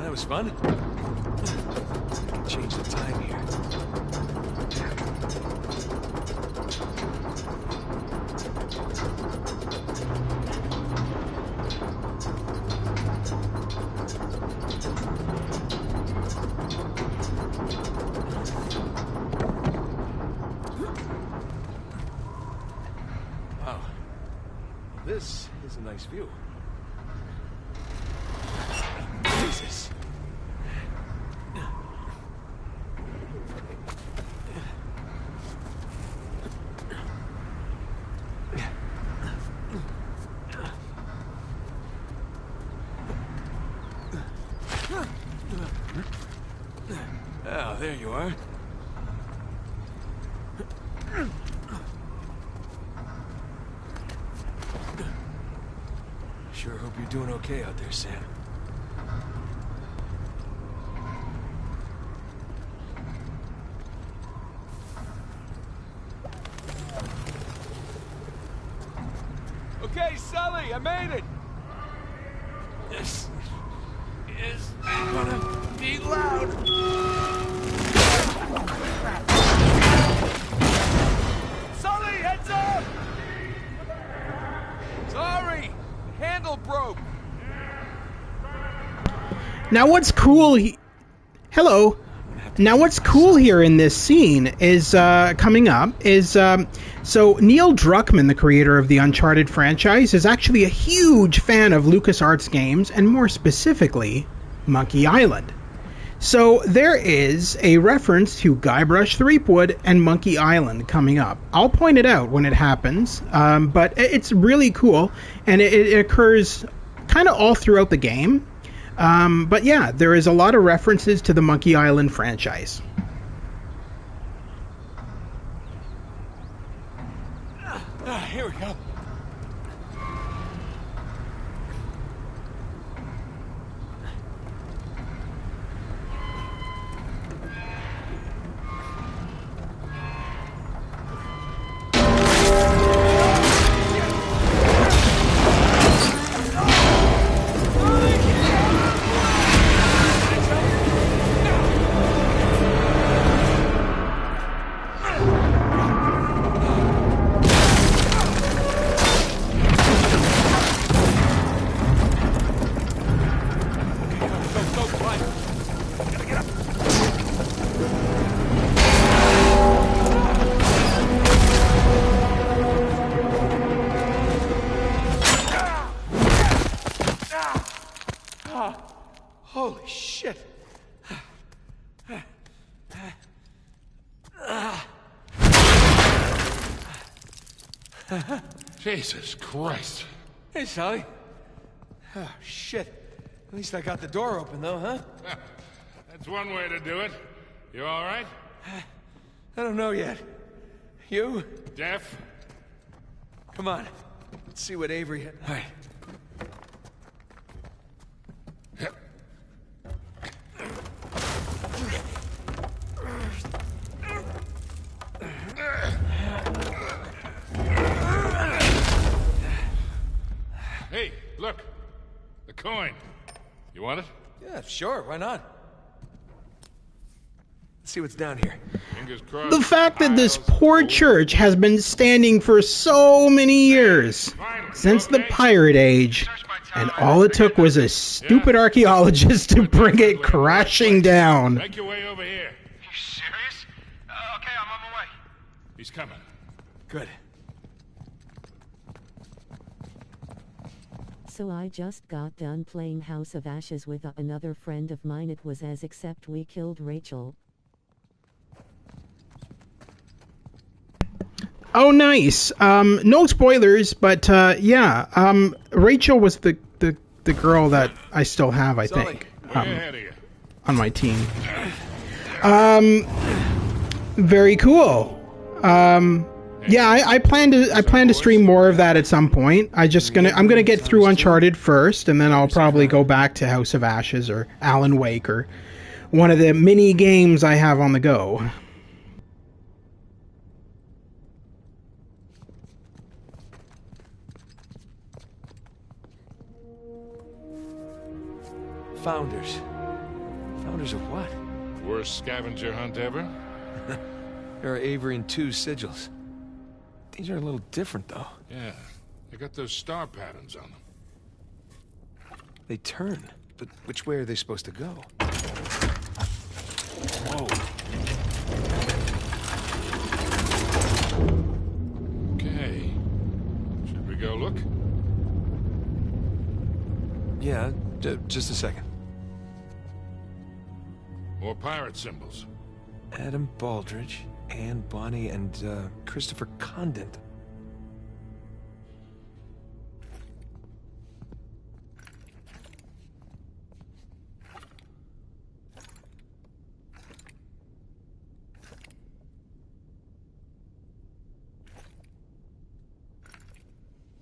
That was fun. Change the time here. Wow. This is a nice view. Jesus. Oh, there you are. Sure hope you're doing okay out there, Sam. Okay, Sully, I made it! This is gonna be loud! Sully, heads up! Sorry! Handle broke! Now what's cool Hello. Now what's cool here in this scene is coming up is so Neil Druckmann, the creator of the Uncharted franchise, is actually a huge fan of LucasArts games, and more specifically Monkey Island. So there is a reference to Guybrush Threepwood and Monkey Island coming up. I'll point it out when it happens, but it's really cool, and it occurs kind of all throughout the game. But yeah, there is a lot of references to the Monkey Island franchise. Here we go. Jesus Christ. Hey, Sally. Oh, shit. At least I got the door open, though, huh? That's one way to do it. You all right? I don't know yet. You? Deaf? Come on. Let's see what Avery had. All right. Hey, look. The coin. You want it? Yeah, sure. Why not? Let's see what's down here. Fingers crossed. The fact that this poor church has been standing for so many years, since the Pirate Age, and all it took was a stupid archaeologist to bring it crashing down. Make your way over here. You serious? Okay, I'm on my way. He's coming. Good. So I just got done playing House of Ashes with another friend of mine. It was as except we killed Rachel. Oh, nice. No spoilers, but yeah. Rachel was the girl that I still have, I think, on my team. Very cool. Yeah, I plan to stream more of that at some point. I'm gonna get through Uncharted first, and then I'll probably go back to House of Ashes or Alan Wake or one of the mini games I have on the go. Founders. Founders of what? Worst scavenger hunt ever? There are Avery and 2 sigils. These are a little different, though. Yeah. They got those star patterns on them. They turn. But which way are they supposed to go? Whoa. Okay. Should we go look? Yeah, just a second. More pirate symbols. Adam Baldridge, Anne Bonny, and Christopher Condent.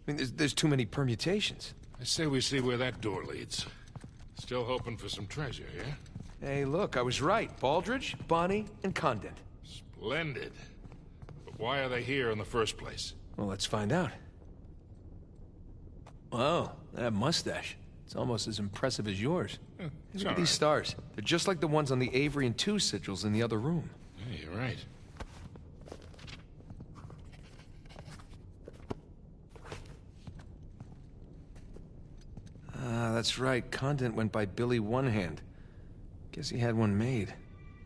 I mean, there's too many permutations. I say we see where that door leads. Still hoping for some treasure, yeah? Hey, look, I was right. Baldridge, Bonny, and Condent. Splendid. But why are they here in the first place? Well, let's find out. Wow, that mustache. It's almost as impressive as yours. Look at these stars. They're just like the ones on the Avery and 2 sigils in the other room. Yeah, you're right. Ah, that's right. Condent went by Billy One Hand. Guess he had one made.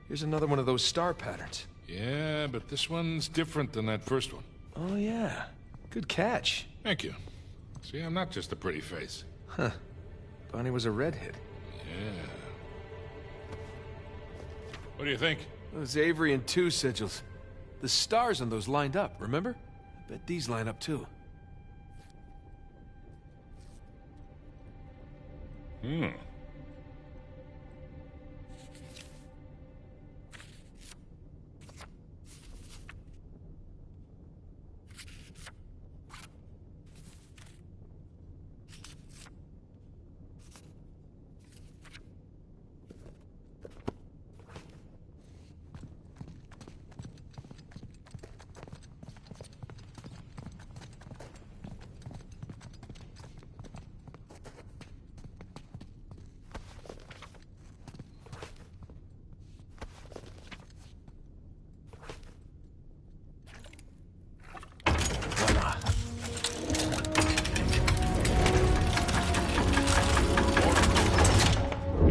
Here's another one of those star patterns. Yeah, but this one's different than that first one. Oh, yeah. Good catch. Thank you. See, I'm not just a pretty face. Huh. Bonnie was a redhead. Yeah. What do you think? Those Avery and 2 sigils. The stars on those lined up, remember? I bet these line up too. Hmm.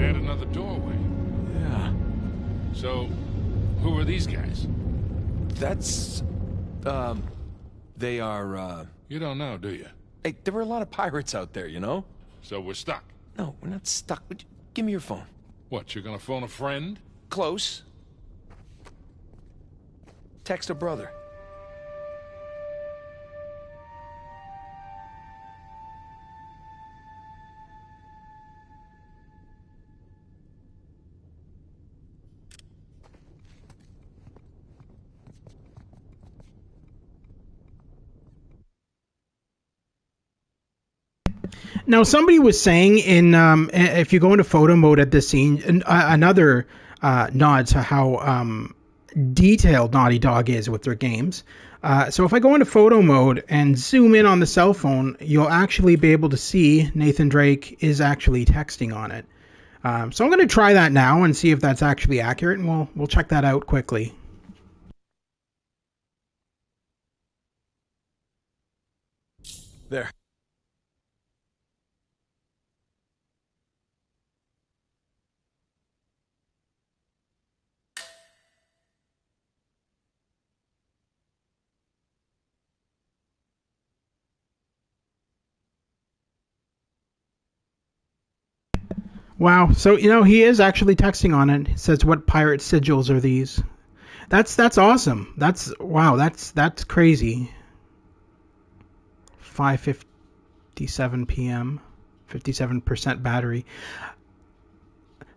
Add another doorway. Yeah. So, who are these guys? That's... They are, You don't know, do you? Hey, there were a lot of pirates out there, you know? So we're stuck. No, we're not stuck. Give me your phone. What, you're gonna phone a friend? Close. Text a brother. Now, somebody was saying if you go into photo mode at this scene, another nod to how detailed Naughty Dog is with their games. So if I go into photo mode and zoom in on the cell phone, you'll actually be able to see Nathan Drake is actually texting on it. So I'm going to try that now and see if that's actually accurate, and we'll check that out quickly. There. Wow. So, he is actually texting on it. It says, "What pirate sigils are these?" That's awesome. Wow, that's crazy. 5:57 p.m. 57% battery.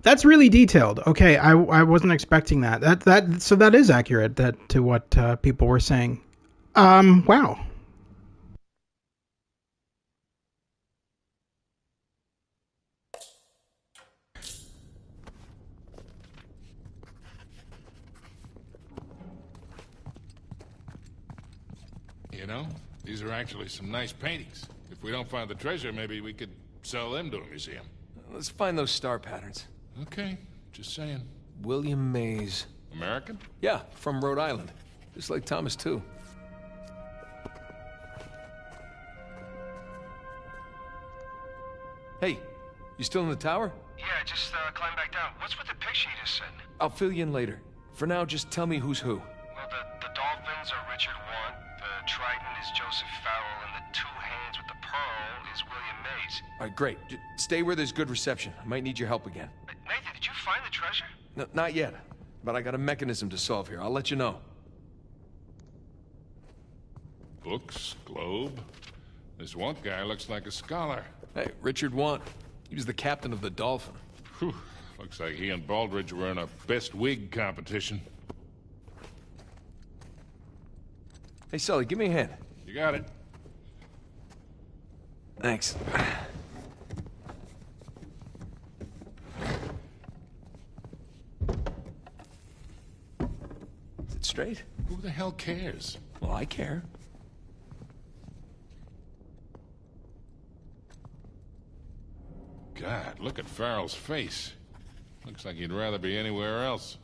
That's really detailed. Okay, I wasn't expecting that. So that is accurate to what people were saying. Wow. You know, these are actually some nice paintings. If we don't find the treasure, maybe we could sell them to a museum. Let's find those star patterns. Okay, just saying. William Mays. American? Yeah, from Rhode Island. Just like Thomas, too. Hey, you still in the tower? Yeah, just climb back down. What's with the picture you just sent? I'll fill you in later. For now, just tell me who's who. Well, the dolphins are Richard Want, the trident is Joseph Farrell, and the two hands with the pearl is William Mays. All right, great. Stay where there's good reception. I might need your help again. Nathan, did you find the treasure? No, not yet. But I got a mechanism to solve here. I'll let you know. Books, globe. This Want guy looks like a scholar. Hey, Richard Want. He was the captain of the Dolphin. Whew. Looks like he and Baldridge were in a best wig competition. Hey, Sully, give me a hand. You got it. Thanks. Is it straight? Who the hell cares? Well, I care. God, look at Farrell's face. Looks like he'd rather be anywhere else.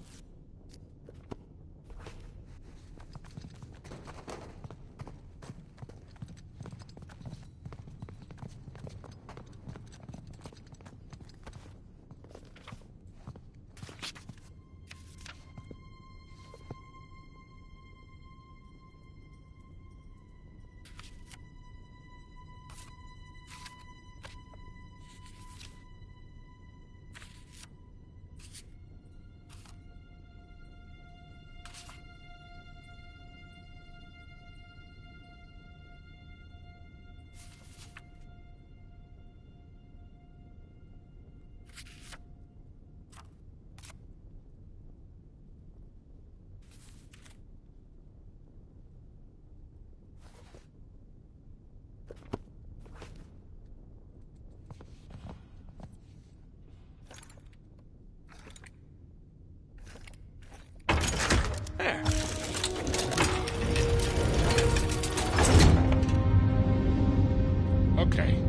Okay,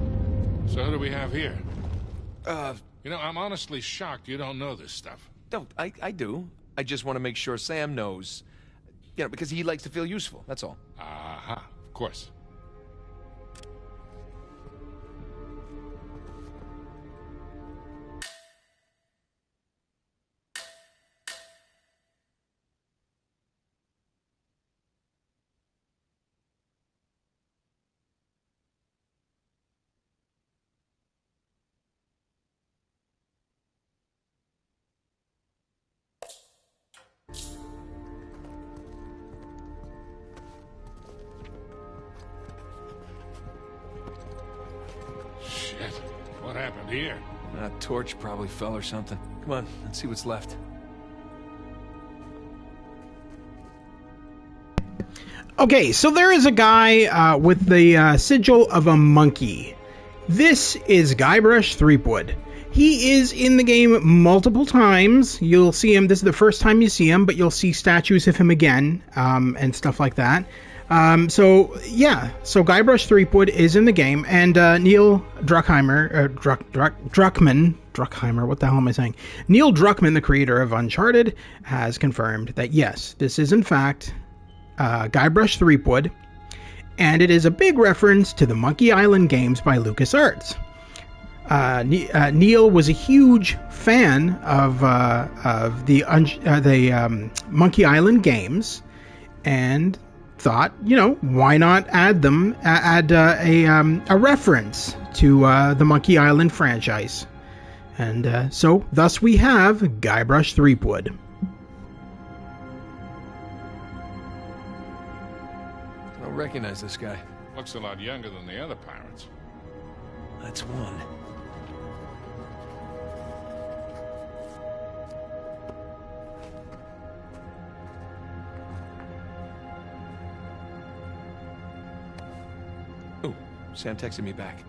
so who do we have here? You know, I'm honestly shocked you don't know this stuff. No, I do. I just want to make sure Sam knows. You know, because he likes to feel useful, that's all. Aha, of course. Shit, what happened here? A torch probably fell or something. Come on, let's see what's left. Okay, so there is a guy with the sigil of a monkey. This is Guybrush Threepwood. He is in the game multiple times. You'll see him. This is the first time you see him, but you'll see statues of him again, and stuff like that. So Guybrush Threepwood is in the game, and Neil Druckmann, what the hell am I saying? Neil Druckmann, the creator of Uncharted, has confirmed that yes, this is in fact Guybrush Threepwood, and it is a big reference to the Monkey Island games by LucasArts. Neil was a huge fan of the Monkey Island games, and thought, why not add a reference to the Monkey Island franchise, and so thus we have Guybrush Threepwood. I don't recognize this guy. Looks a lot younger than the other pirates. That's one. Oh, Sam texted me back.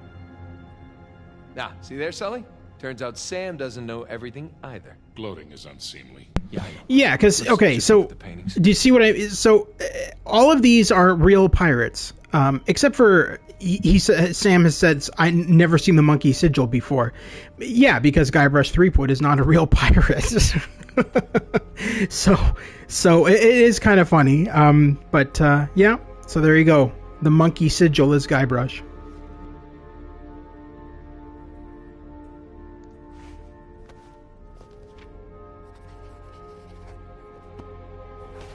Ah, see there, Sully? Turns out Sam doesn't know everything either. Gloating is unseemly. Yeah, because okay, so do you see what I? So all of these are real pirates, except for Sam has said I never seen the monkey sigil before. Yeah, because Guybrush Threepwood is not a real pirate. so it is kind of funny. But yeah, so there you go. The monkey sigil is Guybrush.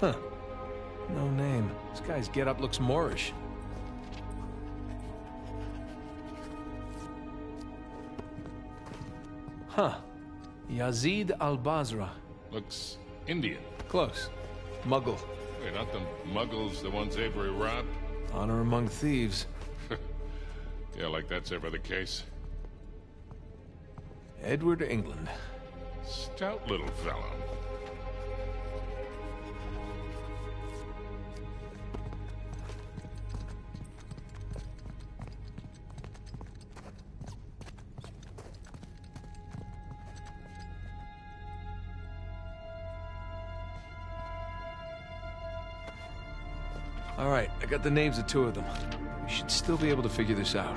Huh. No name. This guy's getup looks Moorish. Huh. Yazid al-Basra. Looks Indian. Close. Muggle. Wait, aren't the Muggles the ones Avery robbed? Honor among thieves. Yeah, like that's ever the case. Edward England. Stout little fellow. All right, I got the names of two of them. We should still be able to figure this out.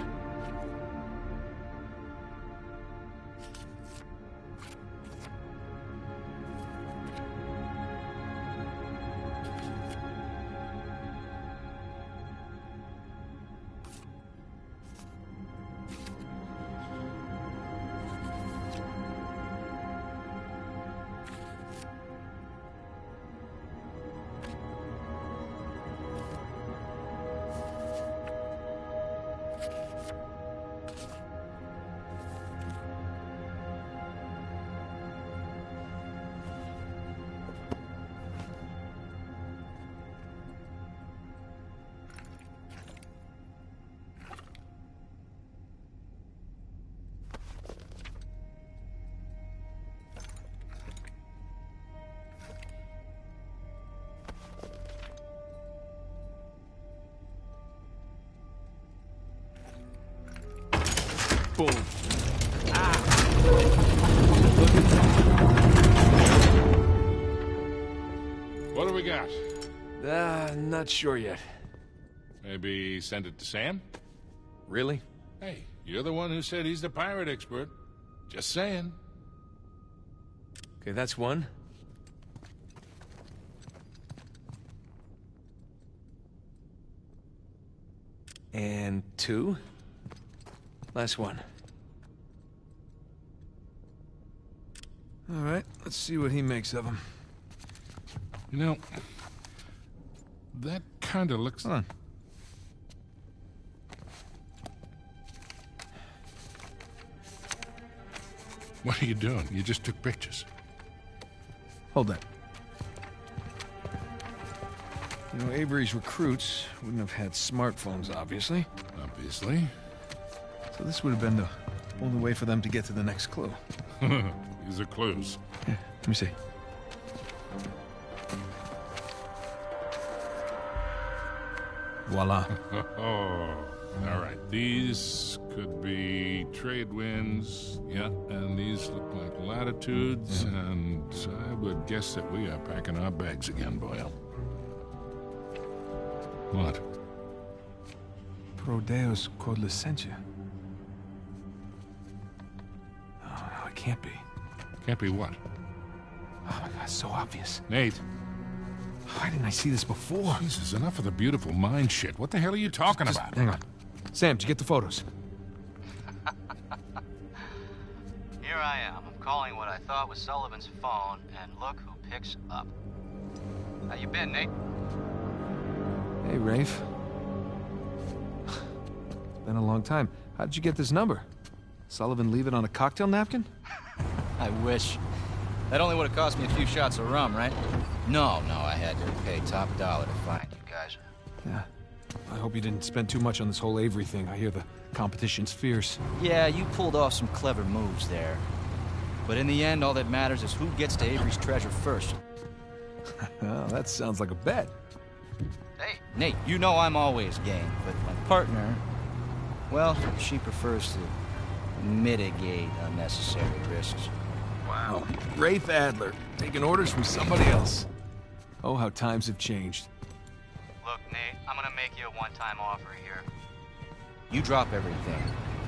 Boom. What do we got? Not sure yet. Maybe send it to Sam? Really? Hey, you're the one who said he's the pirate expert. Just saying. Okay, that's one. And two. Last one. All right, let's see what he makes of them. You know, that kind of looks... Hold on. What are you doing? You just took pictures. Hold that. You know, Avery's recruits wouldn't have had smartphones, obviously. Obviously. So this would have been the only way for them to get to the next clue. These are clues. Yeah, let me see. Voila. Oh, All right, these could be trade winds. Yeah, and these look like latitudes, and I would guess that we are packing our bags again, Boyle. What? Pro Deus quod licentia. Oh, no, it can't be. Can't be what? Oh my God, it's so obvious. Nate. Why didn't I see this before? Jesus, enough of the beautiful mind shit. What the hell are you talking about? Hang on. Sam, did you get the photos? Here I am. I'm calling what I thought was Sullivan's phone, and look who picks up. How you been, Nate? Hey, Rafe. It's been a long time. How did you get this number? Sullivan leave it on a cocktail napkin? I wish. That only would have cost me a few shots of rum, right? No, I had to pay top dollar to find you guys. Yeah. I hope you didn't spend too much on this whole Avery thing. I hear the competition's fierce. Yeah, you pulled off some clever moves there. But in the end, all that matters is who gets to Avery's treasure first. Well, that sounds like a bet. Hey, Nate, you know I'm always game, but my partner, well, she prefers to mitigate unnecessary risks. Wow. Rafe Adler, taking orders from somebody else. Oh, how times have changed. Look, Nate, I'm gonna make you a one-time offer here. You drop everything.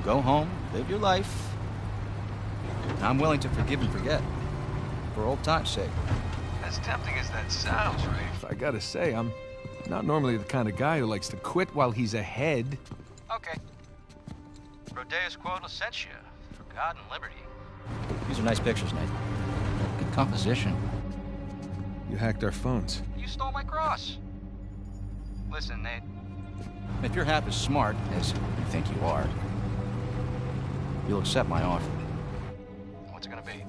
Go home, live your life. I'm willing to forgive and forget. For old time's sake. As tempting as that sounds, Rafe, I gotta say, I'm not normally the kind of guy who likes to quit while he's ahead. Okay. Pro Deus quod licentia, for God and liberty. These are nice pictures, Nate. Good composition. You hacked our phones. You stole my cross. Listen, Nate. If you're half as smart as you think you are, you'll accept my offer. What's it gonna be?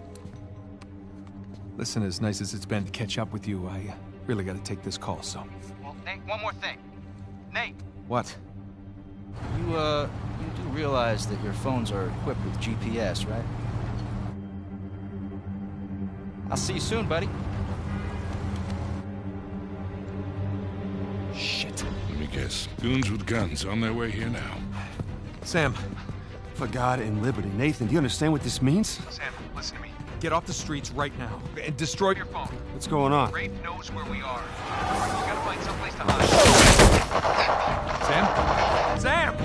Listen, as nice as it's been to catch up with you, I really gotta take this call, so... Well, Nate, one more thing. Nate! What? You do realize that your phones are equipped with GPS, right? I'll see you soon, buddy. Shit. Let me guess. Goons with guns on their way here now. Sam. For God and liberty. Nathan, do you understand what this means? Sam, listen to me. Get off the streets right now and destroy your phone. What's going on? Rafe knows where we are. You gotta find someplace to hide. Sam? Sam!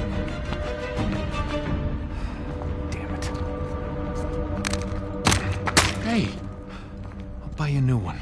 Damn it. Hey. I'll buy you a new one.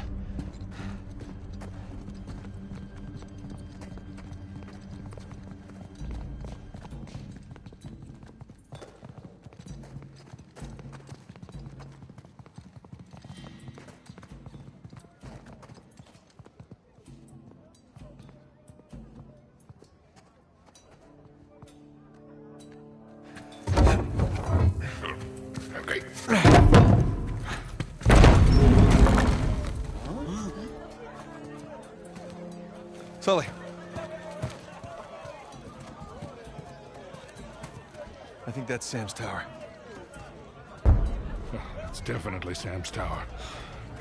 Sully. I think that's Sam's tower. It's definitely Sam's tower.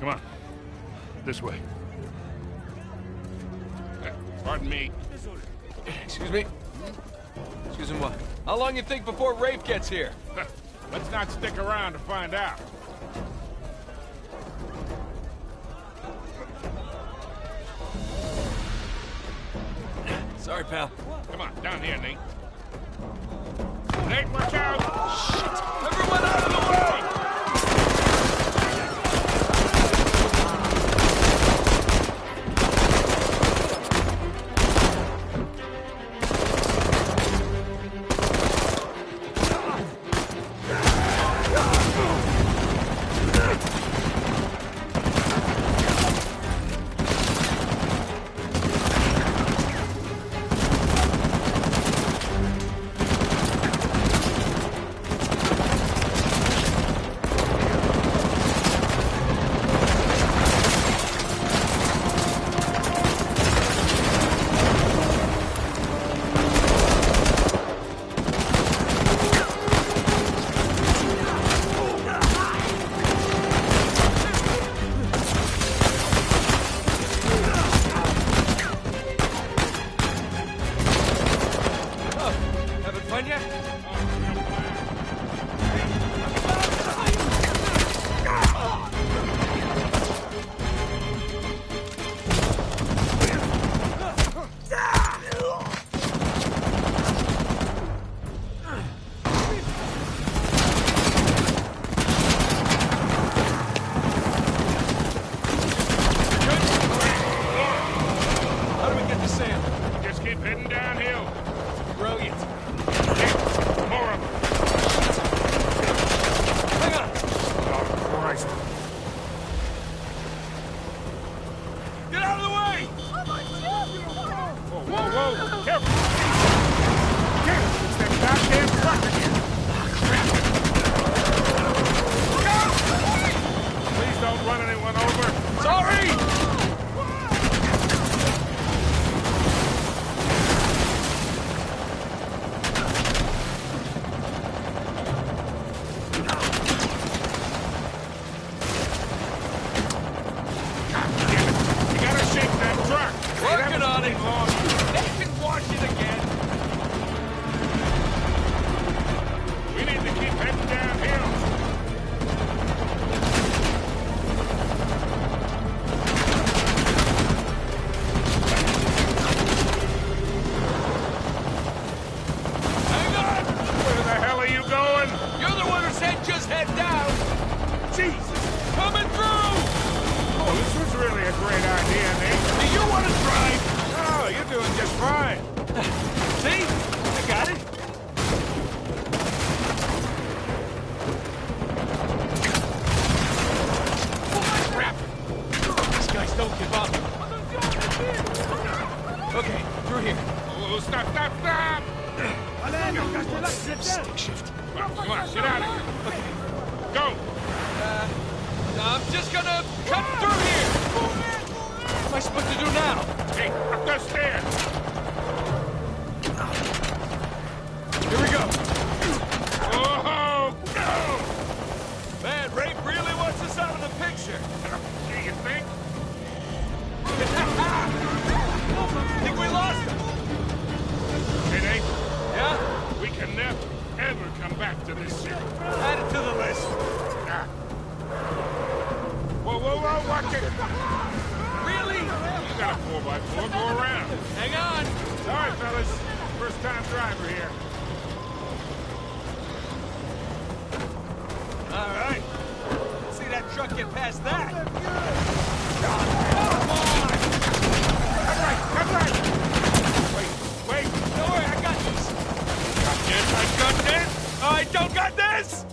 Come on. This way. Pardon me. Excuse me? Excuse me, what? How long you think before Rafe gets here? Let's not stick around to find out. Sorry, pal. Come on, down here, Nate. Nate, watch out! Shit! Everyone out of the way! Vanya? How do we get to Sam? Just keep heading downhill. Brilliant. More of them. Hang on. Oh, Christ. Get out of the way! Whoa, whoa, whoa. Careful. Careful. It's that goddamn truck again. Please don't run anyone over. Sorry! You gotta shake that truck. Working on it. Long. They can wash it again. We need to keep heading downhill. Hang on! Where the hell are you going? You're the one who said just head down. Jesus! Coming through! Oh, this was really a great idea, Nate. Do you want to drive? Oh, you're doing just fine. See? I got it. Oh, crap! These guys don't give up. Okay, through here. Oh, stop, stop, stop! Stick shift. Come on, get out of here. Okay. Go! I'm just gonna cut through here. What am I supposed to do now? Hey, up those stairs! Here we go. Oh, go! Man, Rafe really wants us out of the picture. Do you think? Think we lost him? Hey, Nate, Yeah? we can never, ever come back to this shit. Add it to the list. Ah. Whoa, whoa, whoa, watch it! Really? You got a 4x4, go around. Hang on. Sorry, fellas. First time driver here. All right. Let's see that truck get past that. Come Right! Wait, wait! Don't worry, I got this. Got this, I got this! I don't got this!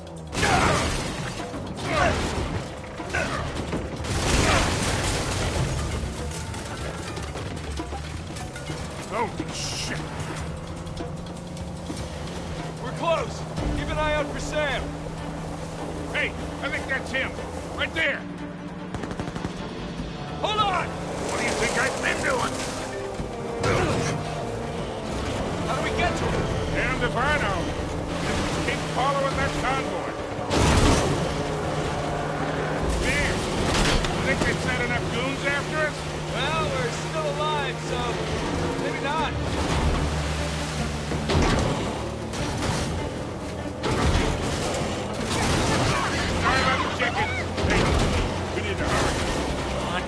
Holy shit! We're close. Keep an eye out for Sam. Hey, I think that's him. Right there. Hold on! What do you think I've been doing? How do we get to him? Damned if I know. Just keep following that convoy. Man, you think they sent enough goons after us? Well, we're still alive, so maybe not. Sorry about the chickens. Hey, we need to hurry.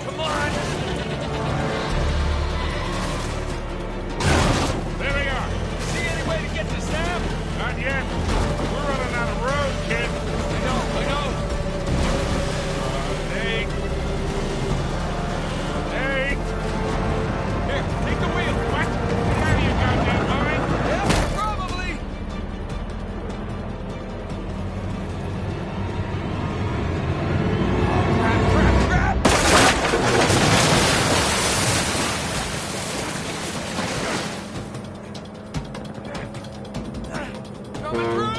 Come on! There we are. See any way to get to Sam? Not yet. We're running out of road, kid. I know. Nate. Nate. Here, take the wheel. What? Get out of your goddamn mind. Yeah, probably. Crap! Coming through!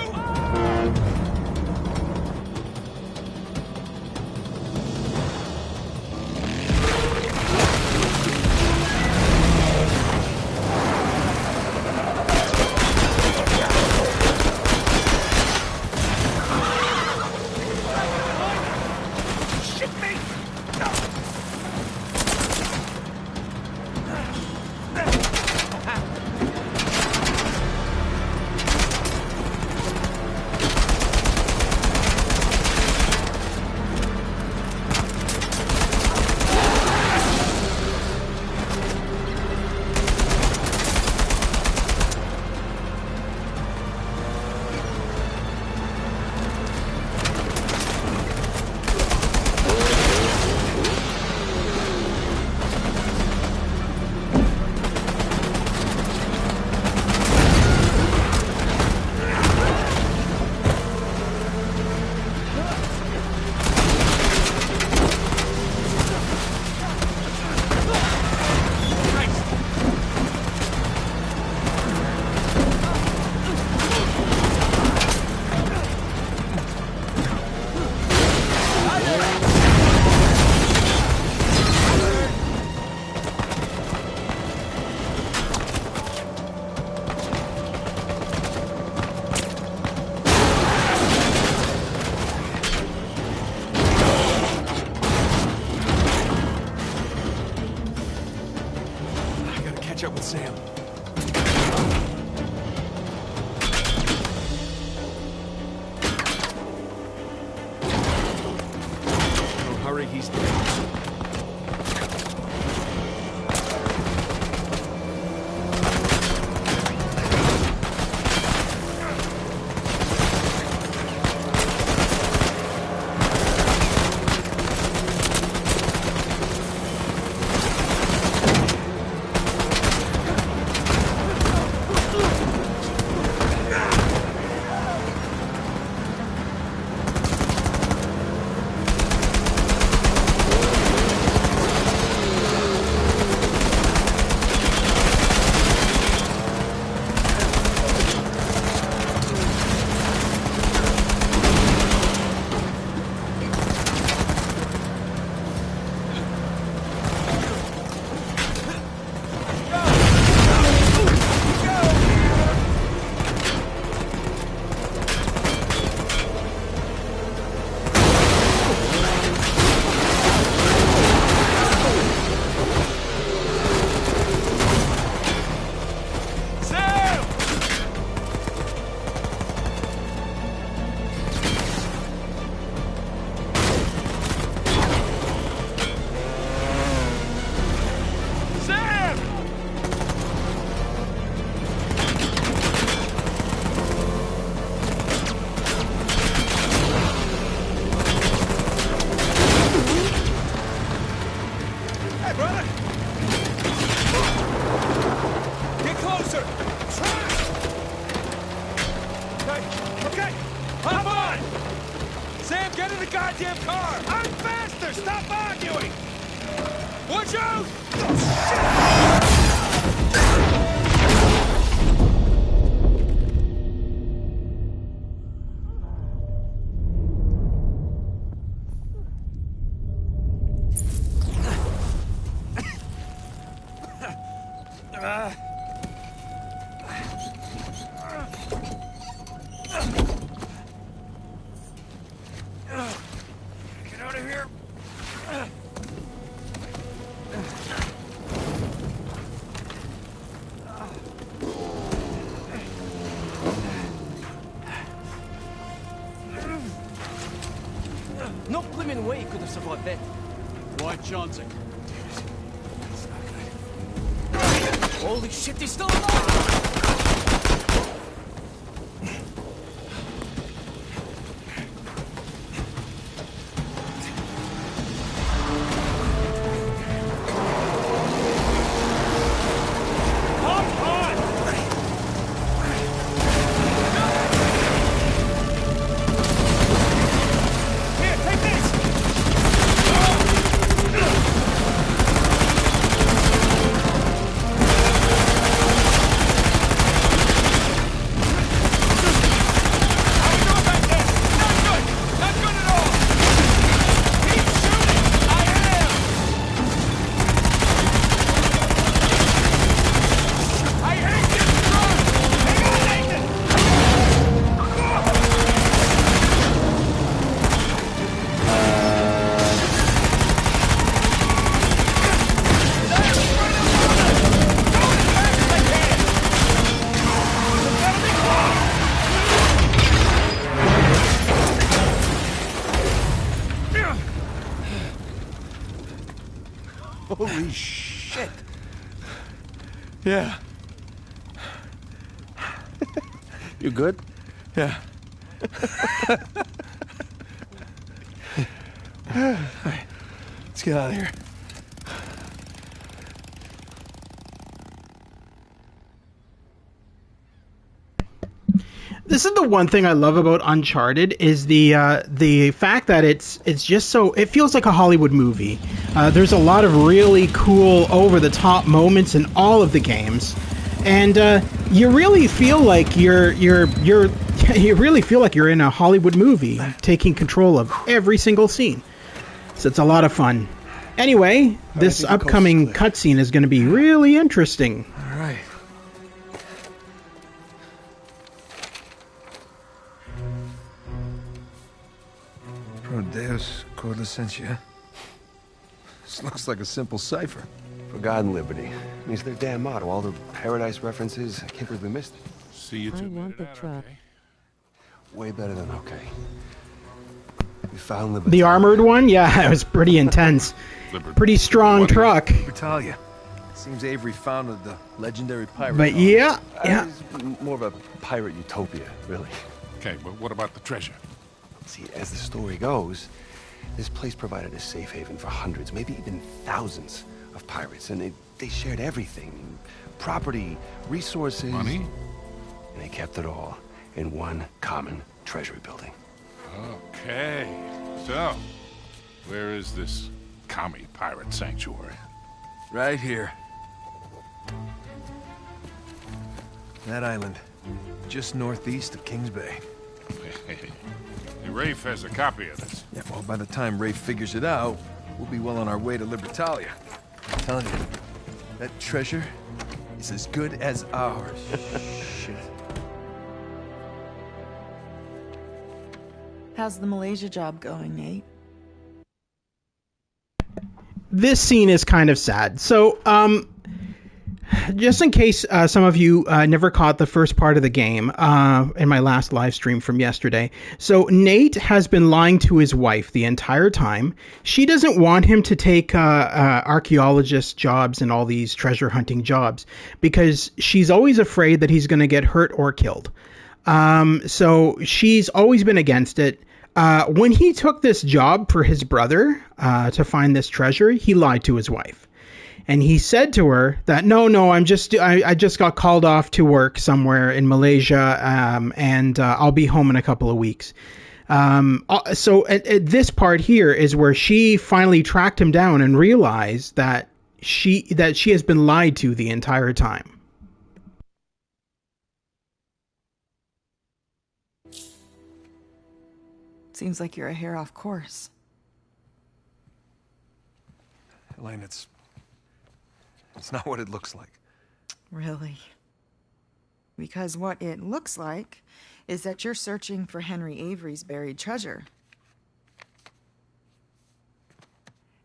the goddamn car! I'm faster! Stop arguing! Watch out! Get out of here! No blimmin' way he could have survived that. Why chance it? Holy shit, he's still alive! Holy shit! Yeah. You good? Yeah. All right, let's get out of here. This is the one thing I love about Uncharted is the fact that it's just so it feels like a Hollywood movie. There's a lot of really cool over the top moments in all of the games, and you really feel like you're you really feel like you're in a Hollywood movie, taking control of every single scene. So it's a lot of fun. Anyway, this upcoming cutscene is going to be really interesting. All right. Pro Deus Cor Licentia. This looks like a simple cipher. For God and liberty. I mean, it's their damn motto. All the paradise references. I can't believe we missed it. See you I want the truck. Way better than okay. We found liberty. The armored one? Yeah, it was pretty intense. Pretty strong truck. Libertalia. Seems Avery founded the legendary pirate. But yeah. It's more of a pirate utopia, really. Okay, but what about the treasure? See, as the story goes, this place provided a safe haven for hundreds, maybe even thousands of pirates, and they shared everything. Property, resources. Money? And they kept it all in one common treasury building. Okay. So, where is this commie pirate sanctuary? Right here. That island, just northeast of Kings Bay. Hey, Rafe has a copy of this. Yeah, well, by the time Rafe figures it out, we'll be well on our way to Libertalia. I'm telling you, that treasure is as good as ours. Shit. How's the Malaysia job going, Nate? This scene is kind of sad. So, just in case some of you never caught the first part of the game in my last live stream from yesterday. So Nate has been lying to his wife the entire time. She doesn't want him to take archaeologist jobs and all these treasure hunting jobs because she's always afraid that he's going to get hurt or killed. So she's always been against it. When he took this job for his brother to find this treasure, he lied to his wife. And he said to her that, no, I just got called off to work somewhere in Malaysia, and I'll be home in a couple of weeks. So at this part here is where she finally tracked him down and realized that she has been lied to the entire time. Seems like you're a hair off course. Elaine, it's not what it looks like. Really? Because what it looks like is that you're searching for Henry Avery's buried treasure.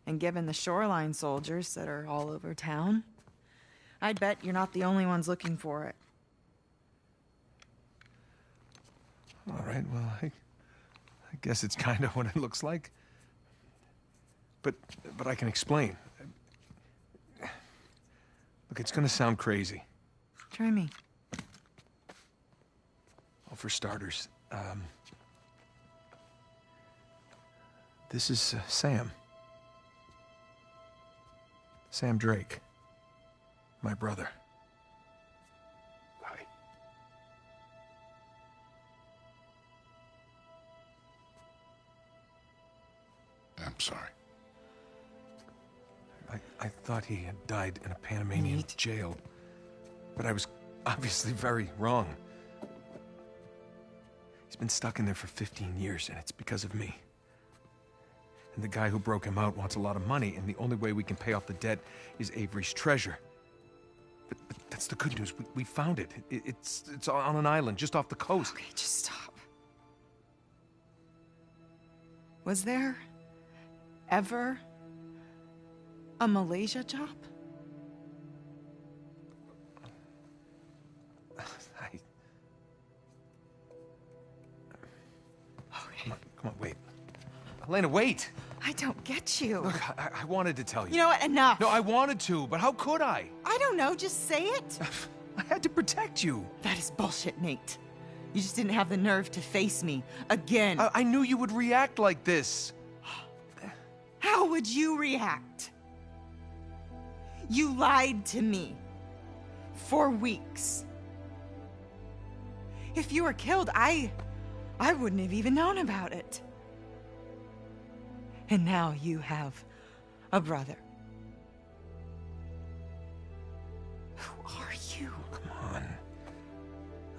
And given the shoreline soldiers that are all over town, I'd bet you're not the only ones looking for it. All right, well, I guess it's kind of what it looks like. But I can explain. Look, it's gonna sound crazy. Try me. Well, for starters, this is Sam. Sam Drake. My brother. Hi. I'm sorry. I thought he had died in a Panamanian jail, but I was obviously very wrong. He's been stuck in there for 15 years, and it's because of me. And the guy who broke him out wants a lot of money, and the only way we can pay off the debt is Avery's treasure. But that's the good news. We found it. It's on an island just off the coast. Okay, just stop. Was there ever a Malaysia job? Okay. Come on, wait. Elena, wait! I don't get you. Look, I wanted to tell you. You know what? Enough. No, I wanted to, but how could I? I don't know. Just say it. I had to protect you. That is bullshit, Nate. You just didn't have the nerve to face me again. I knew you would react like this. How would you react? You lied to me for weeks. If you were killed, I wouldn't have even known about it. And now you have a brother. Who are you? Come on.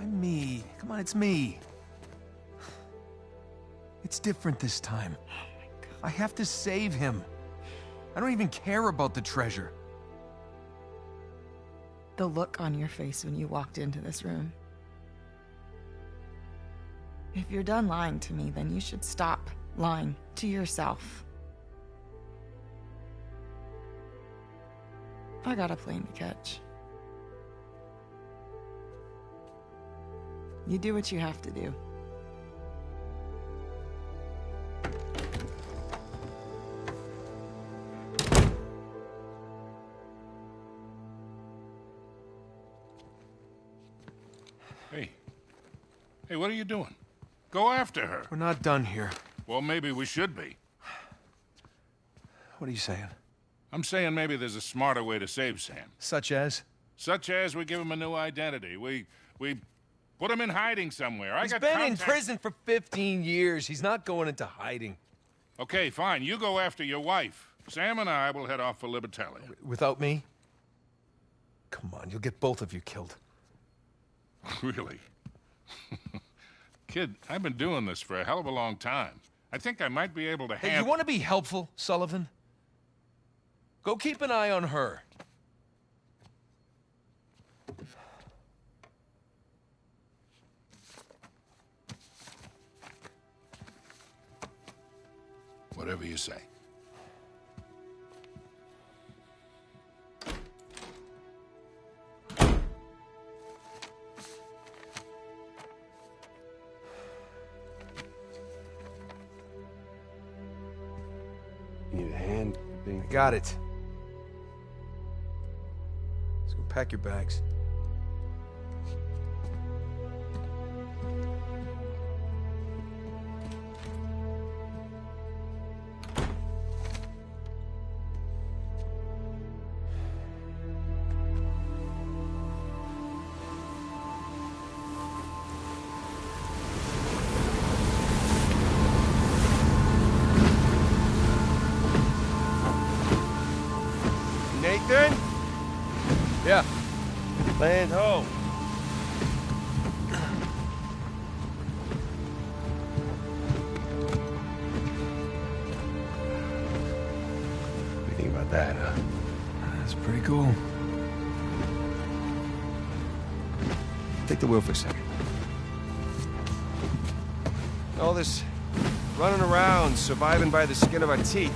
I'm me. Come on, it's me. It's different this time. Oh my God. I have to save him. I don't even care about the treasure. The look on your face when you walked into this room. If you're done lying to me, then you should stop lying to yourself. I got a plane to catch. You do what you have to do. Hey, what are you doing? Go after her. We're not done here. Well, maybe we should be. What are you saying? I'm saying maybe there's a smarter way to save Sam. Such as? Such as we give him a new identity. We put him in hiding somewhere. He's been in prison for 15 years. He's not going into hiding. Okay, fine. You go after your wife. Sam and I will head off for Libertalia. Without me? Come on, you'll get both of you killed. Really? Kid, I've been doing this for a hell of a long time. I think I might be able to Hey, you want to be helpful, Sullivan? Go keep an eye on her. Whatever you say. Need a hand? I got it. Let's go pack your bags. Land ho! What do you think about that, huh? That's pretty cool. Take the wheel for a second. All this running around, surviving by the skin of our teeth.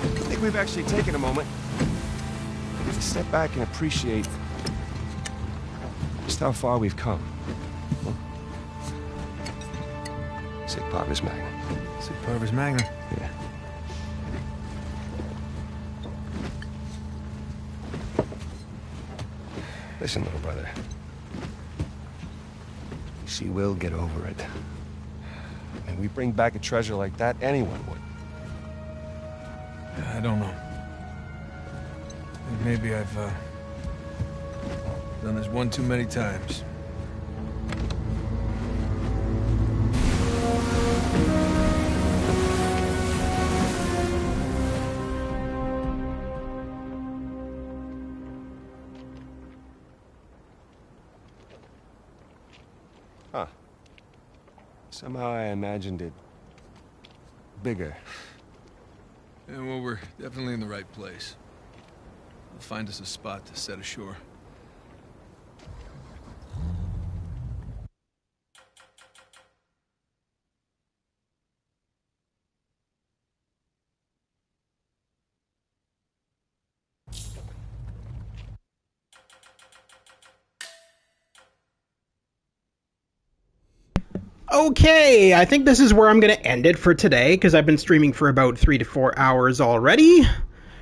I think we've actually taken a moment to step back and appreciate just how far we've come. Huh? Sic parvis magna. Sic parvis magna. Yeah. Listen, little brother. She will get over it. And we bring back a treasure like that, anyone would. I don't know. Maybe I've done this one too many times. Huh. Somehow I imagined it bigger. Yeah, well, we're definitely in the right place. We'll find us a spot to set ashore. Okay, I think this is where I'm going to end it for today, because I've been streaming for about 3 to 4 hours already.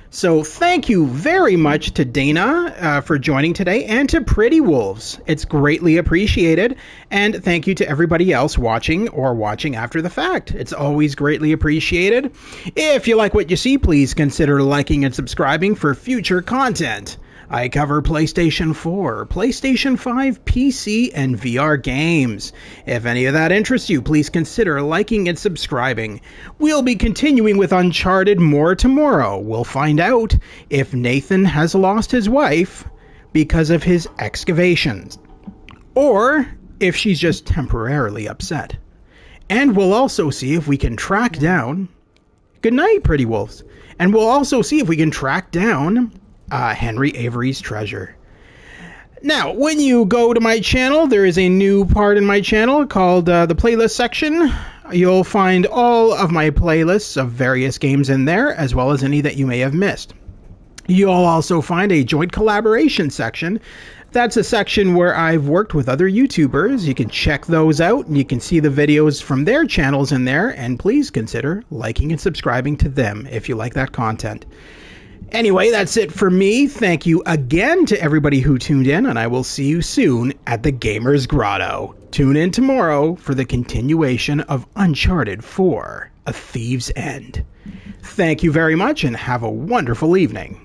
So thank you very much to Dana for joining today, and to Pretty Wolves. It's greatly appreciated. And thank you to everybody else watching or watching after the fact. It's always greatly appreciated. If you like what you see, please consider liking and subscribing for future content. I cover PlayStation 4, PlayStation 5, PC, and VR games. If any of that interests you, please consider liking and subscribing. We'll be continuing with Uncharted more tomorrow. We'll find out if Nathan has lost his wife because of his excavations, or if she's just temporarily upset. And we'll also see if we can track down... Good night, Pretty Wolves. And we'll also see if we can track down... Henry Avery's treasure. Now, when you go to my channel, there is a new part in my channel called the playlist section. You'll find all of my playlists of various games in there, as well as any that you may have missed. You'll also find a joint collaboration section. That's a section where I've worked with other YouTubers. You can check those out, and you can see the videos from their channels in there, and please consider liking and subscribing to them if you like that content. Anyway, that's it for me. Thank you again to everybody who tuned in, and I will see you soon at the Gamers Grotto. Tune in tomorrow for the continuation of Uncharted 4: A Thief's End. Thank you very much, and have a wonderful evening.